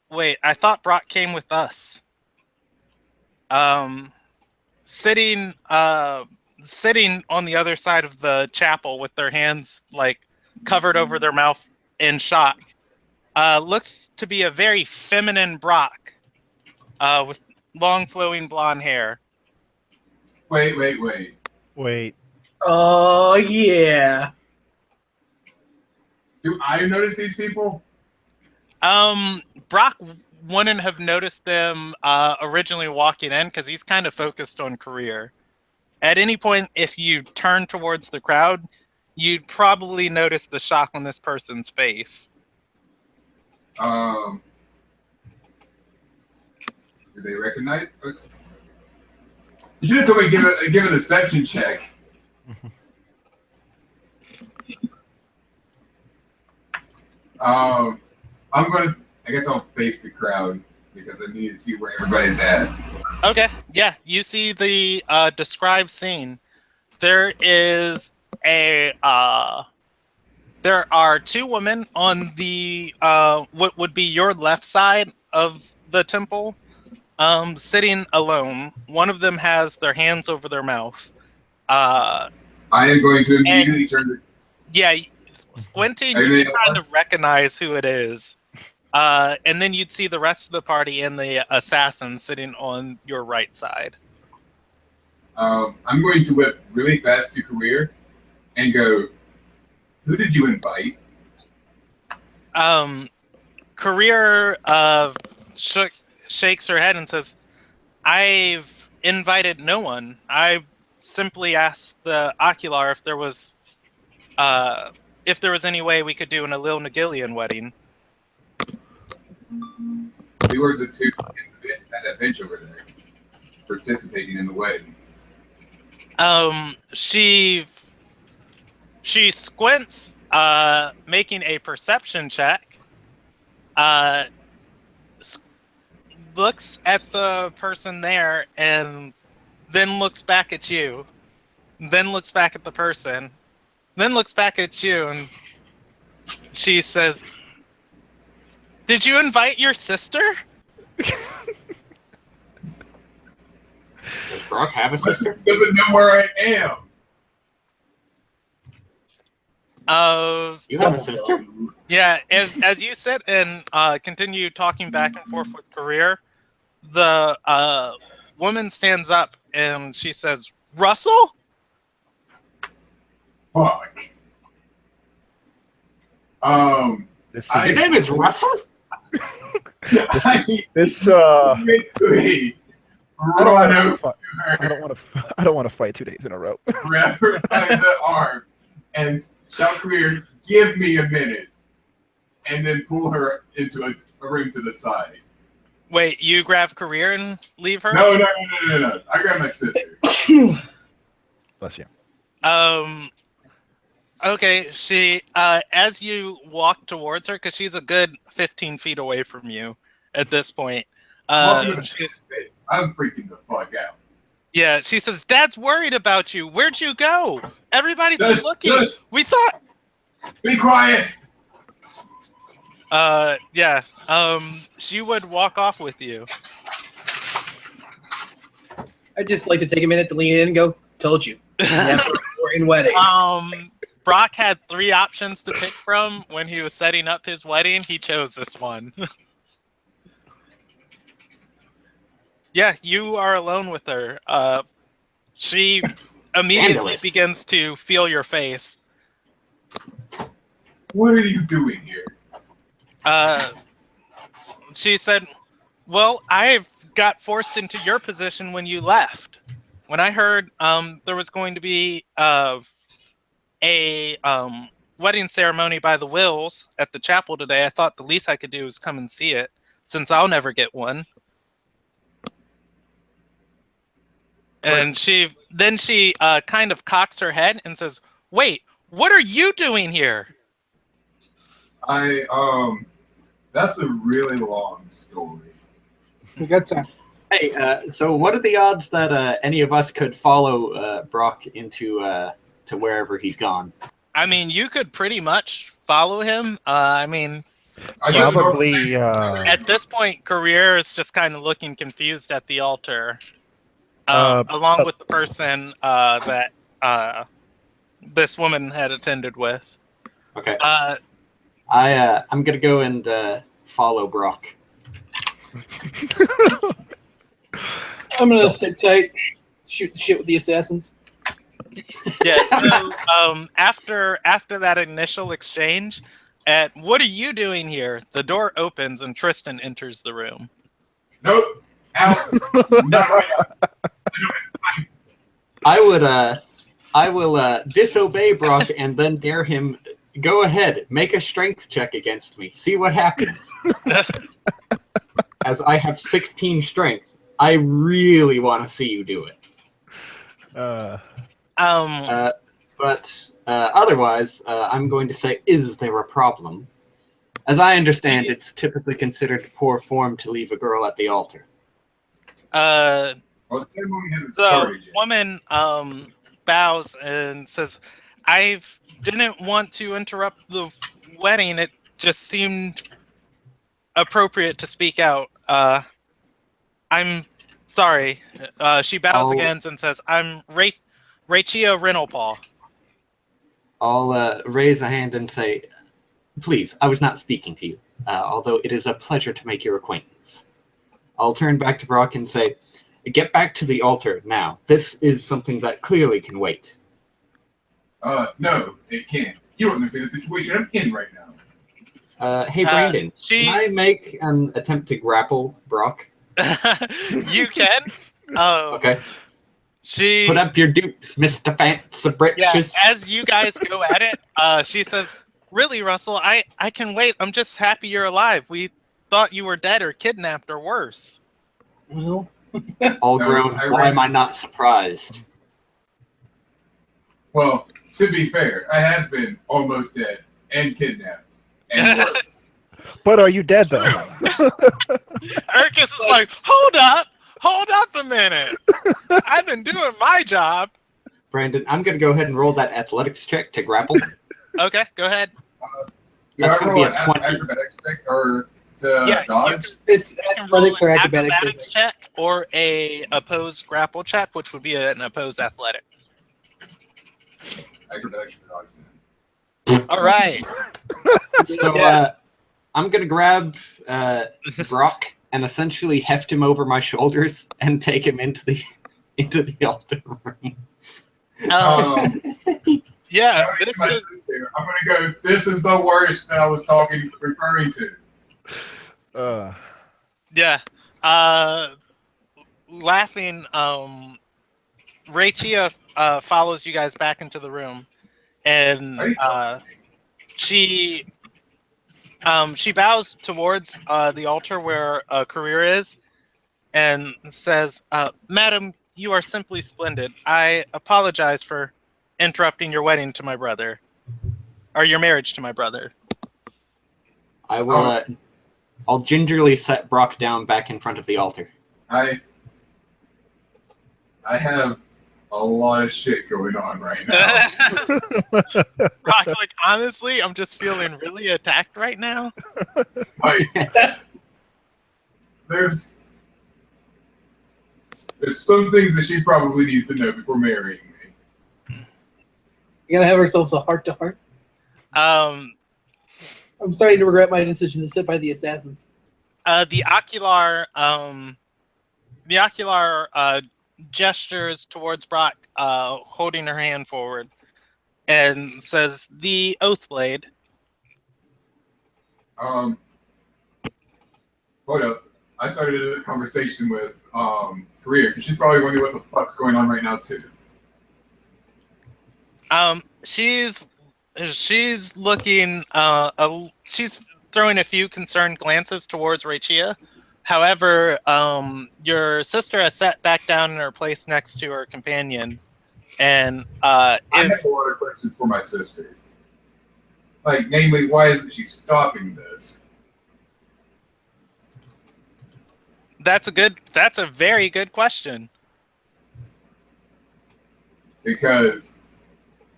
"Wait, I thought Brock came with us." Sitting on the other side of the chapel with their hands like covered over their mouth in shock, looks to be a very feminine Brock, with long flowing blonde hair. Wait. Oh, yeah. Do I notice these people? Brock wouldn't have noticed them originally walking in because he's kind of focused on career. At any point, if you turn towards the crowd, you'd probably notice the shock on this person's face. Do they recognize? You should have told me to give a deception check. I guess I'll face the crowd because I need to see where everybody's at. Okay, yeah, you see the described scene. There is there are two women on the what would be your left side of the temple, sitting alone. One of them has their hands over their mouth. I am going to immediately turn to... Yeah, squinting, you're trying to recognize who it is. And then you'd see the rest of the party and the assassin sitting on your right side. I'm going to whip really fast to career and go, who did you invite? Career shakes her head and says, "I've invited no one. I simply asked the Ocular if there was any way we could do an Elil Nagillion wedding." We were the two at that bench over there, participating in the wedding. She squints, making a perception check. Looks at the person there, and then looks back at you. Then looks back at the person. Then looks back at you, and she says, "Did you invite your sister?" Does Brock have a sister? Doesn't know where I You have a sister? Yeah, as you sit and continue talking back and forth with Career, the woman stands up and she says, "Russell?" Fuck. This, Your name is Russell? this Quickly I don't run want to over fight. her, I don't want to fight 2 days in a row. grab her by the arm, and shout, "Career, give me a minute," and then pull her into a room to the side. Wait, you grab Career and leave her? No. I grab my sister. Bless you. Okay, she, as you walk towards her, because she's a good 15 feet away from you at this point, Welcome to the she's, state. I'm freaking the fuck out. yeah, she says, "Dad's worried about you. Where'd you go? Everybody's been looking. Just We thought..." be quiet. Yeah, she would walk off with you. I'd just like to take a minute to lean in and go, "Told you. Never in wedding." Brock had 3 options to pick from when he was setting up his wedding. He chose this one. Yeah, you are alone with her. She immediately begins to feel your face. What are you doing here? She said, "Well, I've got forced into your position when you left. When I heard there was going to be a wedding ceremony by the Wills at the chapel today, I thought the least I could do was come and see it, since I'll never get one." And she kind of cocks her head and says, "Wait, what are you doing here?" That's a really long story. We got time. Hey, so what are the odds that any of us could follow Brock into to wherever he's gone? I mean, you could pretty much follow him. I mean, Probably. at this point, Career is just kind of looking confused at the altar, along with the person that this woman had attended with. Okay. I'm gonna go and follow Brock. I'm gonna sit tight, shoot the shit with the assassins. Yeah. So after that initial exchange, "What are you doing here?" the door opens and Tristan enters the room. Nope. Out. Not right now. I will disobey Brock and then dare him. Go ahead, make a strength check against me. See what happens. As I have 16 strength, I really want to see you do it. But otherwise, I'm going to say, "Is there a problem?" As I understand, it's typically considered poor form to leave a girl at the altar. Well, the ceremony hasn't The started yet. woman bows and says, "I didn't want to interrupt the wedding. It just seemed appropriate to speak out. I'm sorry." She bows again and says, "I'm Rachia Renalpaw." I'll raise a hand and say, "Please, I was not speaking to you, although it is a pleasure to make your acquaintance." I'll turn back to Brock and say, "Get back to the altar now. This is something that clearly can wait." No, it can't. You don't understand the situation I'm in right now. Hey, Brandon, can I make an attempt to grapple Brock? You can. Okay. She put up your dukes, Mr. Fancy Britches. Yeah, as you guys go at it, she says, "Really, Russell, I can wait. I'm just happy you're alive. We thought you were dead or kidnapped or worse." Well, all grown. Why am I not surprised? Well, to be fair, I have been almost dead and kidnapped and worse. But are you dead though? Urkus is like, hold up a minute. I've been doing my job. Brandon, I'm going to go ahead and roll that athletics check to grapple. Okay, go ahead. That's going to be a 20. Acrobatics check or to dodge? It's athletics or acrobatics. Acrobatics check or a opposed grapple check, which would be an opposed athletics. Acrobatics or dodge. All right. So I'm gonna grab Brock and essentially heft him over my shoulders and take him into the altar room. Yeah, Sorry, this my is sister. I'm gonna go. This is the worst that I was referring to. yeah. Laughing. Rachia follows you guys back into the room, and she bows towards the altar where Career is, and says, "Madam, you are simply splendid. I apologize for interrupting your wedding to my brother, or your marriage to my brother." I will. I'll gingerly set Brock down back in front of the altar. I have a lot of shit going on right now. Brock's like, honestly, I'm just feeling really attacked right now. Like, there's some things that she probably needs to know before marrying me. We're gonna have ourselves a heart-to-heart. Um, I'm starting to regret my decision to sit by the assassins. the ocular gestures towards Brock, holding her hand forward, and says, "The Oathblade." Hold up. I started a conversation with Career, because she's probably wondering what the fuck's going on right now too. She's looking. She's throwing a few concerned glances towards Rachia. However, your sister has sat back down in her place next to her companion, and I have a lot of questions for my sister. Like, namely, why isn't she stopping this? That's a very good question. Because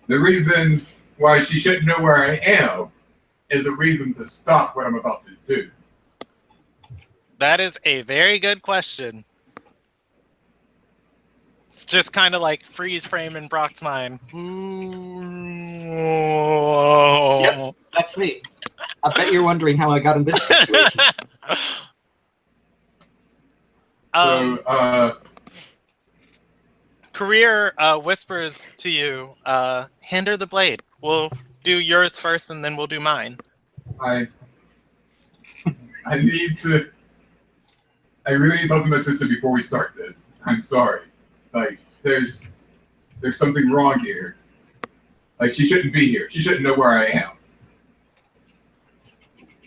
the reason why she shouldn't know where I am is a reason to stop what I'm about to do. That is a very good question. It's just kind of like freeze frame in Brock's mind. Yep, that's me. I bet you're wondering how I got in this situation. Career whispers to you, hand her the blade. We'll do yours first and then we'll do mine. I need to. I really need to talk to my sister before we start this. I'm sorry. Like, there's something wrong here. Like, she shouldn't be here. She shouldn't know where I am.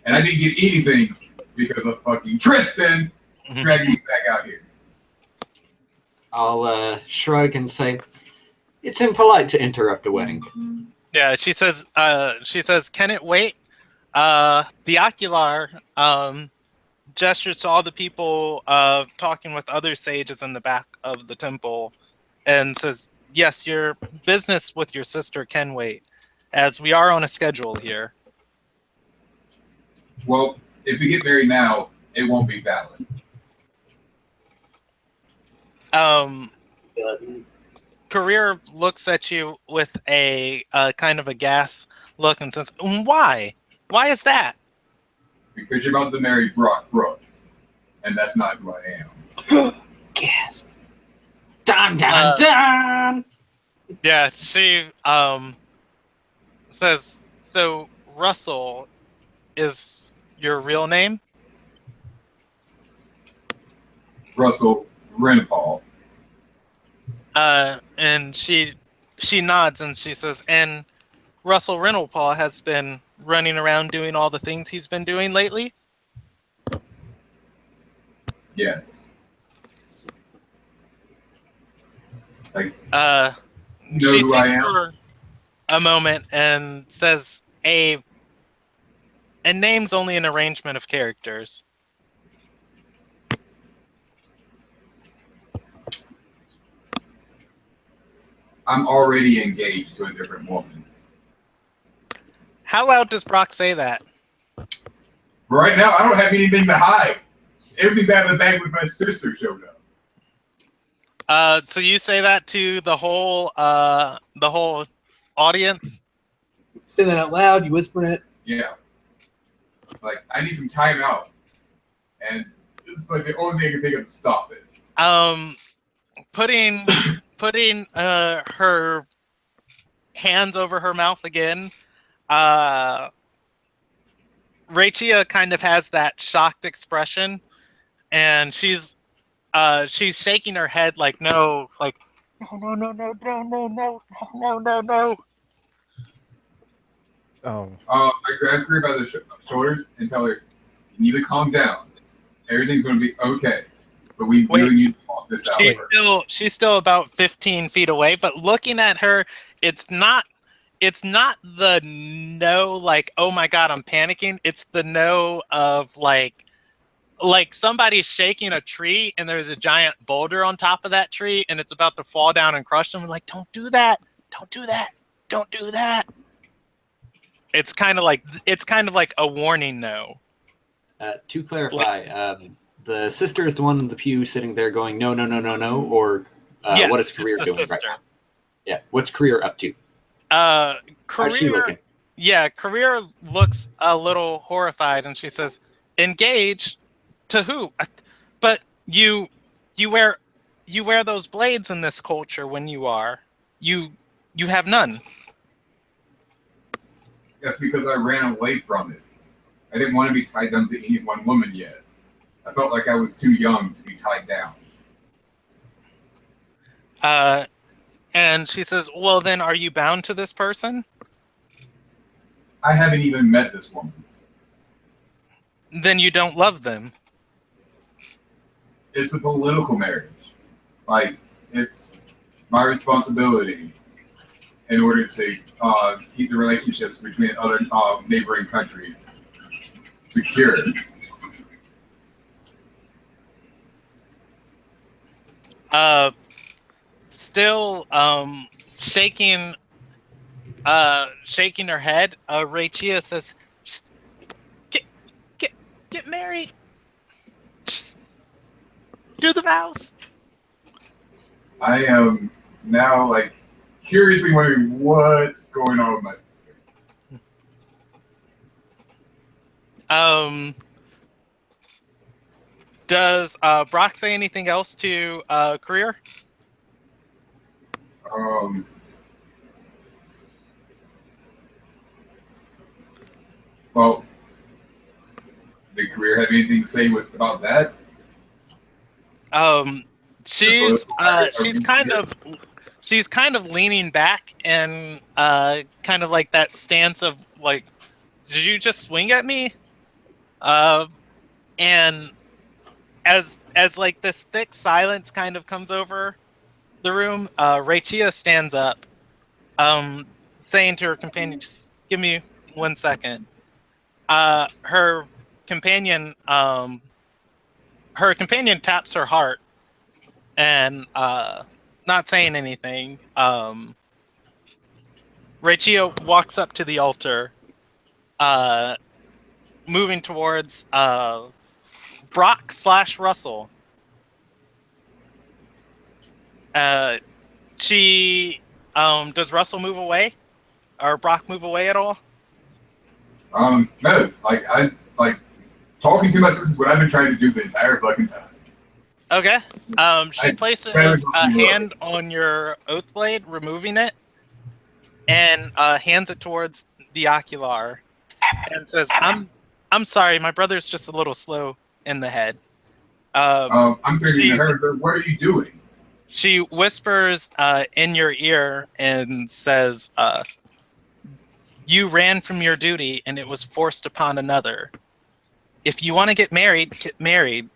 And I didn't get anything because of fucking Tristan dragging me back out here. I'll shrug and say, "It's impolite to interrupt a wedding." Yeah, she says, "Can it wait?" The ocular gestures to all the people talking with other sages in the back of the temple and says, "Yes, your business with your sister can wait, as we are on a schedule here." Well, if we get married now, it won't be valid. Career looks at you with a kind of a gas look and says, "Why? Why is that?" Because you're about to marry Brock Brooks, and that's not who I am. Gasp. Dun dun dun! Yeah, she says, "So Russell is your real name?" Russell Renpaul. And she nods and she says, "And Russell Renpaul has been running around doing all the things he's been doing lately?" Yes. Like, She who I thinks am? for a moment and says, "A name's only an arrangement of characters." I'm already engaged to a different woman. How loud does Brock say that? Right now, I don't have anything to hide. Everything's out of the bag with my sister showed up. So you say that to the whole audience? Say that out loud. You whisper it. Yeah. Like, I need some time out. And this is like the only thing I can think of to stop it. Putting her hands over her mouth again, Rachia kind of has that shocked expression, and she's shaking her head like no, like no. Oh, I grab her by the shoulders and tell her, you need to calm down. Everything's going to be okay. But we really need to talk this out. She's still about 15 feet away, but looking at her, it's not the no like, oh my god, I'm panicking. It's the no of like somebody's shaking a tree and there's a giant boulder on top of that tree and it's about to fall down and crush them. Like, don't do that. Don't do that. Don't do that. It's kind of like a warning no. To clarify, the sister is the one in the pew sitting there going, no, no, no, no, no, or Yes, what is Career it's the doing right sister. now? Yeah, what's Career up to? How's she looking? Yeah, Career looks a little horrified and she says, engage to who? But you wear those blades in this culture when you have none. That's because I ran away from it. I didn't want to be tied down to any one woman yet. I felt like I was too young to be tied down. And she says, well, then are you bound to this person? I haven't even met this woman. Then you don't love them. It's a political marriage. Like, it's my responsibility in order to keep the relationships between other neighboring countries secure. Still shaking her head, Rachia says, get married. Just do the vows. I am now like curiously wondering what's going on with my sister. Does Brock say anything else to Career? Well, did Career have anything to say about that? She's kind of leaning back and kind of like that stance of like, did you just swing at me? And as like this thick silence kind of comes over the room, Rachia stands up, saying to her companion, just give me 1 second. Her companion taps her heart and not saying anything. Rachia walks up to the altar, moving towards Brock/Russell. Does Russell move away? Or Brock move away at all? No. I talking to my sister is what I've been trying to do the entire fucking time. Okay. She places a hand on your oath blade, removing it, and hands it towards the ocular, and says, "I'm sorry, my brother's just a little slow in the head." I'm thinking to her, what are you doing? She whispers in your ear and says, "You ran from your duty, and it was forced upon another. If you want to get married, get married."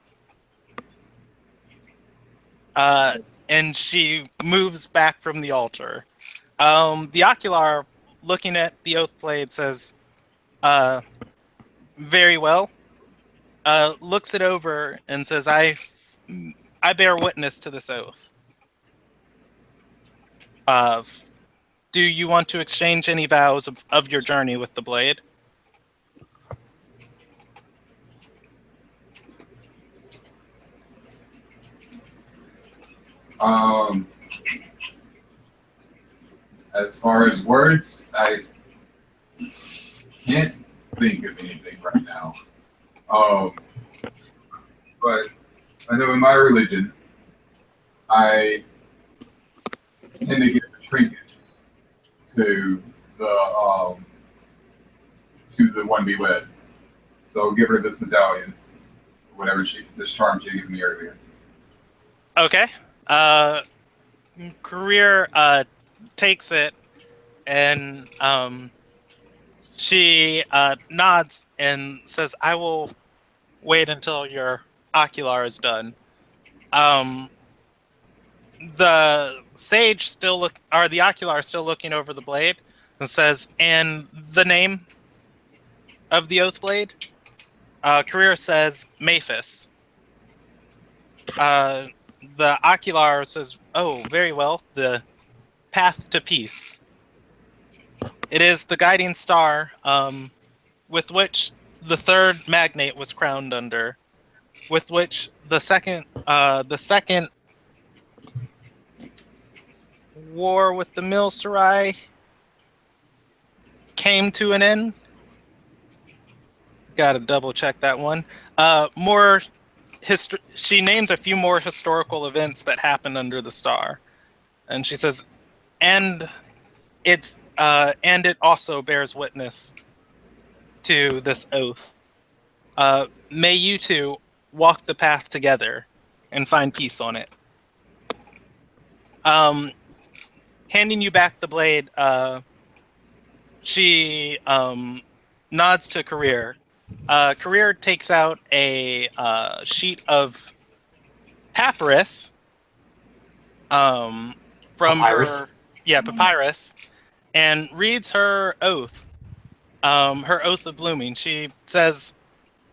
And she moves back from the altar. The ocular, looking at the oath blade, says, "Very well." Looks it over and says, I bear witness to this oath. Do you want to exchange any vows of your journey with the blade? As far as words, can't think of anything right now. But I know in my religion, I tend to give a trinket to the one we wed. So I'll give her this medallion, whatever this charm she gave me earlier. Okay. Career takes it, and she nods and says, "I will wait until your ocular is done." The sage the ocular is still looking over the blade and says, "And the name of the oath blade?" Career says, "Maphis." The ocular says, "Oh, very well. The path to peace. It is the guiding star with which the third magnate was crowned under, with which the second war with the Mil Sarai came to an end." Gotta double check that one. She names a few more historical events that happened under the star, and she says, and it also bears witness to this oath. May you two walk the path together and find peace on it. Handing you back the blade, she nods to Career. Career takes out a sheet of papyrus from Papyrus? papyrus, and reads her oath. Her oath of blooming. She says,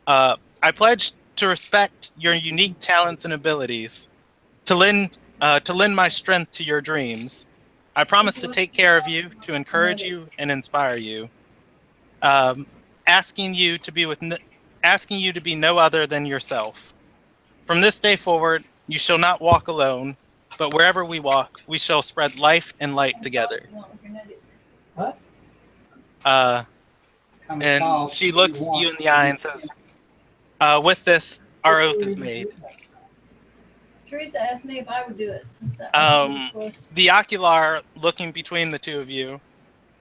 "I pledge to respect your unique talents and abilities, to lend my strength to your dreams. I promise to take care of you, to encourage you and inspire you. Asking you to be no other than yourself. From this day forward, you shall not walk alone, but wherever we walk, we shall spread life and light together." What? And she looks you in the eye and says, "With this, our oath is made." Teresa asked me if I would do it. Since that The ocular, looking between the two of you,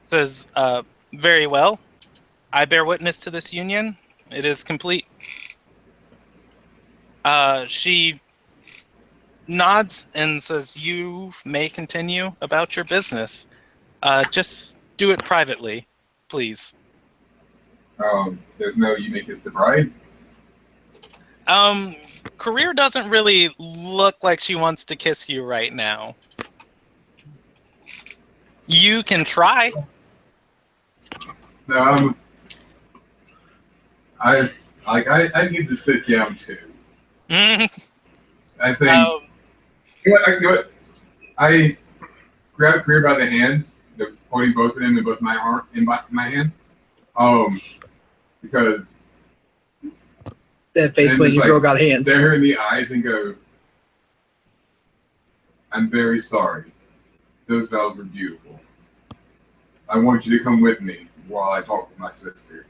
says, "Very well. I bear witness to this union. It is complete." She nods and says, "You may continue about your business. Just do it privately, please." There's no you make us the bride. Career doesn't really look like she wants to kiss you right now. You can try. I need to sit down too. I think. You know what? I grab Career by the hands, holding both of them in both my hands. Because That face when you girl got hands. Stare her in the eyes and go, "I'm very sorry. Those vows were beautiful. I want you to come with me while I talk with my sister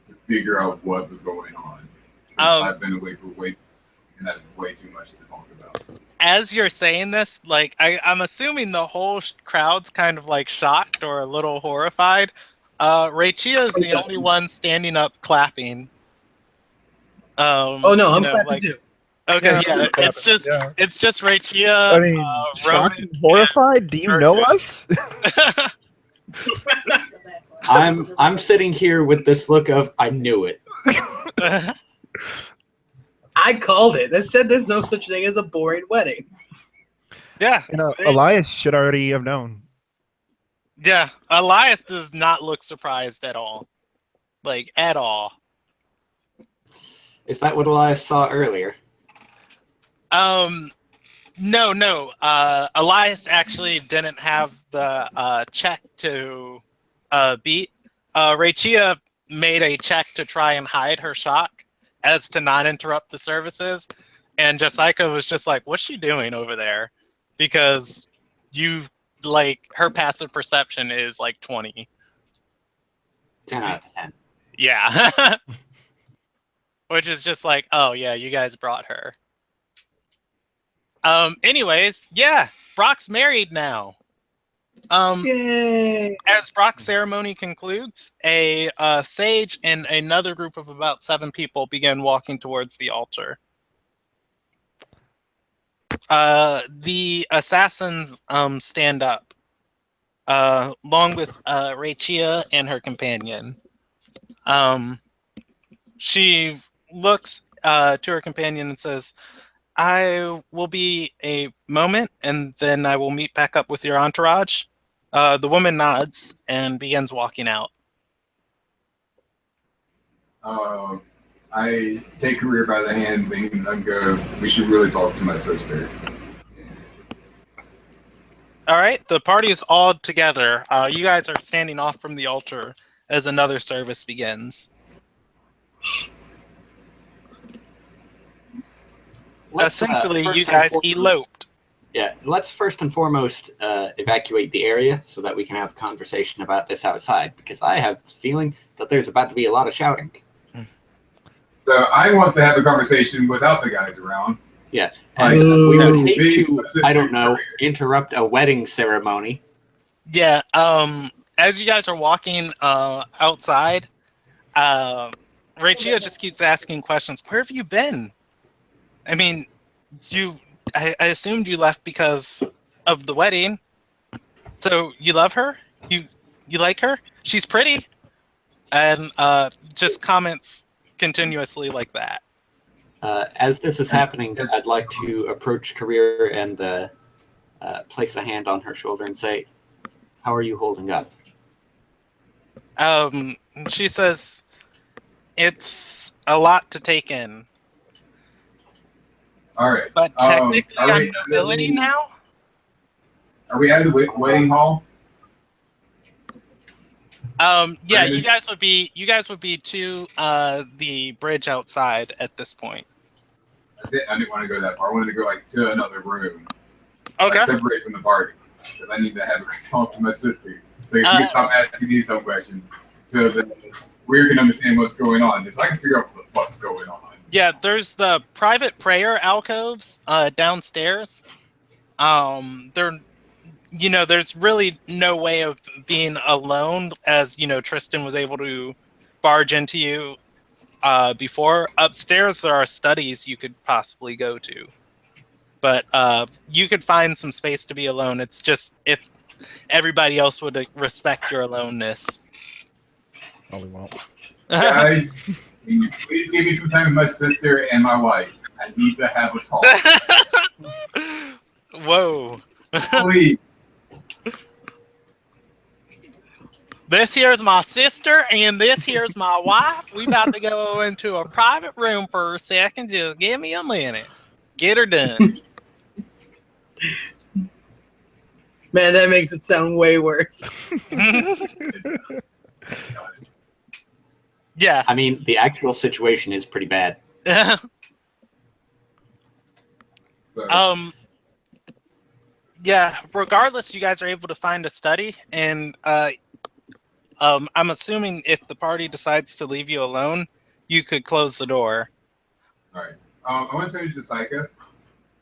to figure out what was going on. I've been away for and that's way too much to talk about." As you're saying this, like I'm assuming the whole crowd's kind of like shocked or a little horrified. Rachia is the only one standing up clapping. Oh no, I'm clapping too. Okay, yeah, it's just Rachia. I mean, shocked and horrified. Do you know us? I'm sitting here with this look of I knew it. I called it. I said there's no such thing as a boring wedding. Yeah. Elias should already have known. Yeah, Elias does not look surprised at all. Like, at all. Is that what Elias saw earlier? No. Elias actually didn't have the check to beat. Rachia made a check to try and hide her shock as to not interrupt the services. And Jessica was just like, "What's she doing over there?" Because her passive perception is like 20. 10 out of 10. Yeah. Which is just like, oh yeah, you guys brought her. Anyways, yeah, Brock's married now. Yay! As Brock's ceremony concludes, a sage and another group of about 7 people begin walking towards the altar. The assassins stand up, along with Rachia and her companion. She looks to her companion and says, I will be a moment, and then I will meet back up with your entourage. The woman nods and begins walking out. I take Career by the hands and go, we should really talk to my sister. All right, the party is all together. You guys are standing off from the altar as another service begins. Essentially, you guys eloped. Yeah, let's first and foremost evacuate the area so that we can have a conversation about this outside, because I have a feeling that there's about to be a lot of shouting. So I want to have a conversation without the guys around. Yeah, and we would hate to, I don't know, interrupt a wedding ceremony. Yeah, as you guys are walking outside, Rachia just keeps asking questions. Where have you been? I mean, I assumed you left because of the wedding. So you love her? You like her? She's pretty. And just comments continuously like that. As this is happening, I'd like to approach Career and place a hand on her shoulder and say, how are you holding up? She says, it's a lot to take in. All right. But technically, I'm nobility now? Are we at the wedding hall? Yeah, you guys would be to the bridge outside at this point. I didn't want to go that far. I wanted to go to another room. Okay. Separate from the party. Because I need to have a talk to my sister. So if you can stop asking these dumb questions, so that we can understand what's going on. So I can figure out what the fuck's going on. Yeah, there's the private prayer alcoves downstairs. There's really no way of being alone, as Tristan was able to barge into you before. Upstairs there are studies you could possibly go to, but you could find some space to be alone. It's just if everybody else would respect your aloneness. Probably won't. Guys, can you please give me some time with my sister and my wife? I need to have a talk. Whoa. Please. This here's my sister and this here's my wife. We about to go into a private room for a second. Just give me a minute. Get her done. Man, that makes it sound way worse. Yeah. I mean, the actual situation is pretty bad. Yeah, regardless, you guys are able to find a study, and I'm assuming if the party decides to leave you alone, you could close the door. All right. I want to change to Psycho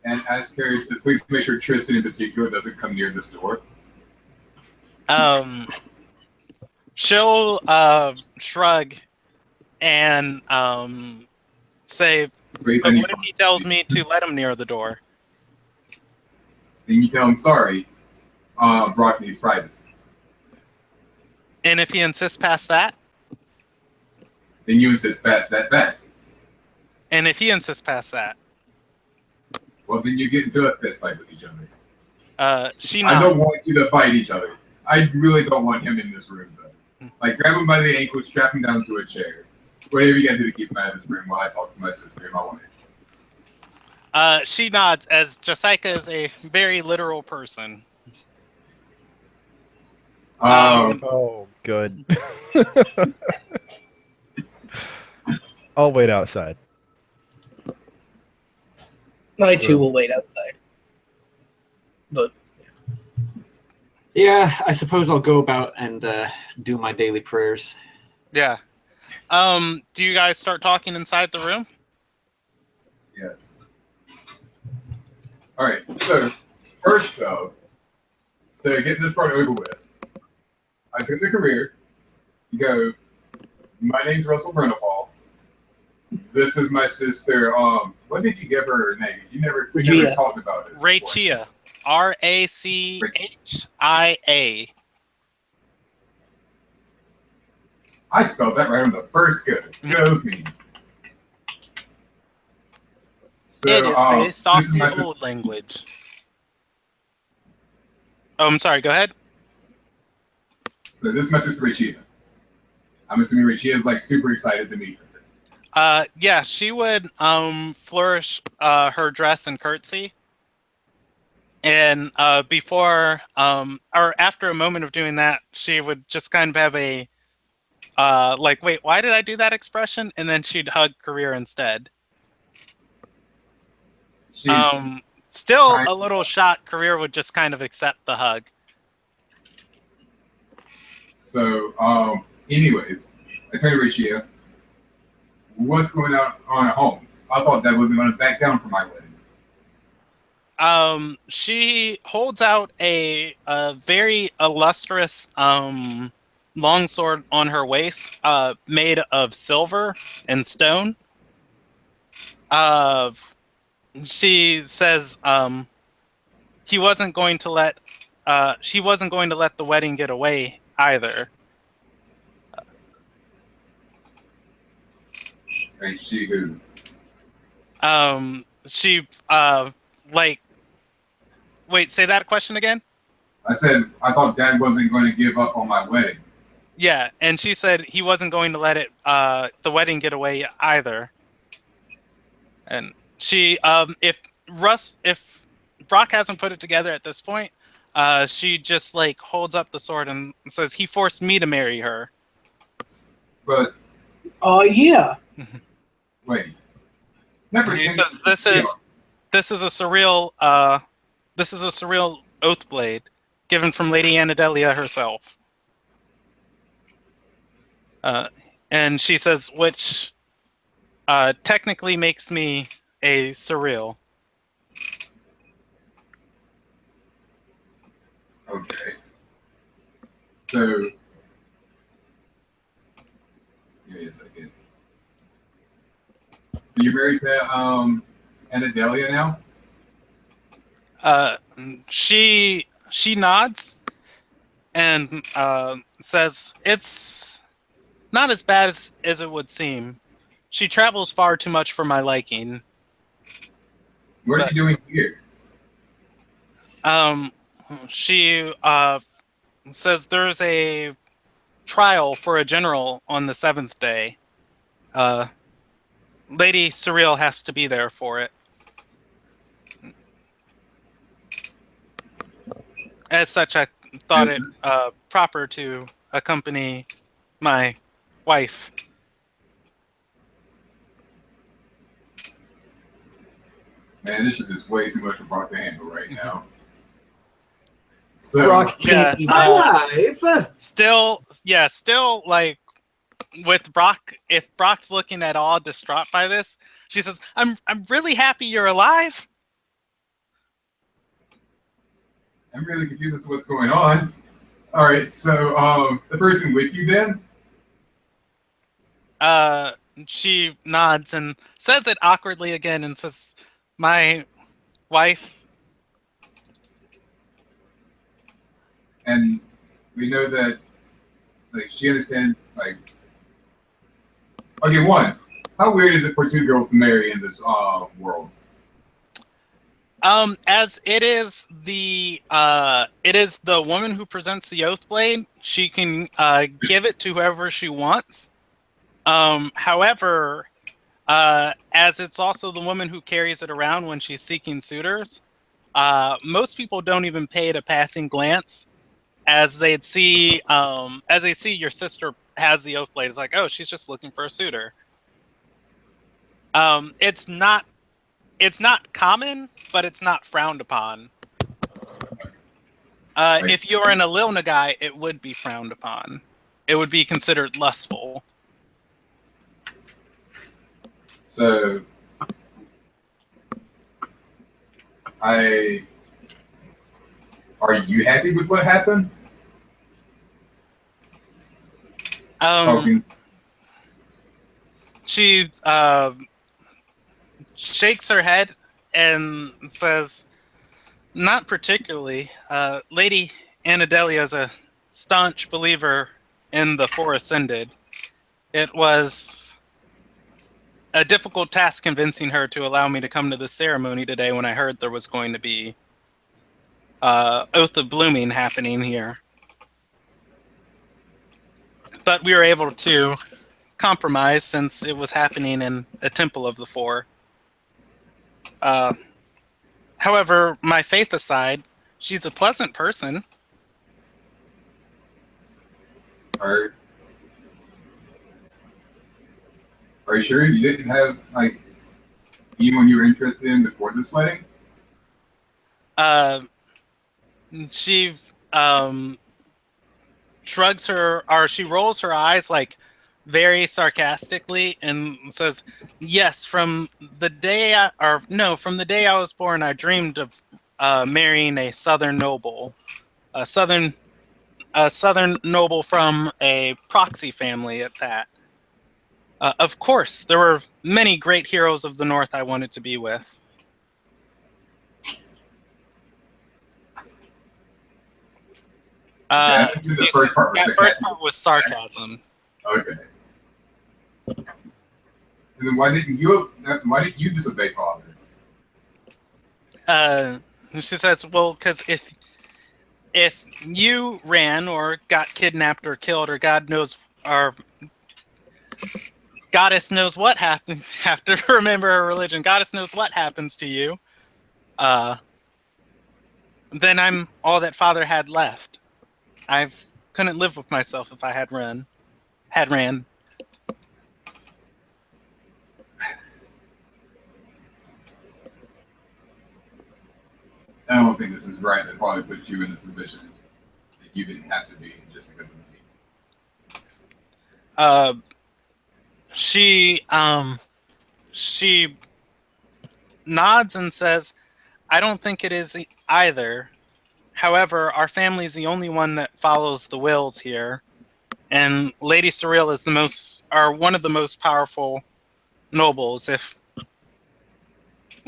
and ask her to please make sure Tristan in particular doesn't come near this door. She'll shrug and say, Please, but what if he tells me to let him near the door? Then you tell him, sorry, Brock needs privacy. And if he insists past that? Then you insist past that fact. And if he insists past that? Well, then you get into a fist fight with each other. I don't want you to fight each other. I really don't want him in this room, though. Like, grab him by the ankle, strap him down to a chair. Whatever you gotta do to keep him out of this room while I talk to my sister and my wife. She nods, as Jessica is a very literal person. Oh, good. I'll wait outside. I too will wait outside. But yeah, I suppose I'll go about and do my daily prayers. Yeah. Do you guys start talking inside the room? Yes. All right. So first, though, to get this part over with, I took the career. You go. My name's Russell Brennefall. This is my sister. What did you give her name? We never Regia. talked about it. before. Rachia. Rachia. I spelled that right on the first go. Go me. So, It is based off this is my the old language. Oh, I'm sorry. Go ahead. So this is my sister Rachia. I'm assuming Rachia is like super excited to meet her. Yeah, she would flourish her dress and curtsy. And before or after a moment of doing that, she would just kind of have a like, wait, why did I do that expression? And then she'd hug Career instead. She's Still kind- a little shocked. Career would just kind of accept the hug. So, anyways, I turned to Rachia. What's going on at home? I thought that wasn't going to back down for my wedding. She holds out a very illustrious longsword on her waist, made of silver and stone. She says she wasn't going to let the wedding get away either. And she who? She like, wait, say that question again? I said I thought Dad wasn't going to give up on my wedding. Yeah, and she said he wasn't going to let the wedding get away either. And she, if Brock hasn't put it together at this point, she just like holds up the sword and says he forced me to marry her. But Yeah. wait, never. He says this is a surreal oath blade given from Lady Anadelia herself. And she says, which technically makes me a surreal. Okay. So, give me a second. So you're married to Anadelia now? She nods and says it's not as bad as it would seem. She travels far too much for my liking. What are you doing here? She says there's a trial for a general on the 7th day. Lady Surreal has to be there for it. As such, I thought it proper to accompany my wife. Man, this is just way too much for Brock to handle right now. So, Brock can't even. Alive! Still like with Brock, if Brock's looking at all distraught by this, she says, I'm really happy you're alive. I'm really confused as to what's going on. All right, so the person with you then? She nods and says it awkwardly again and says, my wife. And we know that, like, she understands, like, okay, one, how weird is it for two girls to marry in this world? As it is the woman who presents the oath blade, she can give it to whoever she wants. However, as it's also the woman who carries it around when she's seeking suitors, most people don't even pay it a passing glance, as they see your sister has the oath blade. It's like, oh, she's just looking for a suitor. It's not common, but it's not frowned upon. If you're an Alilna guy, it would be frowned upon. it would be considered lustful. So, are you happy with what happened? Talking. She shakes her head and says, "Not particularly. Lady Anadelia is a staunch believer in the Four Ascended. It was a difficult task convincing her to allow me to come to the ceremony today when I heard there was going to be Oath of Blooming happening here. But we were able to compromise since it was happening in a temple of the Four. However, my faith aside, she's a pleasant person." Are you sure you didn't have like anyone you were interested in before this wedding? She shrugs her, or she rolls her eyes like very sarcastically and says, "Yes, from the day I was born, I dreamed of marrying a southern noble, a southern noble from a proxy family at that. Of course, there were many great heroes of the North I wanted to be with." The first part was that first part was sarcasm. Okay. And then why didn't you disobey father? She says, "Well, because if you ran or got kidnapped or killed or God knows or Goddess knows what happened," have to remember her religion. Goddess knows what happens to you. Then I'm all that father had left. I couldn't live with myself if I had ran. I don't think this is right. That probably put you in a position that you didn't have to be just because of me. She nods and says, "I don't think it is either. However, our family is the only one that follows the wills here, and Lady Surreal is one of the most powerful nobles. If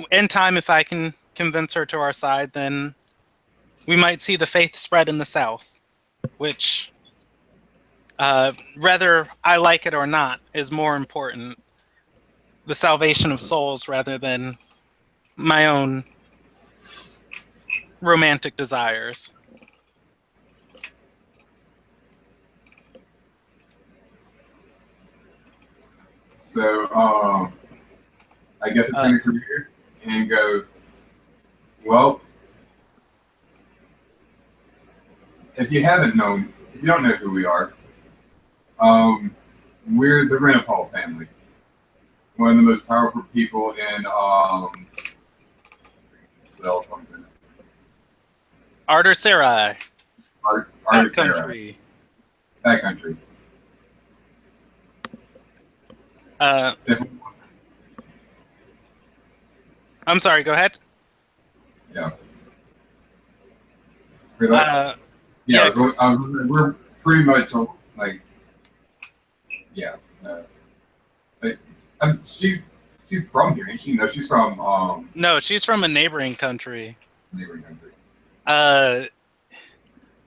in time, if I can convince her to our side, then we might see the faith spread in the South, which, whether I like it or not, is more important. The salvation of souls rather than my own romantic desires." So, I guess it's in a career and go, well, if you don't know who we are, we're the Renapol family. One of the most powerful people in, sell something. Artersarai. That country. That country. I'm sorry, go ahead. Yeah. Yeah. We're pretty much like, yeah. She's from here, ain't she? No, she's from No, she's from a neighboring country. Neighboring country.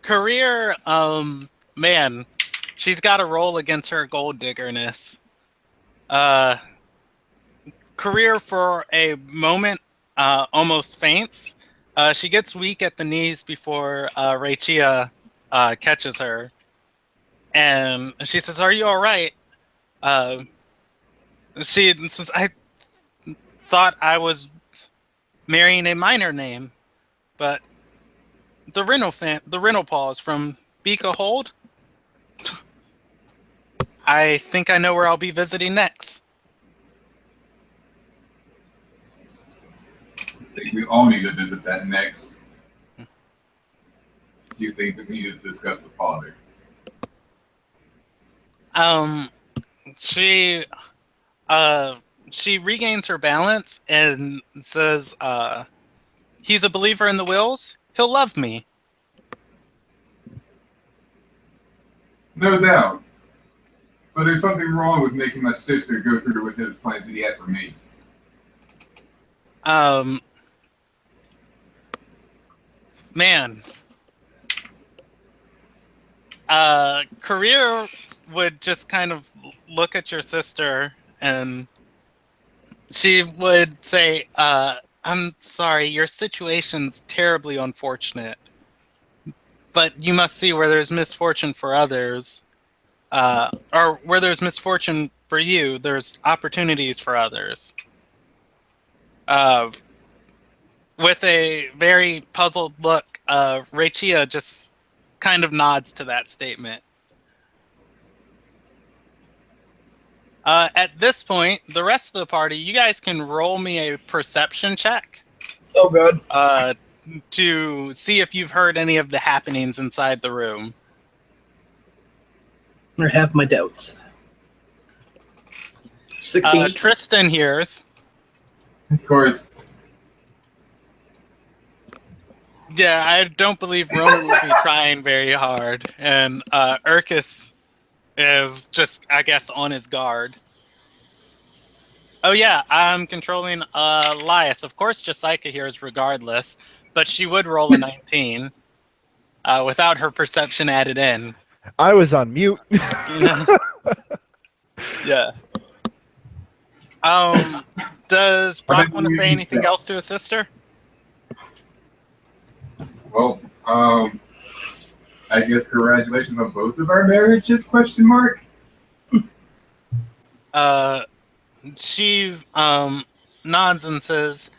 Career, man, she's got a roll against her gold diggerness. Career for a moment almost faints. She gets weak at the knees before Rachia catches her. And she says, "Are you all right?" She says, "I thought I was marrying a minor name, but the Renal Paws from Beaka Hold. I think I know where I'll be visiting next." I think we all need to visit that next. A few things that we need to discuss with father. She regains her balance and says, he's a believer in the wills. He'll love me. No doubt. But there's something wrong with making my sister go through with his plans that he had for me. Man. Career would just kind of look at your sister and she would say, I'm sorry, your situation's terribly unfortunate. But you must see where there's misfortune for others, or where there's misfortune for you, there's opportunities for others. With a very puzzled look, Rachia just kind of nods to that statement. At this point, the rest of the party, you guys can roll me a perception check. Oh, God. To see if you've heard any of the happenings inside the room. I have my doubts. 16. Tristan hears. Of course. Yeah, I don't believe Roman will be trying very hard. And Urkus is just, I guess, on his guard. Oh yeah, I'm controlling Elias. Of course, Jessica hears regardless, but she would roll a 19 without her perception added in. I was on mute. Yeah. Does Brock want to say anything else to his sister? Well, I guess congratulations on both of our marriages, question mark? She nods and says,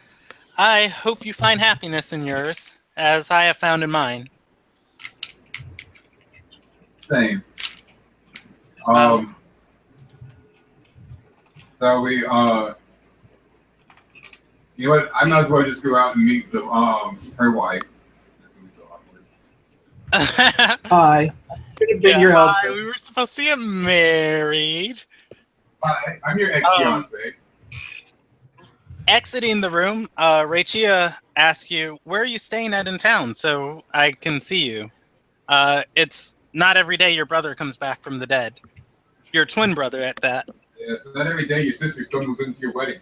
I hope you find happiness in yours, as I have found in mine. Same. So we, you know what, I might as well just go out and meet the, her wife. That's gonna be so awkward. Hi. Could have been your husband. We were supposed to get married. Hi, I'm your ex-fiance. Exiting the room, Rachia asks you, where are you staying at in town so I can see you? It's not every day your brother comes back from the dead. Your twin brother at that. Yeah, so not every day your sister stumbles into your wedding.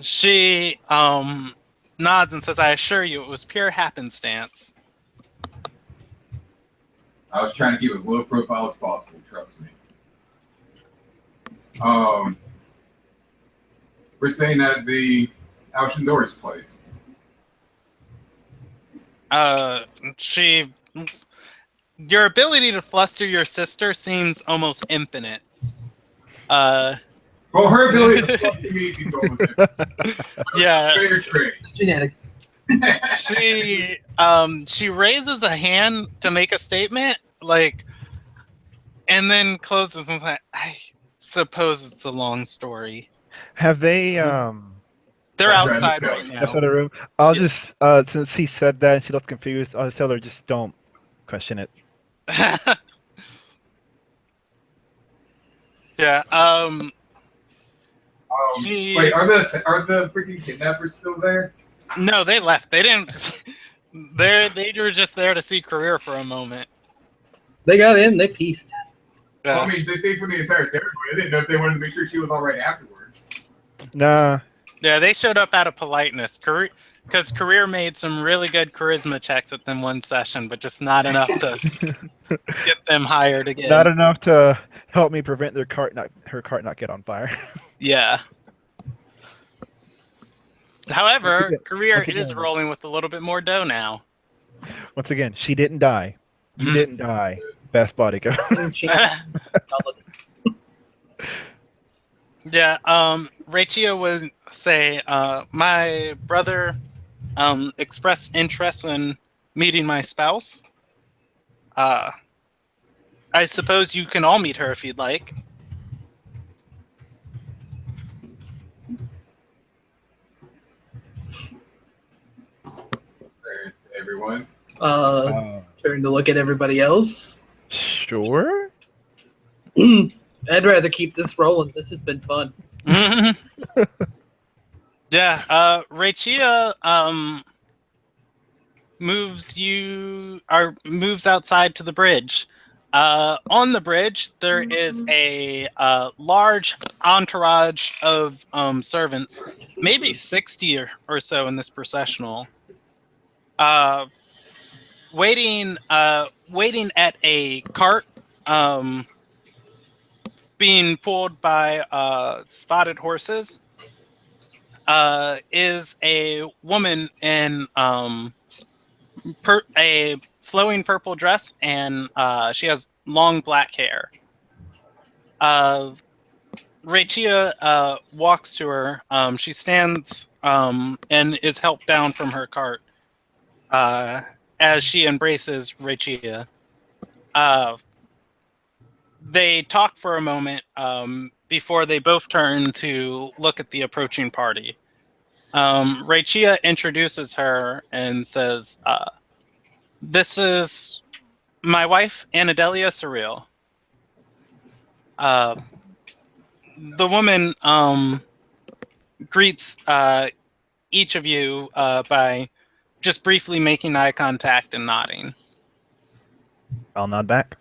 She nods and says, I assure you it was pure happenstance. I was trying to keep as low profile as possible, trust me. We're staying at the Doors place. Your ability to fluster your sister seems almost infinite. Well, her ability to fluster me is equal with it. Yeah. Fair trade. Genetic. She raises a hand to make a statement, like, and then closes and says, I suppose it's a long story. Have they They're outside right now. outside the room? I'll just since he said that and she looks confused, I'll just tell her just don't question it. Yeah. Wait, are the freaking kidnappers still there? No, they left. They didn't. They were just there to see Career for a moment. They got in. They pieced. Well, I mean, they stayed for the entire ceremony. I didn't know if they wanted to make sure she was all right afterwards. Nah. Yeah, they showed up out of politeness. Because Career made some really good charisma checks at them one session, but just not enough to get them hired again. Not enough to help me prevent her cart not get on fire. Yeah. However, Career once again. is rolling with a little bit more dough now. Once again, she didn't die. You didn't die. Best bodyguard. Yeah, Rachia would say, my brother expressed interest in meeting my spouse. I suppose you can all meet her if you'd like. Everyone. Turn to look at everybody else. Sure. I'd rather keep this rolling. This has been fun. Yeah, Rachia moves outside to the bridge. On the bridge, there is a large entourage of servants, maybe 60 or so in this processional, waiting at a cart being pulled by spotted horses. Is a woman in a flowing purple dress, and she has long black hair. Rachia walks to her. She stands and is helped down from her cart as she embraces Rachia. They talk for a moment before they both turn to look at the approaching party. Rachia introduces her and says, "This is my wife, Anadelia Surreal." The woman greets each of you by just briefly making eye contact and nodding. I'll nod back.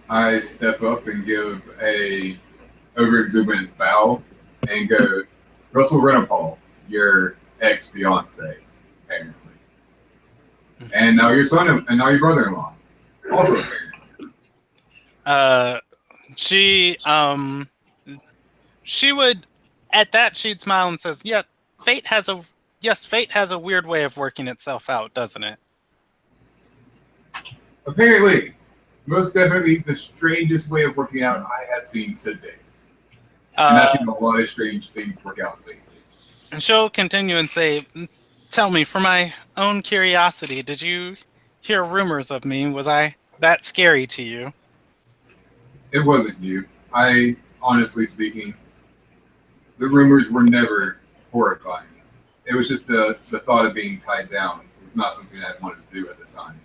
I step up and give a over-exuberant bow and go, Russell Renapal, your ex-fiance, apparently. And now your son, and now your brother-in-law, also apparently. She would, at that, she'd smile and says, "Yeah, fate has a weird way of working itself out, doesn't it?" Apparently, most definitely the strangest way of working out I have seen to date. And I've seen a lot of strange things work out lately. And she'll continue and say, "Tell me, for my own curiosity, did you hear rumors of me? Was I that scary to you?" It wasn't you. Honestly speaking, the rumors were never horrifying. It was just the thought of being tied down. It was not something I wanted to do at the time.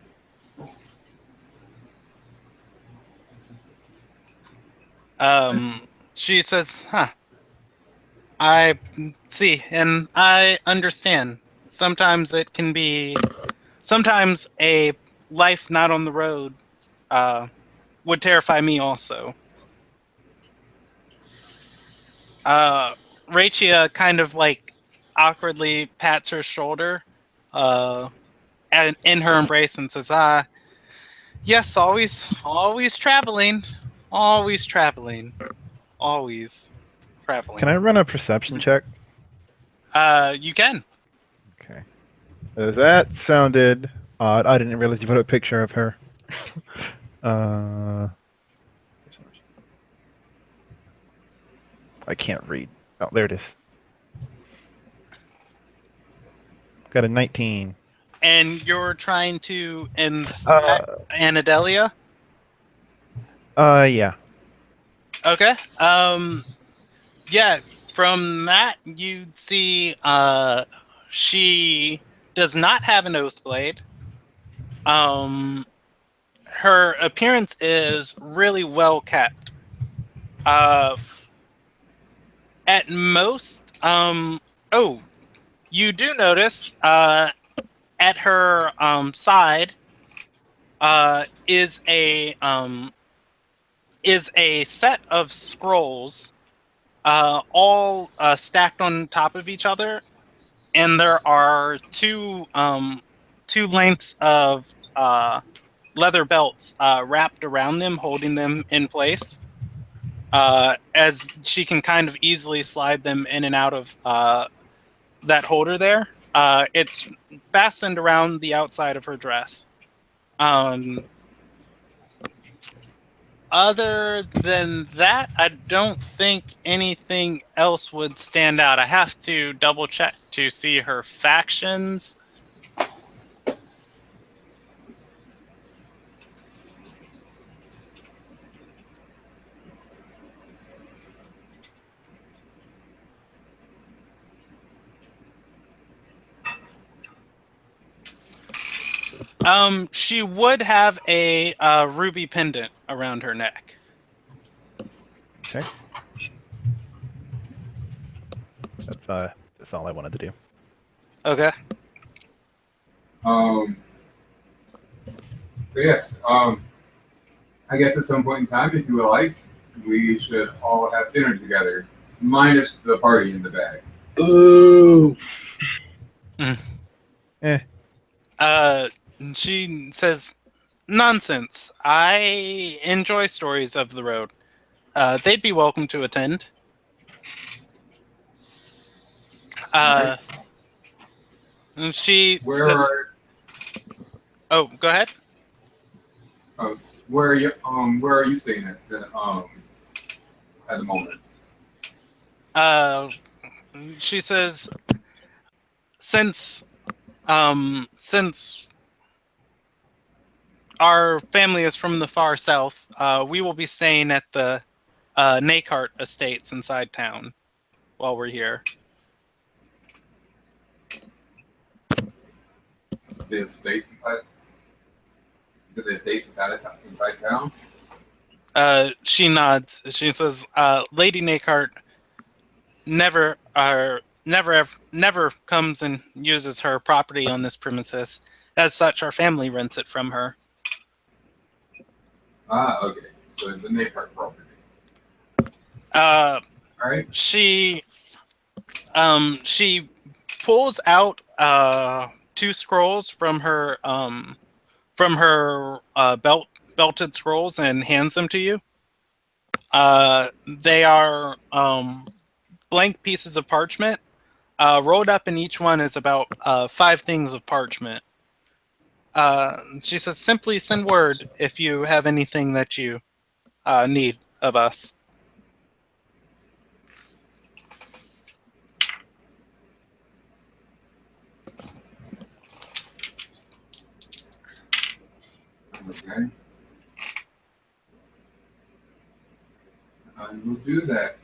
She says, "Huh. I see, and I understand. Sometimes a life not on the road would terrify me also." Rachia kind of like awkwardly pats her shoulder and in her embrace and says, "Yes, always traveling, always traveling, always traveling." Can I run a perception check? You can. Okay. That sounded odd. I didn't realize you put a picture of her. I can't read. Oh, there it is. Got a 19. And you're trying to inspect Anadelia? Yeah. Okay. Yeah, from that you'd see she does not have an oath blade. Her appearance is really well kept. At most, you do notice at her side is a set of scrolls, all stacked on top of each other, and there are two lengths of leather belts wrapped around them, holding them in place. As she can kind of easily slide them in and out of that holder there. It's fastened around the outside of her dress. Other than that, I don't think anything else would stand out. I have to double check to see her factions. She would have a ruby pendant around her neck. Okay. That's all I wanted to do. Okay. So yes, I guess at some point in time, if you would like, we should all have dinner together, minus the party in the bag. Boo. She says, "Nonsense. I enjoy stories of the road. They'd be welcome to attend." And she Where says, are "Oh, go ahead." where are you staying at the moment? She says, since our family is from the far south, we will be staying at the Nakart Estates inside town while we're here. The estates inside. The estates inside town. She nods. She says, "Lady Nakart never comes and uses her property on this premises. As such, our family rents it from her." Ah, okay. So the Nakart property. All right. She pulls out 2 scrolls from her belted scrolls and hands them to you. They are blank pieces of parchment. Rolled up in each one is about 5 things of parchment. She says, "Simply send word if you have anything that you need of us." Okay. I will do that.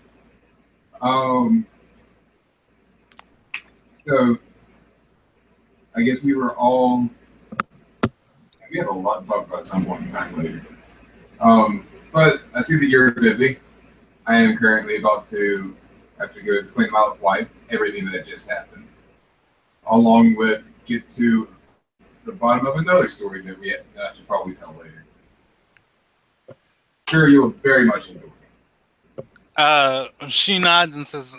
So I guess we have a lot to talk about at some point in time later. But I see that you're busy. I am currently about to have to go explain to my wife everything that just happened, along with get to the bottom of another story that I should probably tell later. Sure, you'll very much enjoy it. She nods and says,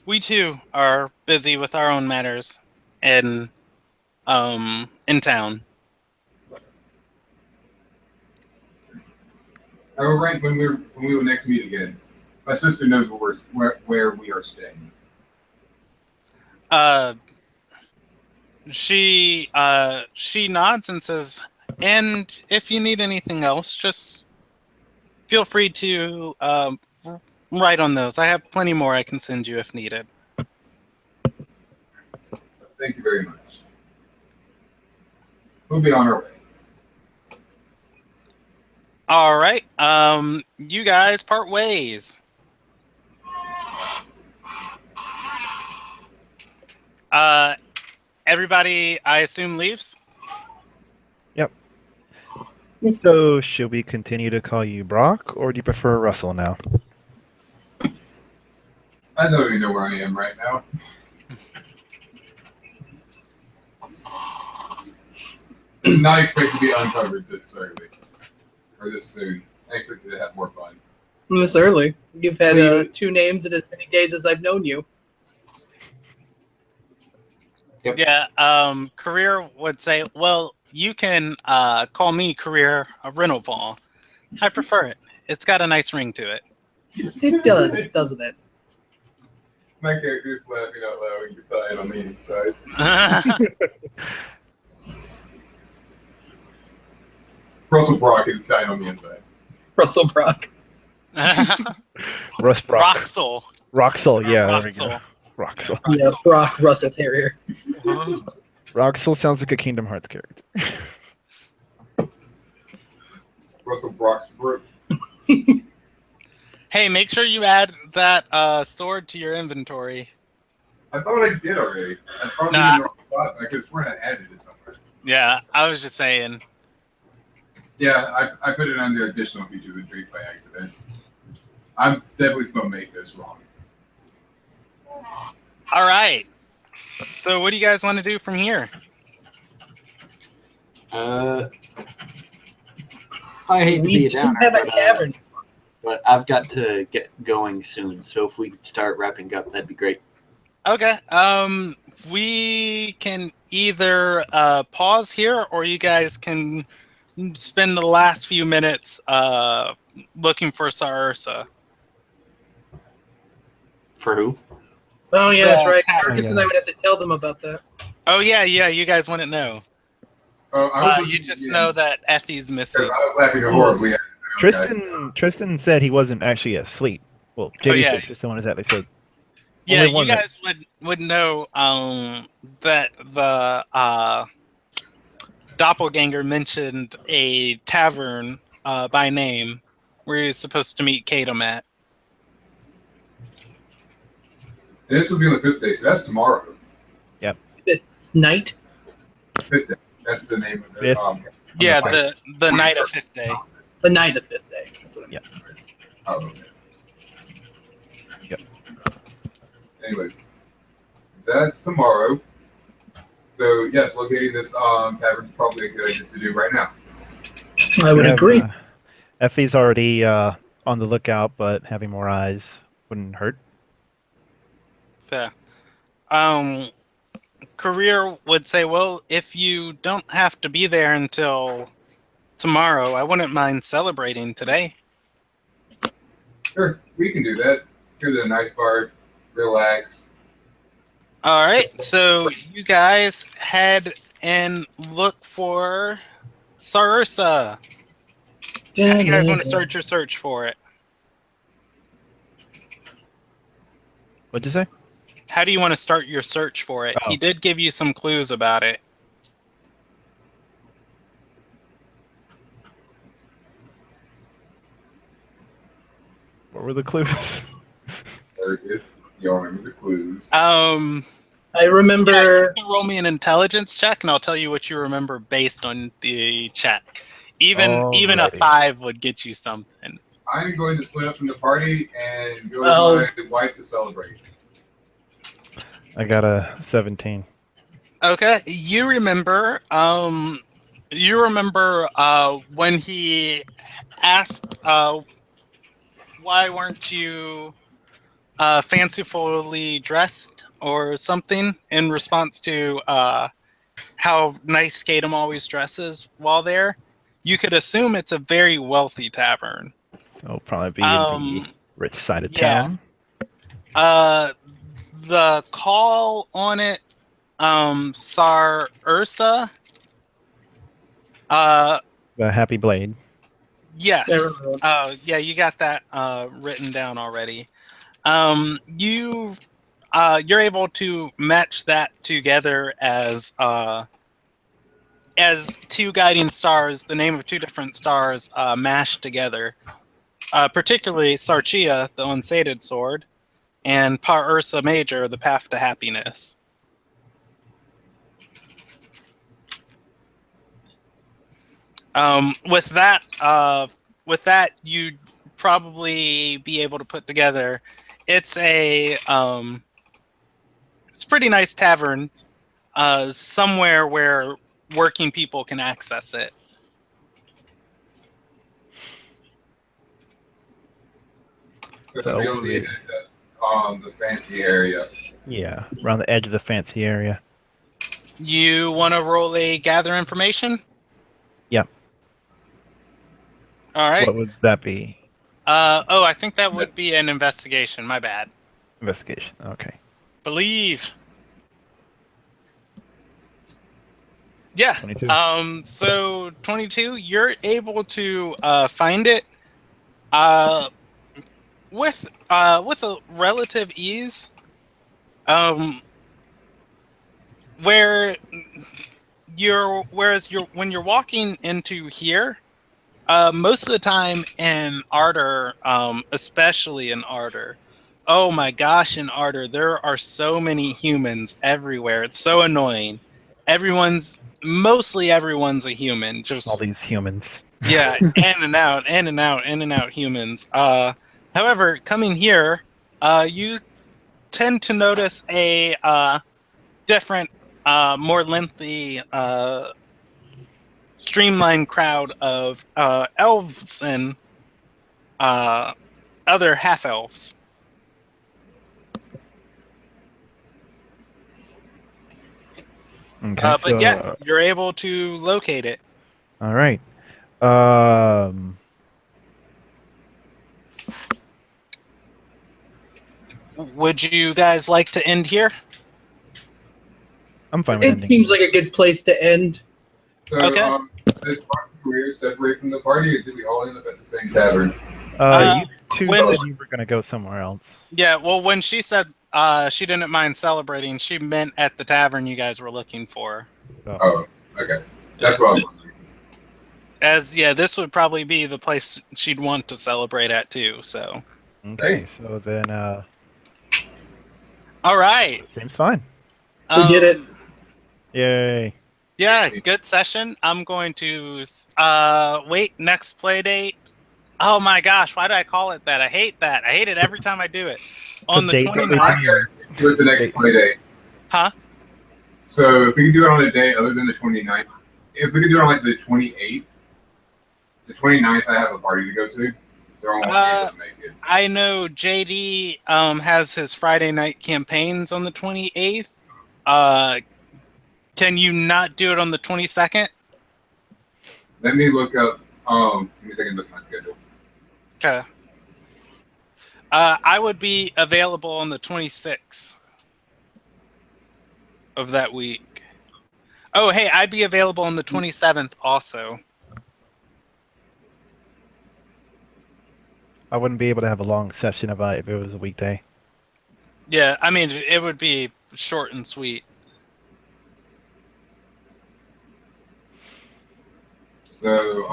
"We too are busy with our own matters in town." I will rank when we will next meet again. My sister knows where we are staying. She nods and says, "And if you need anything else, just feel free to write on those. I have plenty more I can send you if needed." Thank you very much. We'll be on our way. All right. You guys part ways. Everybody, I assume, leaves? Yep. So, should we continue to call you Brock, or do you prefer Russell now? I don't even know where I am right now. Not expected to be uncovered this early. Or this soon. I expected to have more fun. This early. You've had 2 names in as many days as I've known you. Yep. Yeah, Career would say, "Well, you can call me Career Renoval. I prefer it. It's got a nice ring to it." It does, doesn't it? My character's laughing out loud when you're dying on the inside. Russell Brock is dying on the inside. Russell Brock. Russ Brock. Roxel. Roxel, yeah. There we Roxel. go. Roxel. Yeah, Brock Russell Terrier. Roxel sounds like a Kingdom Hearts character. Russell Brock's Brook. Hey, make sure you add that sword to your inventory. I thought I did already. I probably Nah. in the wrong spot. I could have sworn I added it somewhere. Yeah, I was just saying. Yeah, I put it under additional features of drinks by accident. I'm definitely supposed to make this wrong. All right. So what do you guys want to do from here? I hate to be We a do downer, have a tavern. but I've got to get going soon. So if we could start wrapping up, that'd be great. Okay. We can either pause here, or you guys can spend the last few minutes looking for Sarsa. For who? Oh yeah, that's right. tavern. Marcus and I would have to tell them about that. Oh yeah. You guys wouldn't know. Oh, I was You just know that Effie's I missing. was laughing horribly at Tristan said he wasn't actually asleep. Well, JD yeah. said Tristan wanted that. They said Yeah, only you one guys would know that the doppelganger mentioned a tavern by name where he's supposed to meet Kato at. And this will be on the 5th day, so that's tomorrow. Night. 5th day. That's the name of the Fifth. Yeah, fight. the night of 5th day. The night of 5th day. That's what I mean. Oh, okay. Yep. Anyways, that's tomorrow. So yes, locating this tavern is probably a good idea to do right now. I would agree. Effie's already on the lookout, but having more eyes wouldn't hurt. Yeah. Career would say, well, if you don't have to be there until tomorrow, I wouldn't mind celebrating today. Sure, we can do that. Go to a nice bar, relax. All right, so you guys head and look for Sarsa. How do you guys want to start your search for it? What'd you say? How do you want to start your search for it? Oh. He did give you some clues about it. What were the clues? There it is. Y'all remember the clues. I remember. You can roll me an intelligence check, and I'll tell you what you remember based on the chat. Even a Alrighty. 5 would get you something. I'm going to split up from the party and go Oh. with my wife to celebrate. I got a 17. Okay, you remember when he asked why weren't you fancifully dressed or something in response to how nice Skatum always dresses while there. You could assume it's a very wealthy tavern. It'll probably be in the rich side of yeah. town. The call on it, Sarsa. The Happy Blade. Yes. I remember. Yeah, you got that written down already. You're able to match that together as two guiding stars, the name of two different stars mashed together. Particularly Sarchia, the unsated sword, and Pa Ursa Major, the path to happiness. With that, you'd probably be able to put together. It's a pretty nice tavern, somewhere where working people can access it. So we'll be in the fancy area. Yeah, around the edge of the fancy area. You want to roll a gather information? Yeah. All right. What would that be? I think that would be an investigation. My bad. Investigation. Okay. Believe. Yeah. 22. So 22, you're able to find it with a relative ease. When you're walking into here, most of the time in Ardor, especially in Ardor, oh my gosh, in Ardor, there are so many humans everywhere. It's so annoying. Everyone's mostly everyone's a human. All Just these humans. yeah, in and out, in and out, in and out humans. However, coming here, you tend to notice a different, more lengthy, streamlined crowd of elves and other half elves. Okay, But yeah, you're able to locate it. all right. Would you guys like to end here? I'm fine with It ending. seems like a good place to end. So, Okay. did we separate from the party, or did we all end up at the same tavern? You two when- said you were gonna go somewhere else. Yeah, well, when she said she didn't mind celebrating, she meant at the tavern you guys were looking for. Oh, okay. That's what I was wondering. This would probably be the place she'd want to celebrate at too. So, Okay, so then all right, seems fine. We did it. Yay. Yeah, good session. I'm going to wait. Next play date. Oh my gosh, why do I call it that? I hate that. I hate it every time I do it. On the date that we 29th. Do it the next play day. Huh? So if we could do it on a day other than the 29th, if we could do it on like the 28th, the 29th I have a party to go to. They're all able to make it. I know JD has his Friday night campaigns on the 28th. Can you not do it on the 22nd? Let me look up. Let me take a look at my schedule. Okay. I would be available on the 26th of that week. Oh, hey, I'd be available on the 27th also. I wouldn't be able to have a long session if it was a weekday. Yeah, I mean, it would be short and sweet. So,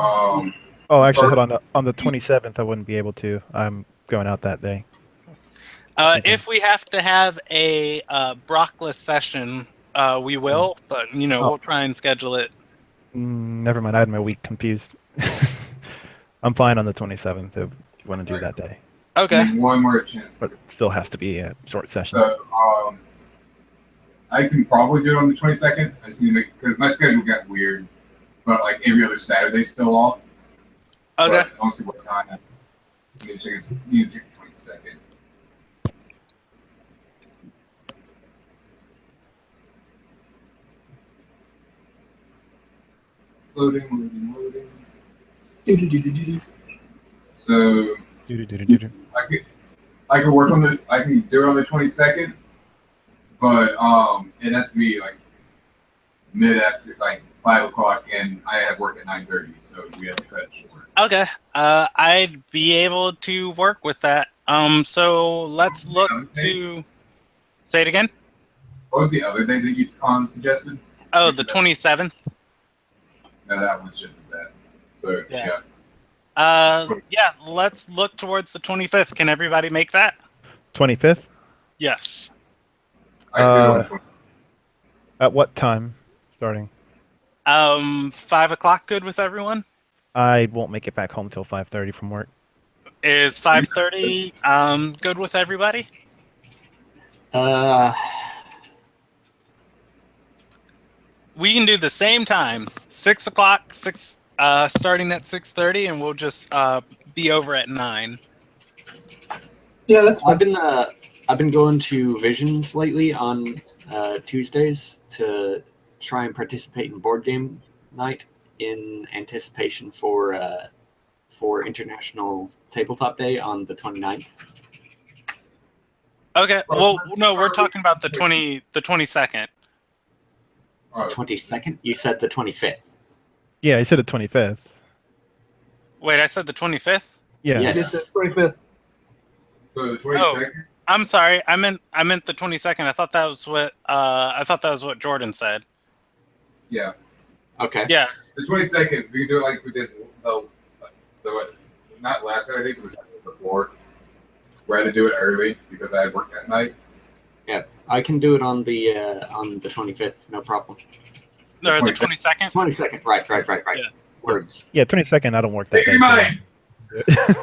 Oh, actually, hold on. On the 27th, I wouldn't be able to. I'm going out that day. If we have to have a Brockless session, we will, but we'll try and schedule it. Never mind. I had my week confused. I'm fine on the 27th if you want to do that day, Okay. one more chance. but it still has to be a short session. So, I can probably do it on the 22nd. I just need to make, because my schedule got weird, but like every other Saturday's still off. Okay. But I don't see what time. You need to check the 22nd. Loading. So Do-do-do-do-do-do. I could work on I can do it on the 22nd, but it'd have to be like mid after like 5 o'clock, and I have work at 9:30, so we have to cut it short. Okay. I'd be able to work with that. So let's look to say it again. What was the other day that you suggested? Oh, the 27th. No, that one's just that. So Yeah. Yeah, let's look towards the 25th. Can everybody make that? 25th? Yes. I can do it on the 20th. At what time starting? 5 o'clock good with everyone? I won't make it back home till 5:30 from work. Is 5:30 good with everybody? We can do the same time. 6 o'clock, starting at 6:30, and we'll just be over at 9. Yeah, that's fine. I've been going to Visions lately on Tuesdays to try and participate in board game night in anticipation for International Tabletop Day on the 29th. Okay. Well, no, we're talking about the 22nd. 22nd? You said the 25th. Yeah, I said the 25th. Wait, I said the 25th? Yeah. Yes. It's the 25th. So the 22nd. I'm sorry. I meant the 22nd. I thought that was what Jordan said. Yeah. Okay. Yeah. The 22nd. We can do it like we did not last Saturday, but the Saturday before. We had to do it early because I had work that night. Yeah, I can do it on the 25th, no problem. Or the 22nd? 22nd. Right. Yeah. Words. Yeah, 22nd. I don't work that Take day. your mind.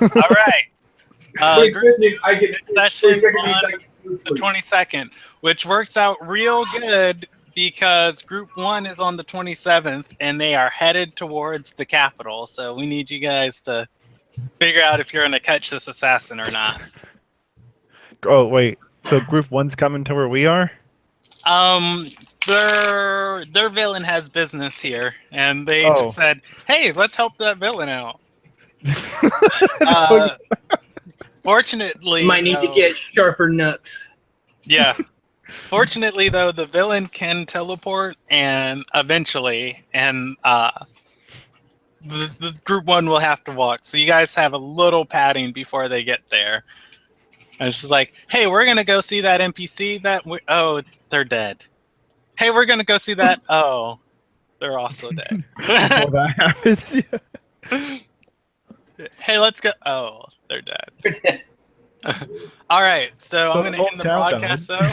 All right. Group I get session 22nd means on I get to the sleep. 22nd, which works out real good because Group 1 is on the 27th and they are headed towards the capital. So we need you guys to figure out if you're going to catch this assassin or not. Oh wait, so Group 1's coming to where we are? Their villain has business here, and they just said, "Hey, let's help that villain out." Fortunately, Might need to get sharper nooks. yeah. Fortunately, though, the villain can teleport, and eventually, the Group 1 will have to walk. So you guys have a little padding before they get there. And it's just like, hey, we're gonna go see that NPC. Oh, they're dead. Hey, we're gonna go see that. Oh, they're also dead. Before that happens. Yeah. Hey, let's go. Oh, they're dead. All right, so I'm gonna end the broadcast though.